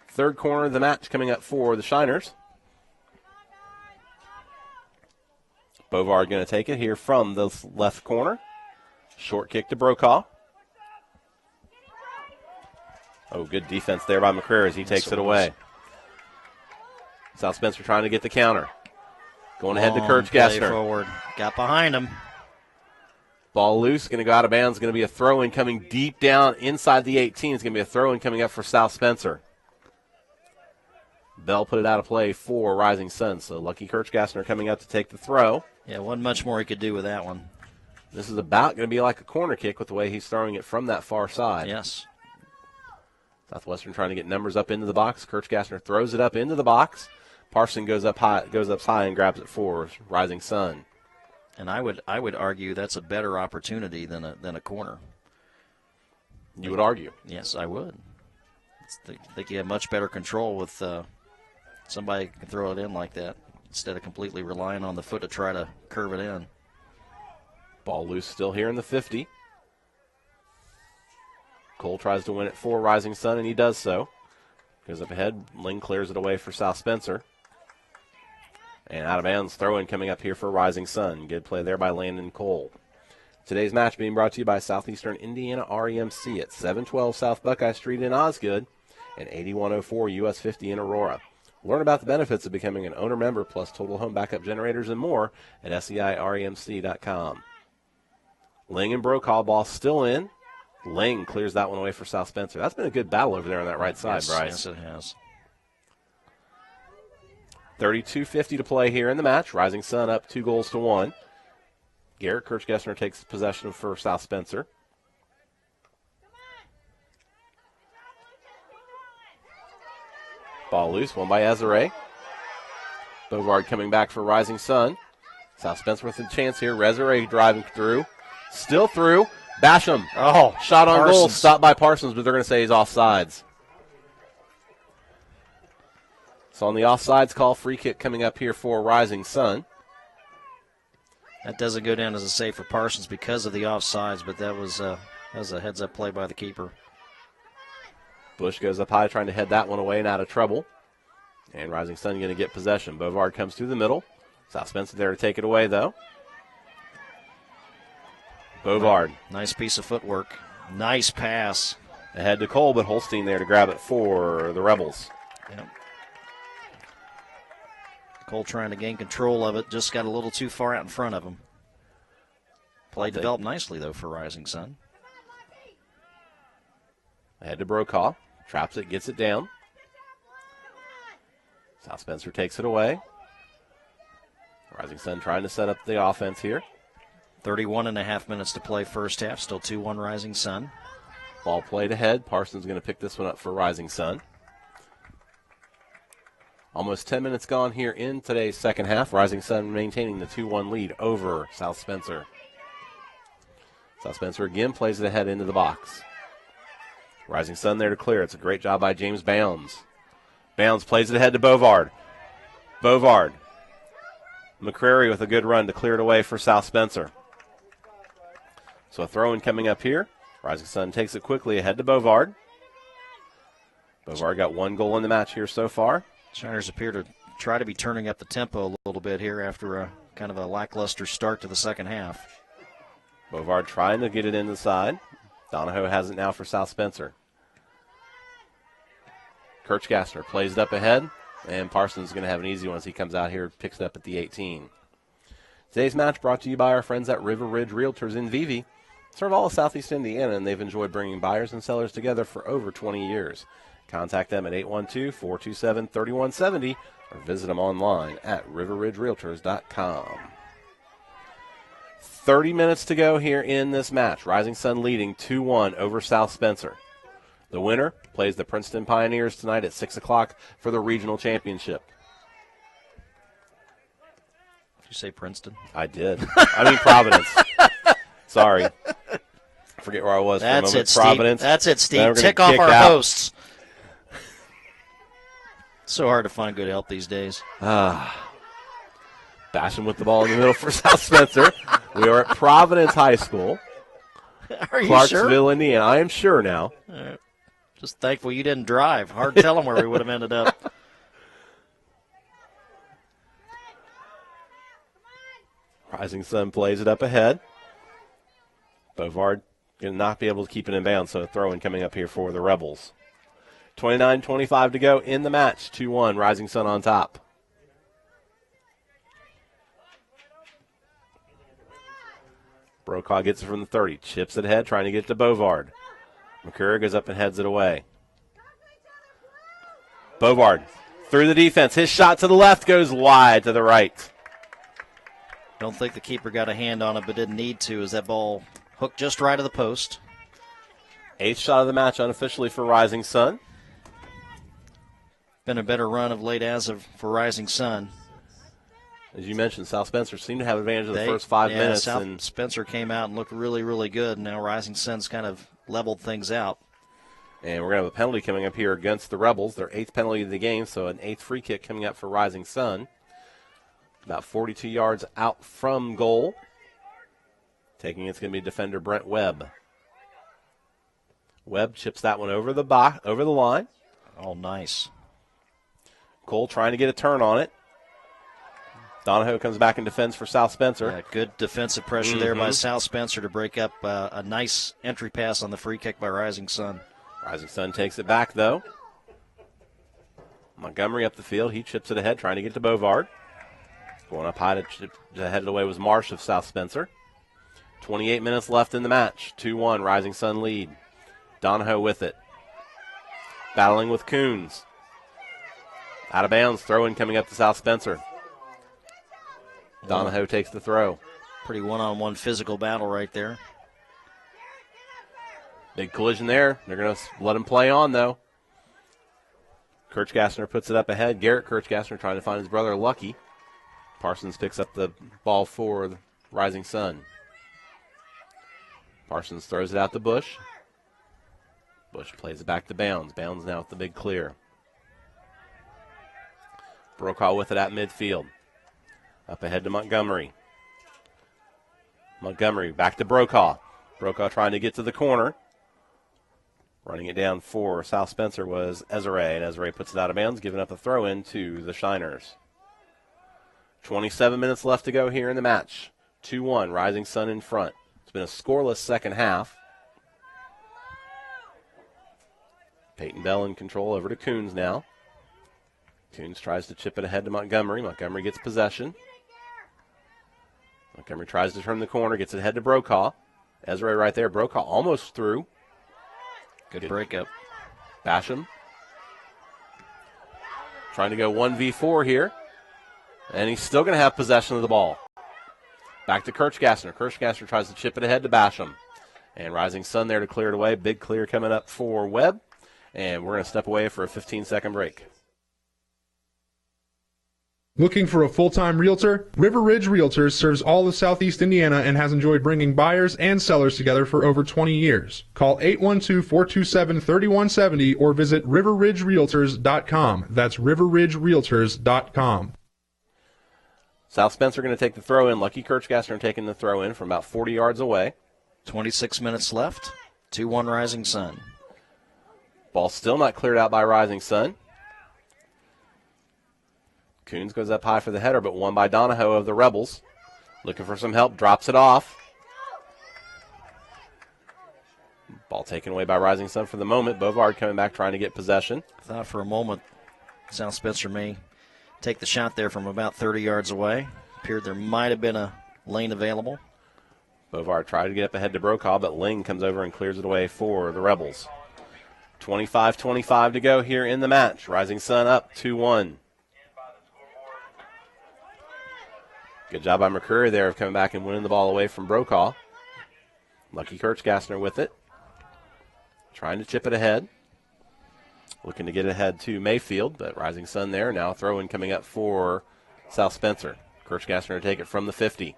Third corner of the match coming up for the Shiners. Bovard going to take it here from the left corner. Short kick to Brokaw. Oh, good defense there by McCrary as he takes it away. South Spencer trying to get the counter. Going ahead to Kirchgassner. Forward. Got behind him. Ball loose, going to go out of bounds. Going to be a throw-in coming deep down inside the 18. It's going to be a throw-in coming up for South Spencer. Bell put it out of play for Rising Sun, so Lucky Kirchgassner coming out to take the throw. Yeah, wasn't much more he could do with that one. This is about going to be like a corner kick with the way he's throwing it from that far side. Yes. Southwestern trying to get numbers up into the box. Kirchgassner throws it up into the box. Parson goes up high and grabs it for Rising Sun. And I would argue that's a better opportunity than a corner. You would argue? Yes, I would. I think you have much better control with somebody can throw it in like that instead of completely relying on the foot to try to curve it in. Ball loose still here in the 50. Cole tries to win it for Rising Sun, and he does so. Goes up ahead. Ling clears it away for South Spencer. And out of bounds, throw-in coming up here for Rising Sun. Good play there by Landon Cole. Today's match being brought to you by Southeastern Indiana REMC at 712 South Buckeye Street in Osgood and 8104 US 50 in Aurora. Learn about the benefits of becoming an owner member plus total home backup generators and more at SEIREMC.com. Ling and Brokaw, ball still in. Ling clears that one away for South Spencer. That's been a good battle over there on that right side, Bryce. Yes, it has. 32:50 to play here in the match. Rising Sun up 2-1. Garrett Kirchgassner takes possession for South Spencer. Ball loose, won by Ezere. Bovard coming back for Rising Sun. South Spencer with a chance here. Ezere driving through. Still through. Basham. Oh, shot on Parsons. goal. Stopped by Parsons, but they're going to say he's offsides. So on the offsides call, free kick coming up here for Rising Sun. That doesn't go down as a save for Parsons because of the offsides, but that was a heads-up play by the keeper. Bush goes up high trying to head that one away and out of trouble. And Rising Sun going to get possession. Bovard comes through the middle. South Spencer there to take it away, though. Bovard. Nice piece of footwork. Nice pass. Ahead to Cole, but Holstein there to grab it for the Rebels. Yep. Cole trying to gain control of it, just got a little too far out in front of him. Play developed nicely, though, for Rising Sun. Ahead to Brokaw. Traps it, gets it down. South Spencer takes it away. Rising Sun trying to set up the offense here. 31.5 minutes to play first half. Still 2-1 Rising Sun. Ball played ahead. Parsons going to pick this one up for Rising Sun. Almost 10 minutes gone here in today's second half. Rising Sun maintaining the 2-1 lead over South Spencer. South Spencer again plays it ahead into the box. Rising Sun there to clear. It's a great job by James Bounds. Bounds plays it ahead to Bovard. Bovard. McCrary with a good run to clear it away for South Spencer. So a throw-in coming up here. Rising Sun takes it quickly ahead to Bovard. Bovard got one goal in the match here so far. Shiners appear to try to be turning up the tempo a little bit here after a kind of a lackluster start to the second half. Bovard trying to get it in the side. Donahoe has it now for South Spencer. Kirchgassner plays it up ahead, and Parsons is going to have an easy one as he comes out here, picks it up at the 18. Today's match brought to you by our friends at River Ridge Realtors in Vevey. Serve all of Southeast Indiana, and they've enjoyed bringing buyers and sellers together for over 20 years. Contact them at 812-427-3170 or visit them online at riverridgerealtors.com. 30 minutes to go here in this match. Rising Sun leading 2-1 over South Spencer. The winner plays the Princeton Pioneers tonight at 6 o'clock for the regional championship. Did you say Princeton? I did. I mean Providence. Sorry. Forget where I was That's for a moment. it, Providence. Steve. That's it, Then Steve. we're gonna Tick off kick our out. hosts. So hard to find good help these days. Bashing with the ball in the middle for South Spencer. We are at Providence High School, Are you Clarksville, sure? Indiana. I am sure now. Just thankful you didn't drive. Hard to tell them where we would have ended up. Rising Sun plays it up ahead. Bovard going to not be able to keep it in bounds, so a throw-in coming up here for the Rebels. 29:25 to go in the match. 2-1, Rising Sun on top. Brokaw gets it from the 30. Chips it ahead, trying to get to Bovard. McCurry goes up and heads it away. Bovard through the defense. His shot to the left goes wide to the right. Don't think the keeper got a hand on it, but didn't need to as that ball hooked just right of the post. 8th shot of the match unofficially for Rising Sun. Been a better run of late for Rising Sun. As you mentioned, South Spencer seemed to have advantage of the first 5 minutes. South And Spencer came out and looked really, really good. Now Rising Sun's kind of leveled things out. we're going to have a penalty coming up here against the Rebels. Their 8th penalty of the game, so an 8th free kick coming up for Rising Sun. About 42 yards out from goal. Taking it's going to be defender Brent Webb. Webb chips that one over the line. Oh, nice. Cole trying to get a turn on it. Donahoe comes back and defends for South Spencer. Yeah, good defensive pressure there by South Spencer to break up a nice entry pass on the free kick by Rising Sun. Rising Sun takes it back, though. Montgomery up the field. He chips it ahead, trying to get to Bovard. Going up high to head it away was Marsh of South Spencer. 28 minutes left in the match. 2-1, Rising Sun lead. Donahoe with it. Battling with Coons. Out of bounds, throw-in coming up to South Spencer. Donahoe takes the throw. Pretty one-on-one physical battle right there. Big collision there. They're going to let him play on, though. Kirchgassner puts it up ahead. Garrett Kirchgassner trying to find his brother Lucky. Parsons picks up the ball for the Rising Sun. Parsons throws it out to Bush. Bush plays it back to Bounds. Bounds now with the big clear. Brokaw with it at midfield. Up ahead to Montgomery. Montgomery back to Brokaw. Brokaw trying to get to the corner. Running it down for South Spencer was Ezere, and Ezere puts it out of bounds, giving up a throw-in to the Shiners. 27 minutes left to go here in the match. 2-1, Rising Sun in front. It's been a scoreless second half. Peyton Bell in control, over to Coons now. Coons tries to chip it ahead to Montgomery. Montgomery gets possession. Montgomery tries to turn the corner, gets it ahead to Brokaw. Ezra right there. Brokaw almost through. Good breakup. Basham trying to go 1v4 here. And he's still going to have possession of the ball. Back to Kirchgassner. Kirchgassner tries to chip it ahead to Basham. And Rising Sun there to clear it away. Big clear coming up for Webb. And we're going to step away for a 15-second break. Looking for a full-time realtor? River Ridge Realtors serves all of Southeast Indiana and has enjoyed bringing buyers and sellers together for over 20 years. Call 812-427-3170 or visit riverridgerealtors.com. That's riverridgerealtors.com. South Spencer going to take the throw in. Lucky Kirchgassner taking the throw in from about 40 yards away. 26 minutes left. 2-1 Rising Sun. Ball still not cleared out by Rising Sun. Coons goes up high for the header, but won by Donahoe of the Rebels. Looking for some help, drops it off. Ball taken away by Rising Sun for the moment. Bovard coming back trying to get possession. I thought for a moment South Spencer may take the shot there from about 30 yards away. Appeared there might have been a lane available. Bovard tried to get up ahead to Brokaw, but Ling comes over and clears it away for the Rebels. 25-25 to go here in the match. Rising Sun up 2-1. Good job by McCurry there of coming back and winning the ball away from Brokaw. Lucky Kirchgassner with it. Trying to chip it ahead. Looking to get ahead to Mayfield, but Rising Sun there. Now throw-in coming up for South Spencer. Kirchgassner to take it from the 50.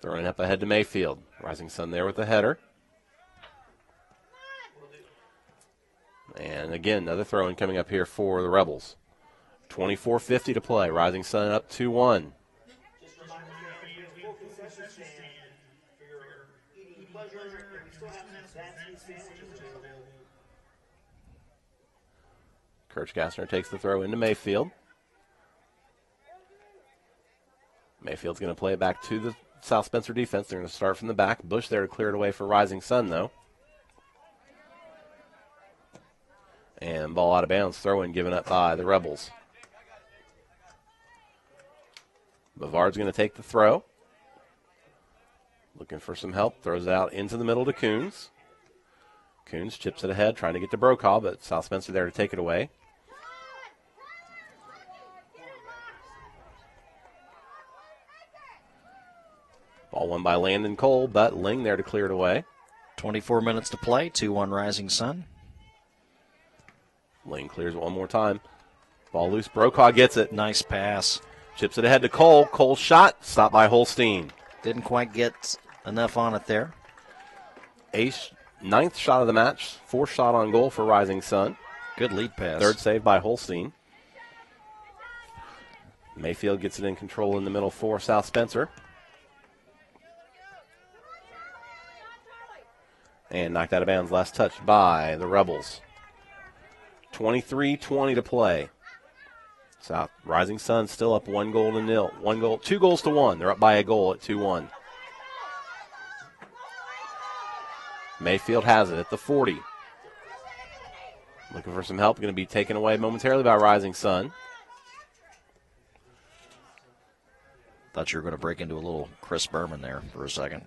Throwing up ahead to Mayfield. Rising Sun there with the header. And again, another throw-in coming up here for the Rebels. 24:50 to play. Rising Sun up 2-1. Kirchgassner takes the throw into Mayfield. Mayfield's going to play it back to the South Spencer defense. They're going to start from the back. Bush there to clear it away for Rising Sun, though. And ball out of bounds. Throw-in given up by the Rebels. Bavard's going to take the throw. Looking for some help. Throws it out into the middle to Coons. Coons chips it ahead, trying to get to Brokaw, but South Spencer there to take it away. Ball won by Landon Cole, but Ling there to clear it away. 24 minutes to play. 2-1 Rising Sun. Ling clears it one more time. Ball loose. Brokaw gets it. Nice pass. Chips it ahead to Cole. Cole's shot. Stopped by Holstein. Didn't quite get enough on it there. Ninth shot of the match. Fourth shot on goal for Rising Sun. Good lead pass. Third save by Holstein. Mayfield gets it in control in the middle for South Spencer. And knocked out of bounds. Last touch by the Rebels. 23-20 to play. South Rising Sun still up 1-0. 2 goals to 1. They're up by a goal at 2-1. Mayfield has it at the 40. Looking for some help. Going to be taken away momentarily by Rising Sun. Thought you were going to break into a little Chris Berman there for a second.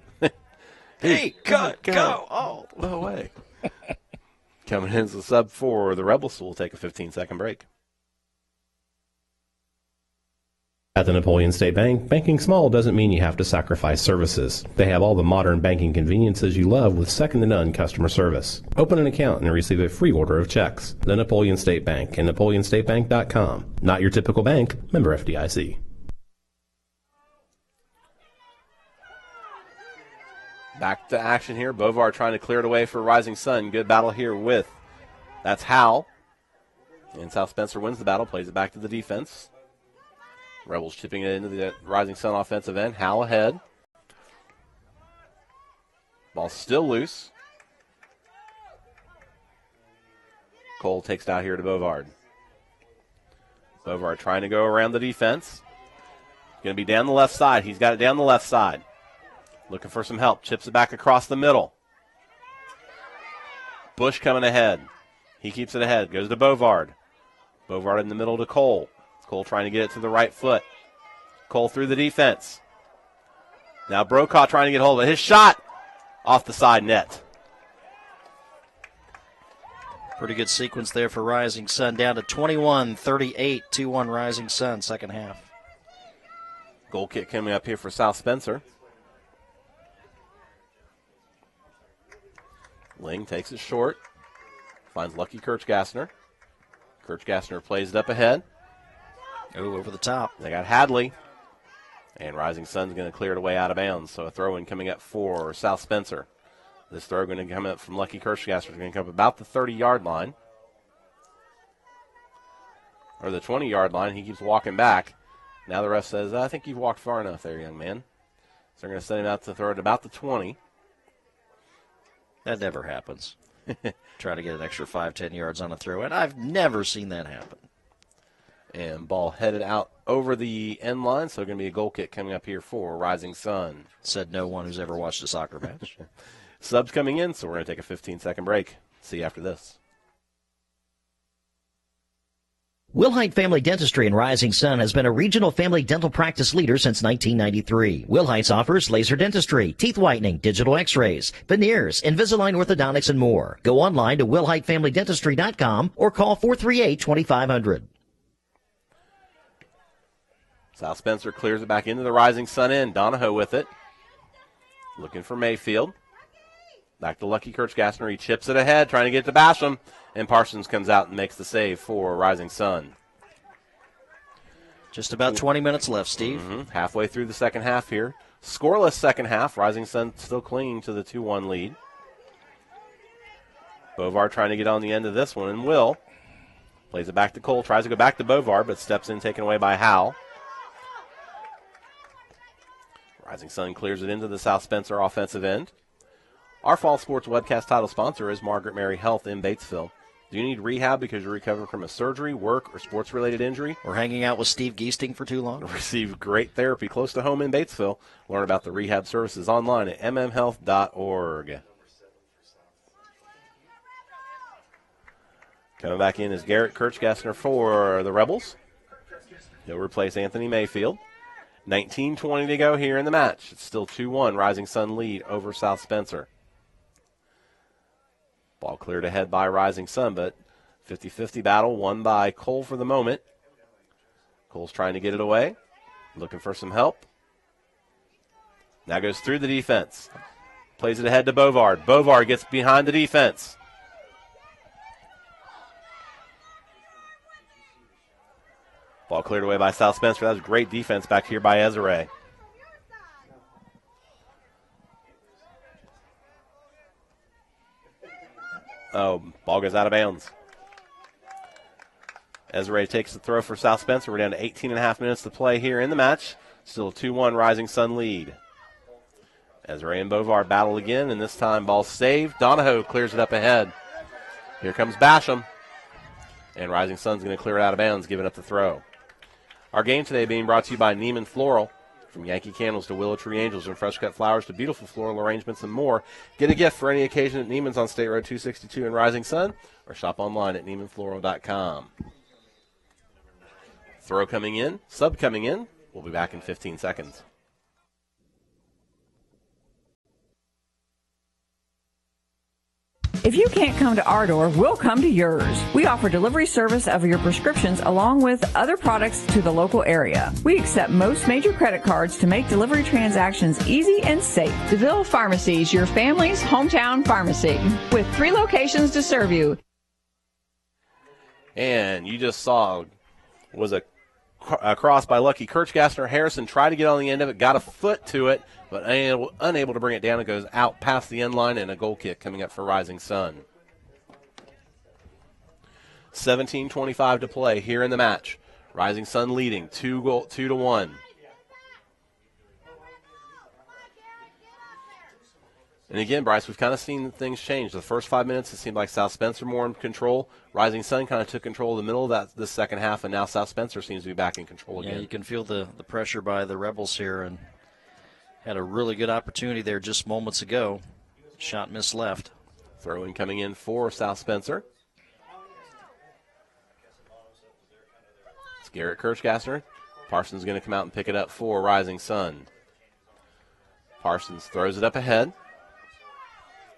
Hey, cut, go. Oh, no way. Coming in as a sub for the Rebels, so we'll take a 15-second break. At the Napoleon State Bank, banking small doesn't mean you have to sacrifice services. They have all the modern banking conveniences you love with second-to-none customer service. Open an account and receive a free order of checks. The Napoleon State Bank and NapoleonStateBank.com. Not your typical bank, member FDIC. Back to action here. Bovar trying to clear it away for Rising Sun. Good battle here with, that's Howell. And South Spencer wins the battle, plays it back to the defense. Rebels chipping it into the Rising Sun offensive end. Howell ahead. Ball still loose. Cole takes it out here to Bovard. Bovard trying to go around the defense. Going to be down the left side. He's got it down the left side. Looking for some help. Chips it back across the middle. Bush coming ahead. He keeps it ahead. Goes to Bovard. Bovard in the middle to Cole. Cole trying to get it to the right foot. Cole through the defense. Now Brokaw trying to get hold of it. His shot off the side net. Pretty good sequence there for Rising Sun. Down to 21-38, 2-1 Rising Sun, second half. Goal kick coming up here for South Spencer. Ling takes it short. Finds Lucky Kirchgassner. Kirchgassner plays it up ahead. Oh, over the top. They got Hadley. And Rising Sun's going to clear it away out of bounds. So a throw-in coming up for South Spencer. This throw going to come up from Lucky Kirchgassner. Going to come up about the 30-yard line. Or the 20-yard line. He keeps walking back. Now the ref says, I think you've walked far enough there, young man. So they're going to send him out to throw it about the 20. That never happens. Try to get an extra 5-10 yards on a throw, and I've never seen that happen. And ball headed out over the end line, so going to be a goal kick coming up here for Rising Sun. Said no one who's ever watched a soccer match. Subs coming in, so we're going to take a 15-second break. See you after this. Wilhite Family Dentistry in Rising Sun has been a regional family dental practice leader since 1993. Wilhite's offers laser dentistry, teeth whitening, digital x-rays, veneers, Invisalign orthodontics, and more. Go online to wilhitefamilydentistry.com or call 438-2500. South Spencer clears it back into the Rising Sun end. Donahoe with it. Looking for Mayfield. Back to Lucky Kirchgassner. He chips it ahead, trying to get to Basham. And Parsons comes out and makes the save for Rising Sun. Just about 20 minutes left, Steve. Halfway through the second half here. Scoreless second half. Rising Sun still clinging to the 2-1 lead. Bovar trying to get on the end of this one, and will. Plays it back to Cole. Tries to go back to Bovar, but steps in, taken away by Howell. Rising Sun clears it into the South Spencer offensive end. Our Fall Sports webcast title sponsor is Margaret Mary Health in Batesville. Do you need rehab because you're recovering from a surgery, work, or sports-related injury? Or hanging out with Steve Geesting for too long? Receive great therapy close to home in Batesville. Learn about the rehab services online at mmhealth.org. Coming back in is Garrett Kirchgassner for the Rebels. He'll replace Anthony Mayfield. 19:20 to go here in the match. It's still 2-1, Rising Sun lead over South Spencer. Ball cleared ahead by Rising Sun, but 50-50 battle won by Cole for the moment. Cole's trying to get it away, looking for some help. Now goes through the defense. Plays it ahead to Bovard. Bovard gets behind the defense. Ball cleared away by South Spencer. That was great defense back here by Ezra. Oh, ball goes out of bounds. Ezra takes the throw for South Spencer. We're down to 18.5 minutes to play here in the match. Still a 2-1 Rising Sun lead. Ezra and Bovar battle again, and this time ball saved. Donahoe clears it up ahead. Here comes Basham. And Rising Sun's going to clear it out of bounds, giving up the throw. Our game today being brought to you by Neiman Floral. From Yankee candles to willow tree angels and fresh cut flowers to beautiful floral arrangements and more. Get a gift for any occasion at Neiman's on State Road 262 in Rising Sun, or shop online at neimanfloral.com. Throw coming in, sub coming in. We'll be back in 15 seconds. If you can't come to our door, we'll come to yours. We offer delivery service of your prescriptions along with other products to the local area. We accept most major credit cards to make delivery transactions easy and safe. DeVille Pharmacies, your family's hometown pharmacy, with 3 locations to serve you. And you just saw was a cross by Lucky Kirchgassner. Harrison tried to get on the end of it, got a foot to it, but unable to bring it down. It goes out past the end line, and a goal kick coming up for Rising Sun. 17:25 to play here in the match. Rising Sun leading 2-1. And again, Bryce, we've kind of seen things change. The first 5 minutes, it seemed like South Spencer more in control. Rising Sun kind of took control of the middle of this second half, and now South Spencer seems to be back in control again. Yeah, you can feel the pressure by the Rebels here, and had a really good opportunity there just moments ago. Shot missed left. Throw-in coming in for South Spencer. It's Garrett Kirchgassner. Parsons going to come out and pick it up for Rising Sun. Parsons throws it up ahead.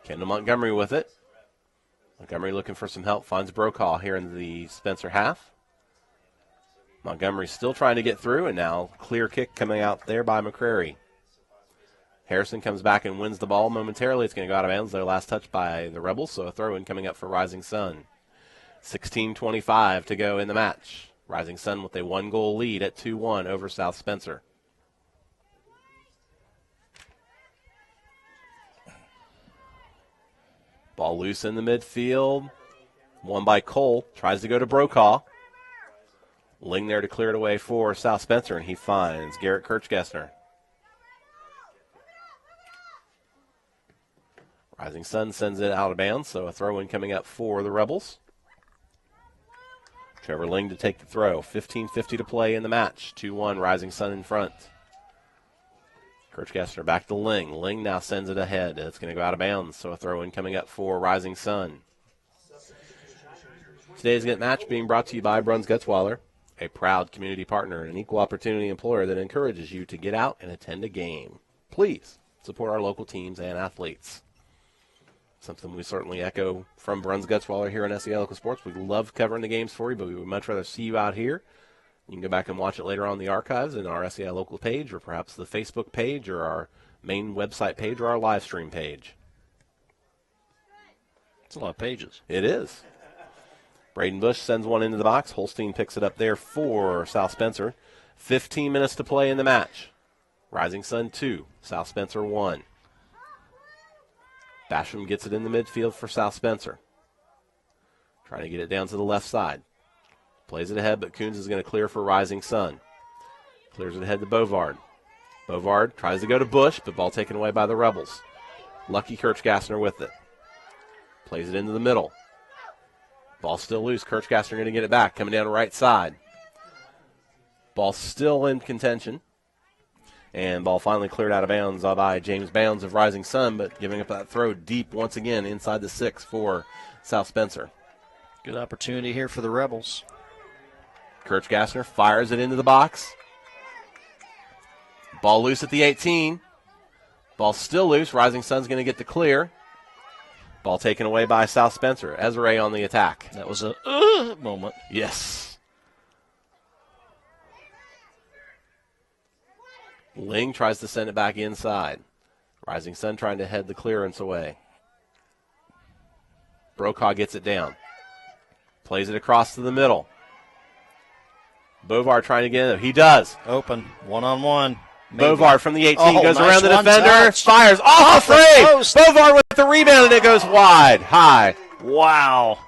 Kendall Montgomery with it. Montgomery looking for some help, finds Brokaw here in the Spencer half. Montgomery still trying to get through, and now clear kick coming out there by McCrary. Harrison comes back and wins the ball momentarily. It's going to go out of bounds. Their last touch by the Rebels, so a throw-in coming up for Rising Sun. 16:25 to go in the match. Rising Sun with a one-goal lead at 2-1 over South Spencer. Ball loose in the midfield. Won by Cole. Tries to go to Brokaw. Ling there to clear it away for South Spencer, and he finds Garrett Kirchgassner. Rising Sun sends it out of bounds, so a throw-in coming up for the Rebels. Trevor Ling to take the throw. 15:50 to play in the match. 2-1, Rising Sun in front. Kirchgassner back to Ling. Ling now sends it ahead. It's going to go out of bounds, so a throw-in coming up for Rising Sun. Today's match being brought to you by Bruns Gutzweiler, a proud community partner and an equal opportunity employer that encourages you to get out and attend a game. Please support our local teams and athletes. Something we certainly echo from Bruns Gutzweiler here on SEI Local Sports. We love covering the games for you, but we would much rather see you out here. You can go back and watch it later on in the archives in our SEI Local page, or perhaps the Facebook page, or our main website page, or our live stream page. It's a lot of pages. It is. Braden Bush sends one into the box. Holstein picks it up there for South Spencer. 15 minutes to play in the match. Rising Sun 2, South Spencer 1. Basham gets it in the midfield for South Spencer. Trying to get it down to the left side. Plays it ahead, but Coons is going to clear for Rising Sun. Clears it ahead to Bovard. Bovard tries to go to Bush, but ball taken away by the Rebels. Lucky Kirchgassner with it. Plays it into the middle. Ball still loose. Kirchgassner going to get it back. Coming down the right side. Ball still in contention. And ball finally cleared out of bounds by James Bounds of Rising Sun, but giving up that throw deep once again inside the 6 for South Spencer. Good opportunity here for the Rebels. Kirchgassner fires it into the box. Ball loose at the 18. Ball still loose. Rising Sun's going to get the clear. Ball taken away by South Spencer. Ezra on the attack. That was a moment. Yes. Ling tries to send it back inside. Rising Sun trying to head the clearance away. Brokaw gets it down. Plays it across to the middle. Bovar trying to get it. He does. Open. One-on-one. Bovar from the 18 goes nice around the defender. touch. Fires off the free. Bovar with the rebound, and it goes wide. High. Wow.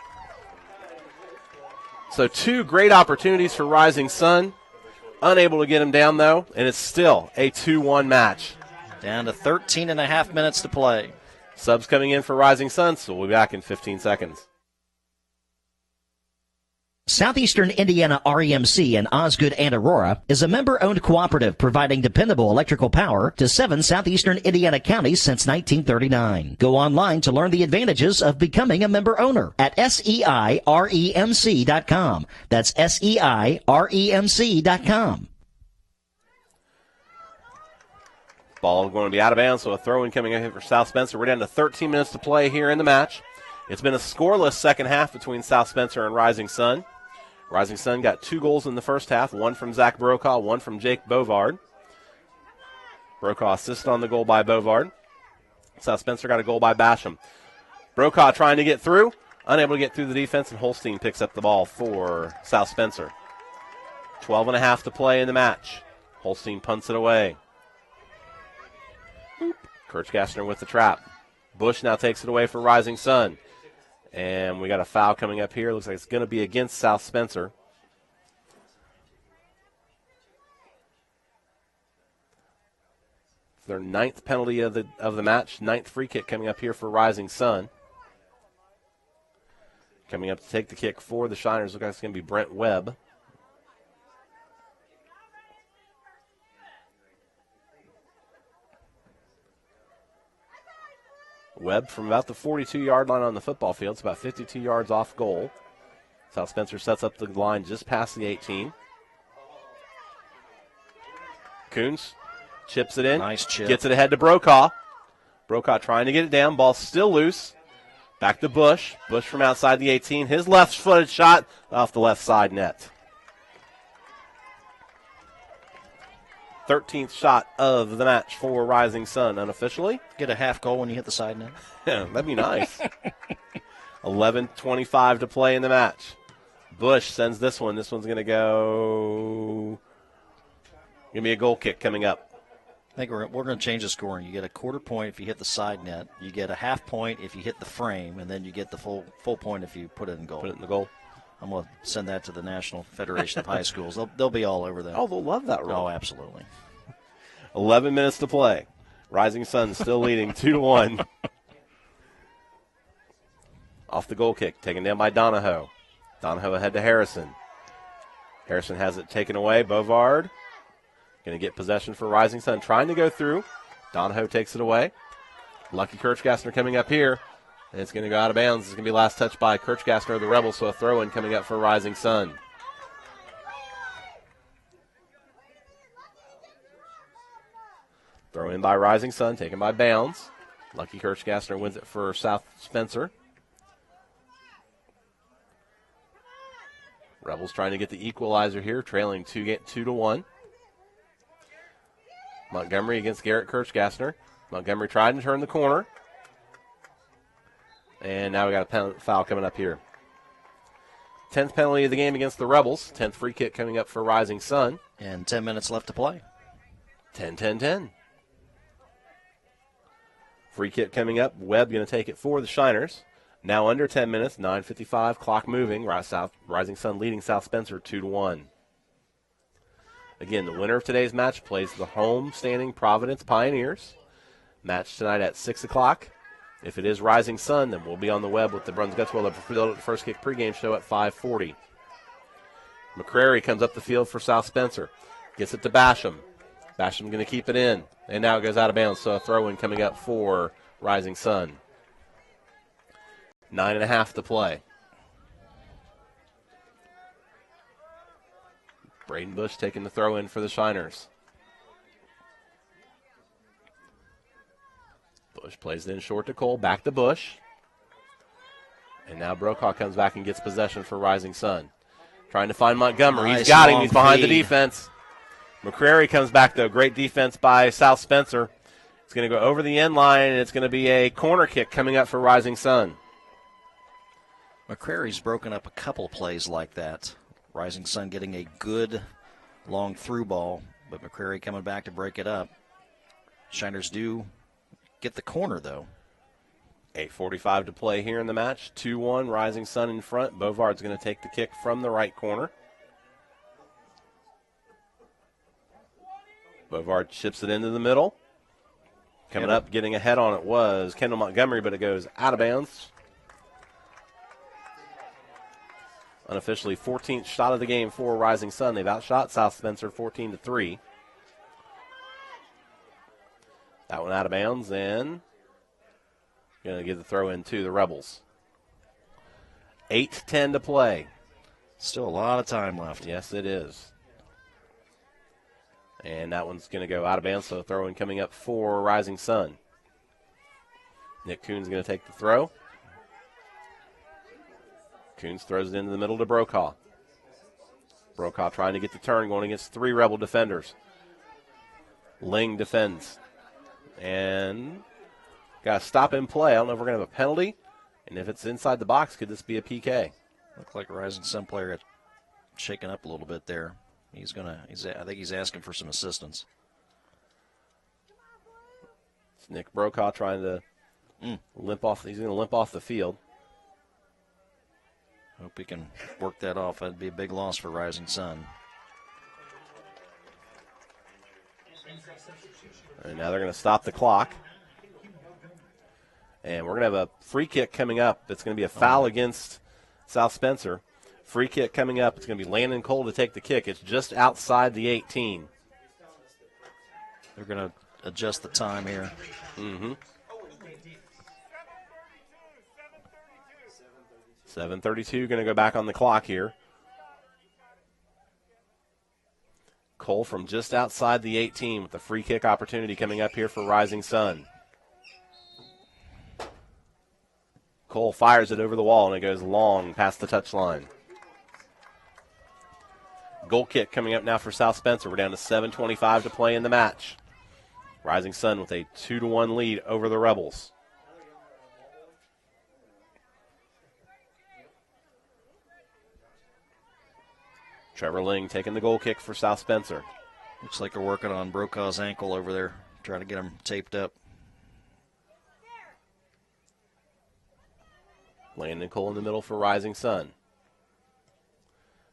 So 2 great opportunities for Rising Sun. Unable to get him down, though, and it's still a 2-1 match. Down to 13 and a half minutes to play. Subs coming in for Rising Sun, so we'll be back in 15 seconds. Southeastern Indiana REMC in Osgood and Aurora is a member-owned cooperative providing dependable electrical power to 7 southeastern Indiana counties since 1939. Go online to learn the advantages of becoming a member owner at SEIREMC.com. That's SEIREMC.com. Ball going to be out of bounds, so a throw-in coming in for South Spencer. We're down to 13 minutes to play here in the match. It's been a scoreless second half between South Spencer and Rising Sun. Rising Sun got 2 goals in the first half, one from Zach Brokaw, one from Jake Bovard. Brokaw assisted on the goal by Bovard. South Spencer got a goal by Basham. Brokaw trying to get through, unable to get through the defense, and Holstein picks up the ball for South Spencer. 12 and a half to play in the match. Holstein punts it away. Kirchgassner with the trap. Bush now takes it away for Rising Sun. And we got a foul coming up here. Looks like it's going to be against South Spencer. It's their 9th penalty of the match. 9th free kick coming up here for Rising Sun. Coming up to take the kick for the Shiners. Looks like it's going to be Brent Webb. Webb from about the 42-yard line on the football field. It's about 52 yards off goal. South Spencer sets up the line just past the 18. Coons chips it in. Nice chip. Gets it ahead to Brokaw. Brokaw trying to get it down. Ball still loose. Back to Bush. Bush from outside the 18. His left-footed shot off the left side net. 13th shot of the match for Rising Sun unofficially. Get a half goal when you hit the side net. Yeah, that'd be nice. 11:25 to play in the match. Bush sends this one. This one's going to go. Give me a goal kick coming up. I think we're going to change the scoring. You get a quarter point if you hit the side net. You get a half point if you hit the frame, and then you get the full point if you put it in goal. Put it in the goal. I'm going to send that to the National Federation of High Schools. They'll be all over that. Oh, they'll love that rule. Oh, absolutely. 11 minutes to play. Rising Sun still leading 2-1. Off the goal kick, taken down by Donahoe. Donahoe ahead to Harrison. Harrison has it taken away. Bovard going to get possession for Rising Sun. Trying to go through. Donahoe takes it away. Lucky Kirchgassner coming up here. And it's going to go out of bounds. It's going to be last touch by Kirchgassner of the Rebels, so a throw-in coming up for Rising Sun. Throw in by Rising Sun, taken by Bounds. Lucky Kirchgassner wins it for South Spencer. Rebels trying to get the equalizer here, trailing 2-1. Montgomery against Garrett Kirchgassner. Montgomery tried to turn the corner. And now we got a foul coming up here. 10th penalty of the game against the Rebels. 10th free kick coming up for Rising Sun. And 10 minutes left to play. 10-10-10. Free kick coming up. Webb going to take it for the Shiners. Now under 10 minutes, 9:55, clock moving. Rising Sun leading South Spencer 2-1. Again, the winner of today's match plays the home standing Providence Pioneers. Match tonight at 6 o'clock. If it is Rising Sun, then we'll be on the web with the Bruns Gutzwiller First Kick pregame show at 5:40. McCrary comes up the field for South Spencer. Gets it to Basham. Basham going to keep it in. And now it goes out of bounds, so a throw-in coming up for Rising Sun. 9.5 to play. Braden Bush taking the throw-in for the Shiners. Bush plays it in short to Cole, back to Bush. And now Brokaw comes back and gets possession for Rising Sun. Trying to find Montgomery. Nice, he's got him. long He's behind the feed. defense. McCrary comes back, though. Great defense by South Spencer. It's going to go over the end line, and it's going to be a corner kick coming up for Rising Sun. McCrary's broken up a couple of plays like that. Rising Sun getting a good long through ball, but McCrary coming back to break it up. Shiners do get the corner, though. 8:45 to play here in the match. 2-1, Rising Sun in front. Bovard's going to take the kick from the right corner. Bovard chips it into the middle. Coming up, getting ahead on it was Kendall Montgomery, but it goes out of bounds. Unofficially 14th shot of the game for Rising Sun. They've outshot South Spencer 14-3. That one out of bounds, and going to give the throw in to the Rebels. 8:10 to play. Still a lot of time left. Yes, it is. And that one's going to go out of bounds, so a throw in coming up for Rising Sun. Nick Coons going to take the throw. Coons throws it into the middle to Brokaw. Brokaw trying to get the turn, going against three Rebel defenders. Ling defends. And got to stop in play. I don't know if we're going to have a penalty. And if it's inside the box, could this be a PK? Looked like a Rising Sun player got shaken up a little bit there. I think he's asking for some assistance. It's Nick Brokaw trying to limp off. He's going to limp off the field. Hope he can work that off. That'd be a big loss for Rising Sun. And now they're going to stop the clock. And we're going to have a free kick coming up. It's going to be a foul against South Spencer. Free kick coming up. It's going to be Landon Cole to take the kick. It's just outside the 18. They're going to adjust the time here. Mm-hmm. 7:32 going to go back on the clock here. Cole from just outside the 18 with a free kick opportunity coming up here for Rising Sun. Cole fires it over the wall, and it goes long past the touchline. Goal kick coming up now for South Spencer. We're down to 7:25 to play in the match. Rising Sun with a 2-1 lead over the Rebels. Trevor Ling taking the goal kick for South Spencer. Looks like they're working on Brokaw's ankle over there, trying to get him taped up. Landon Cole in the middle for Rising Sun.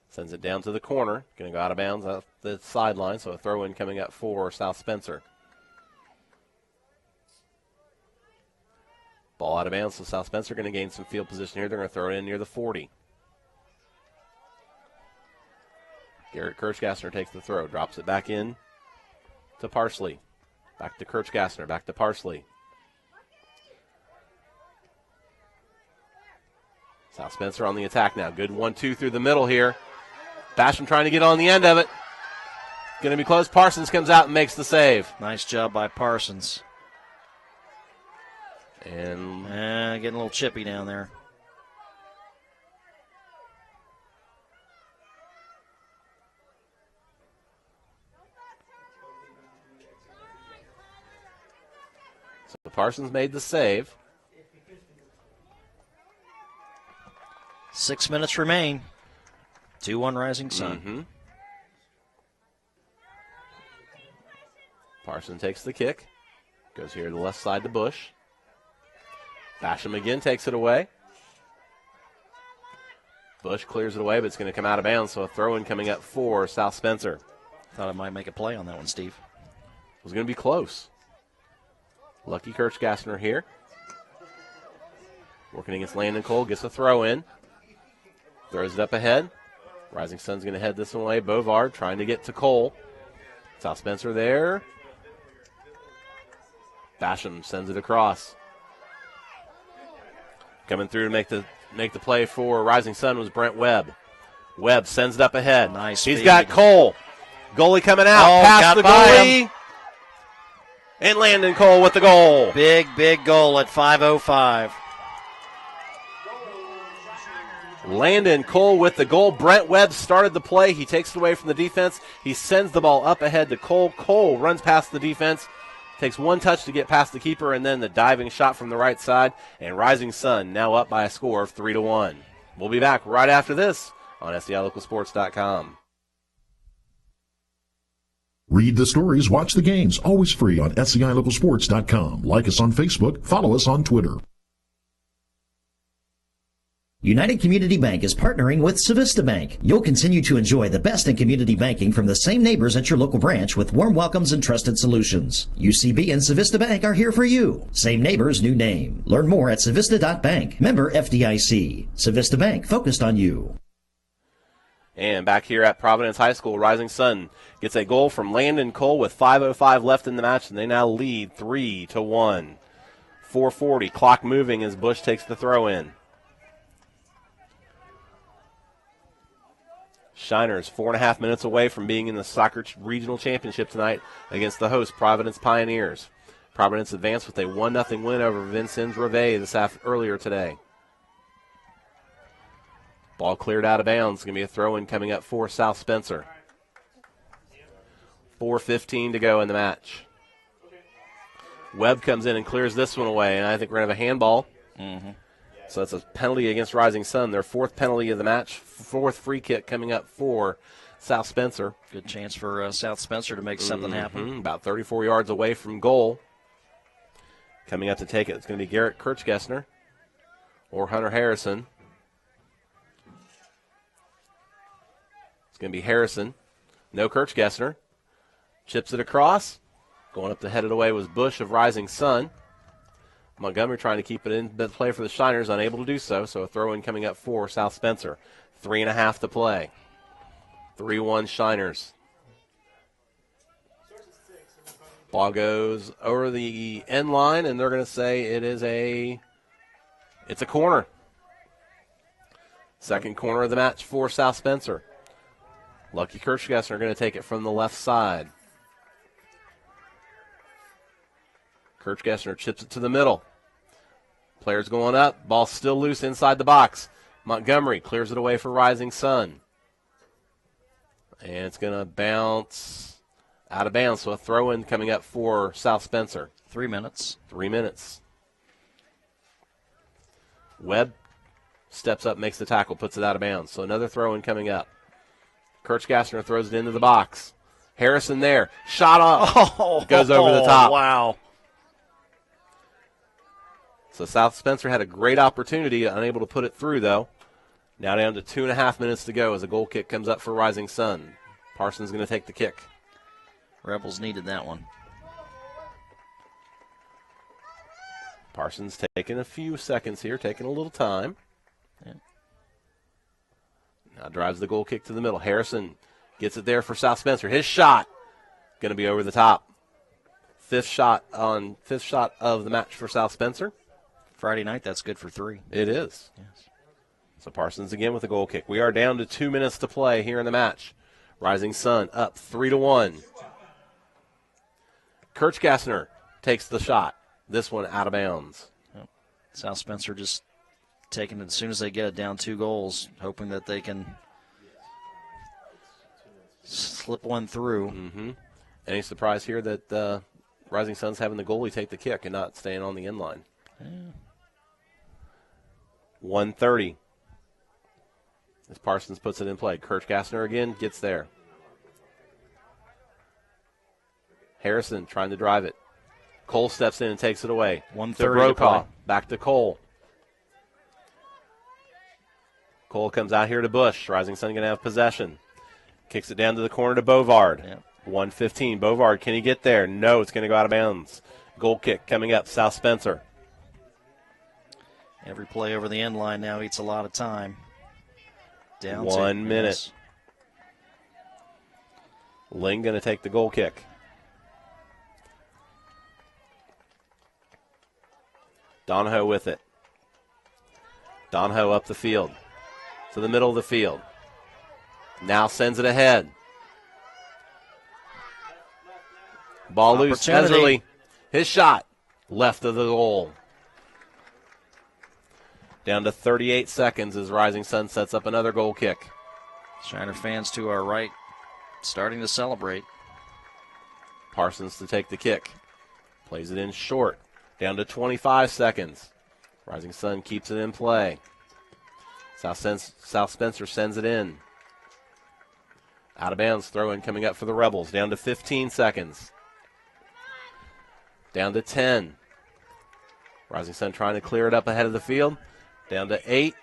Sends it down to the corner. Going to go out of bounds off the sideline, so a throw-in coming up for South Spencer. Ball out of bounds, so South Spencer going to gain some field position here. They're going to throw it in near the 40. Garrett Kirchgassner takes the throw, drops it back in to Parsley. Back to Kirchgassner, back to Parsley. South Spencer on the attack now. Good 1-2 through the middle here. Basham trying to get on the end of it. Going to be close. Parsons comes out and makes the save. Nice job by Parsons. And getting a little chippy down there. So Parsons made the save. 6 minutes remain. 2-1 Rising Sun. Mm-hmm. Parsons takes the kick. Goes here to the left side to Bush. Basham again takes it away. Bush clears it away, but it's going to come out of bounds, so a throw-in coming up for South Spencer. Thought I might make a play on that one, Steve. It was going to be close. Lucky Kirchgassner here. Working against Landon Cole, gets a throw-in. Throws it up ahead. Rising Sun's going to head this one away. Bovard trying to get to Cole. South Spencer there. Basham sends it across. Coming through to make the play for Rising Sun was Brent Webb. Webb sends it up ahead. Nice. He's got Cole. Goalie coming out. Past the goalie. And Landon Cole with the goal. Big goal at 5:05. Landon Cole with the goal. Brent Webb started the play. He takes it away from the defense. He sends the ball up ahead to Cole. Cole runs past the defense. Takes one touch to get past the keeper, and then the diving shot from the right side. And Rising Sun now up by a score of 3-1. We'll be back right after this on SCILocalsports.com. Read the stories, watch the games, always free on SCILocalsports.com. Like us on Facebook, follow us on Twitter. United Community Bank is partnering with Civista Bank. You'll continue to enjoy the best in community banking from the same neighbors at your local branch with warm welcomes and trusted solutions. UCB and Civista Bank are here for you. Same neighbors, new name. Learn more at Civista.bank. Member FDIC. Civista Bank, focused on you. And back here at Providence High School, Rising Sun gets a goal from Landon Cole with 5:05 left in the match, and they now lead 3-1. 4:40, clock moving as Bush takes the throw in. Shiners 4.5 minutes away from being in the soccer regional championship tonight against the host Providence Pioneers. Providence advanced with a 1-0 win over Vincennes Reveille earlier today. Ball cleared out of bounds. It's going to be a throw-in coming up for South Spencer. 4:15 to go in the match. Webb comes in and clears this one away, and I think we're going to have a handball. Mm-hmm. So that's a penalty against Rising Sun, their fourth penalty of the match, fourth free kick coming up for South Spencer. Good chance for South Spencer to make something happen. About 34 yards away from goal. Coming up to take it, it's going to be Garrett Kirchgassner or Hunter Harrison. It's going to be Harrison. No Kirchgassner. Chips it across. Going up to head it away was Bush of Rising Sun. Montgomery trying to keep it in the play for the Shiners, unable to do so. So a throw-in coming up for South Spencer. 3.5 to play. 3-1 Shiners. Ball goes over the end line, and they're going to say it's a corner. Second corner of the match for South Spencer. Lucky Kirchgassner going to take it from the left side. Kirchgassner chips it to the middle. Players going up. Ball still loose inside the box. Montgomery clears it away for Rising Sun. And it's going to bounce out of bounds. So a throw-in coming up for South Spencer. 3 minutes. 3 minutes. Webb steps up, makes the tackle, puts it out of bounds. So another throw-in coming up. Kirchgassner throws it into the box. Harrison there. Shot off. Goes over the top. Wow. So South Spencer had a great opportunity, unable to put it through, though. Now down to 2.5 minutes to go as a goal kick comes up for Rising Sun. Parsons going to take the kick. Rebels needed that one. Parsons taking a few seconds here, taking a little time. Yeah. Now drives the goal kick to the middle. Harrison gets it there for South Spencer. His shot going to be over the top. Fifth shot of the match for South Spencer. Friday night, that's good for 3. It is. Yes. So Parsons again with a goal kick. We are down to 2 minutes to play here in the match. Rising Sun up 3-1. Kirchgassner takes the shot. This one out of bounds. Yep. South Spencer just taking it as soon as they get it down 2 goals, hoping that they can slip one through. Mm-hmm. Any surprise here that Rising Sun's having the goalie take the kick and not staying on the end line? Yeah. 1:30 as Parsons puts it in play. Kirchgassner again gets there. Harrison trying to drive it. Cole steps in and takes it away. 1:30 to Brokaw. to play. Back to Cole. Cole comes out here to Bush. Rising Sun going to have possession. Kicks it down to the corner to Bovard. Yep. 1:15. Bovard, can he get there? No, it's going to go out of bounds. Goal kick coming up. South Spencer. Every play over the end line now eats a lot of time. Down 1 minute. Yes. Ling going to take the goal kick. Donahoe with it. Donahoe up the field to the middle of the field. Now sends it ahead. Ball loose. Eserly. His shot. Left of the goal. Down to 38 seconds as Rising Sun sets up another goal kick. Shiner fans to our right starting to celebrate. Parsons to take the kick. Plays it in short. Down to 25 seconds. Rising Sun keeps it in play. South Spencer sends it in. Out of bounds, throw in coming up for the Rebels. Down to 15 seconds. Down to 10. Rising Sun trying to clear it up ahead of the field. Down to 8.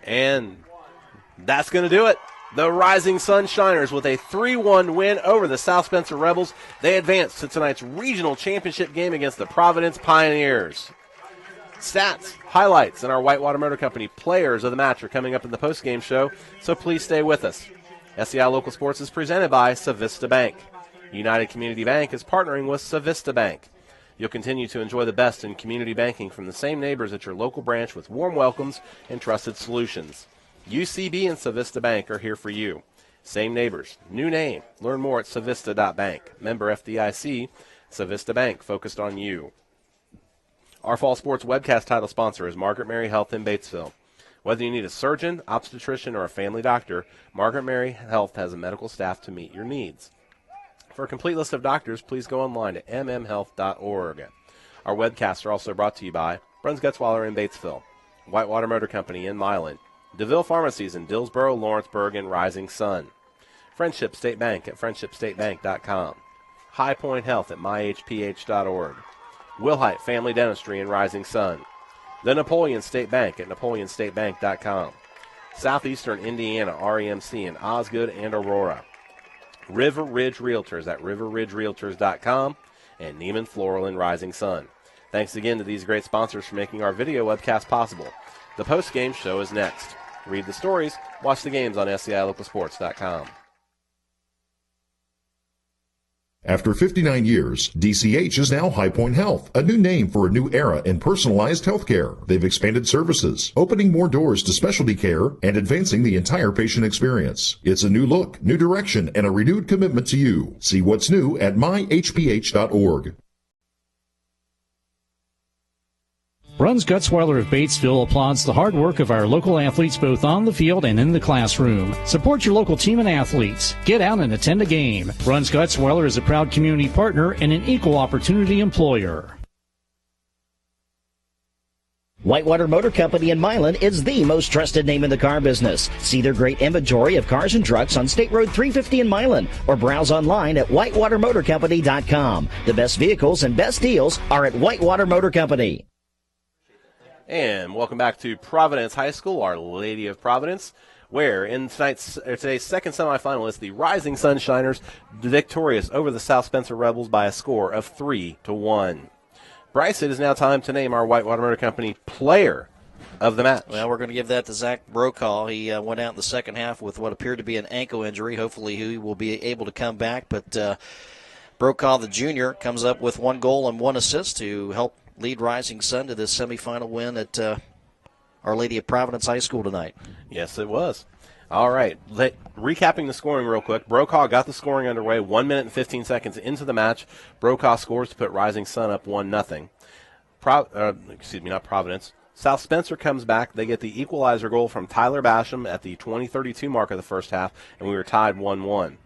And that's going to do it. The Rising Sun Shiners with a 3-1 win over the South Spencer Rebels. They advance to tonight's regional championship game against the Providence Pioneers. Stats, highlights, and our Whitewater Motor Company players of the match are coming up in the post-game show, so please stay with us. SCI Local Sports is presented by Savista Bank. United Community Bank is partnering with Savista Bank. You'll continue to enjoy the best in community banking from the same neighbors at your local branch with warm welcomes and trusted solutions. UCB and Savista Bank are here for you. Same neighbors, new name. Learn more at savista.bank. Member FDIC, Savista Bank, focused on you. Our Fall Sports webcast title sponsor is Margaret Mary Health in Batesville. Whether you need a surgeon, obstetrician, or a family doctor, Margaret Mary Health has a medical staff to meet your needs. For a complete list of doctors, please go online to mmhealth.org. Our webcasts are also brought to you by Bruns Gutzweiler in Batesville, Whitewater Motor Company in Milan, DeVille Pharmacies in Dillsboro, Lawrenceburg, and Rising Sun, Friendship State Bank at friendshipstatebank.com, High Point Health at myhph.org, Wilhite Family Dentistry in Rising Sun, the Napoleon State Bank at napoleonstatebank.com, Southeastern Indiana REMC in Osgood and Aurora, River Ridge Realtors at riverridgerealtors.com, and Neiman Floral in Rising Sun. Thanks again to these great sponsors for making our video webcast possible. The post-game show is next. Read the stories, watch the games on SCILocalsports.com. After 59 years, DCH is now High Point Health, a new name for a new era in personalized healthcare. They've expanded services, opening more doors to specialty care and advancing the entire patient experience. It's a new look, new direction, and a renewed commitment to you. See what's new at myhph.org. Bruns Gutzweiler of Batesville applauds the hard work of our local athletes both on the field and in the classroom. Support your local team and athletes. Get out and attend a game. Bruns Gutzweiler is a proud community partner and an equal opportunity employer. Whitewater Motor Company in Milan is the most trusted name in the car business. See their great inventory of cars and trucks on State Road 350 in Milan or browse online at whitewatermotorcompany.com. The best vehicles and best deals are at Whitewater Motor Company. And welcome back to Providence High School, Our Lady of Providence, where in today's second semifinal is the Rising Sunshiners victorious over the South Spencer Rebels by a score of 3-1. Bryce, it is now time to name our Whitewater Motor Company player of the match. Well, we're going to give that to Zach Brokaw. He went out in the second half with what appeared to be an ankle injury. Hopefully he will be able to come back, but Brokaw, the junior, comes up with 1 goal and 1 assist to help lead Rising Sun to this semifinal win at Our Lady of Providence High School tonight. Yes, it was. All right. Recapping the scoring real quick. Brokaw got the scoring underway 1 minute and 15 seconds into the match. Brokaw scores to put Rising Sun up 1-0. Not Providence. South Spencer comes back. They get the equalizer goal from Tyler Basham at the 20:32 mark of the first half, and we were tied 1-1.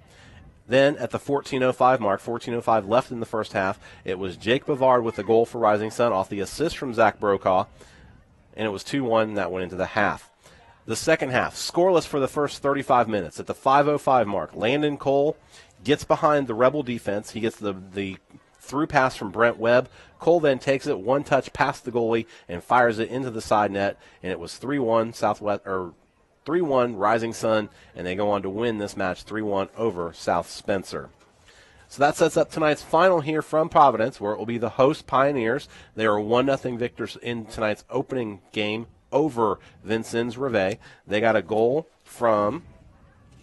Then at the 14:05 mark, 14:05 left in the first half, it was Jake Bavard with the goal for Rising Sun off the assist from Zach Brokaw, and it was 2-1. That went into the half. The second half, scoreless for the first 35 minutes. At the 5:05 mark, Landon Cole gets behind the Rebel defense. He gets the through pass from Brent Webb. Cole then takes it one touch past the goalie and fires it into the side net, and it was 3-1 3-1 Rising Sun, and they go on to win this match 3-1 over South Spencer. So that sets up tonight's final here from Providence, where it will be the host Pioneers. They are 1-0 victors in tonight's opening game over Vincennes Reveille. They got a goal from,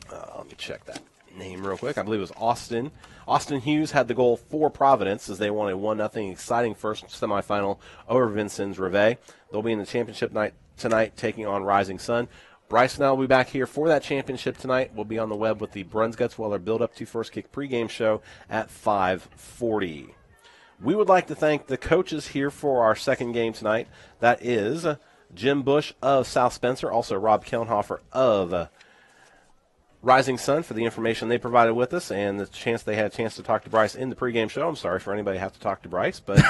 let me check that name real quick. I believe it was Austin. Austin Hughes had the goal for Providence as they won a 1-0 exciting first semifinal over Vincennes Reveille. They'll be in the championship night tonight taking on Rising Sun. Bryce and I will be back here for that championship tonight. We'll be on the web with the Bruns Gutzweiler Build-Up to First Kick pregame show at 5:40. We would like to thank the coaches here for our second game tonight. That is Jim Bush of South Spencer, also Rob Kellenhofer of Rising Sun for the information they provided with us and the chance they had a chance to talk to Bryce in the pregame show. I'm sorry for anybody who have to talk to Bryce, but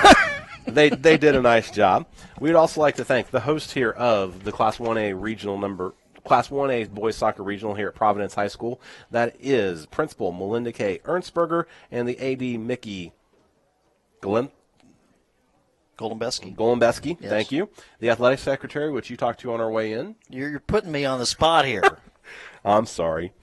they did a nice job. We'd also like to thank the host here of the Class 1A Boys Soccer Regional here at Providence High School. That is Principal Melinda K. Ernstberger and the AD Mickey Golembeski. Yes. Thank you. The athletic secretary, which you talked to on our way in. You're putting me on the spot here. I'm sorry.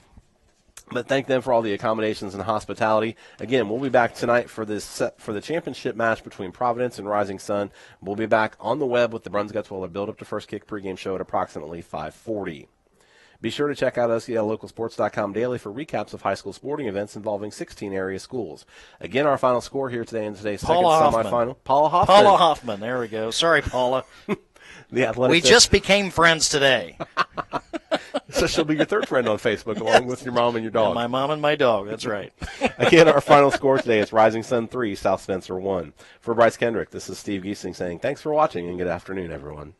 But thank them for all the accommodations and hospitality. Again, we'll be back tonight for the championship match between Providence and Rising Sun. We'll be back on the web with the Bruns Gutzweiler Build Up to First Kick pregame show at approximately 5:40. Be sure to check out SELLocalsports.com daily for recaps of high school sporting events involving 16 area schools. Again, our final score here today in today's second semifinal. Paula Hoffman. There we go. Sorry, Paula. We just became friends today. So she'll be your third friend on Facebook, along with your mom and your dog. Yeah, my mom and my dog, that's right. Again, our final score today is Rising Sun 3, South Spencer 1. For Bryce Kendrick, this is Steve Giesing saying thanks for watching and good afternoon, everyone.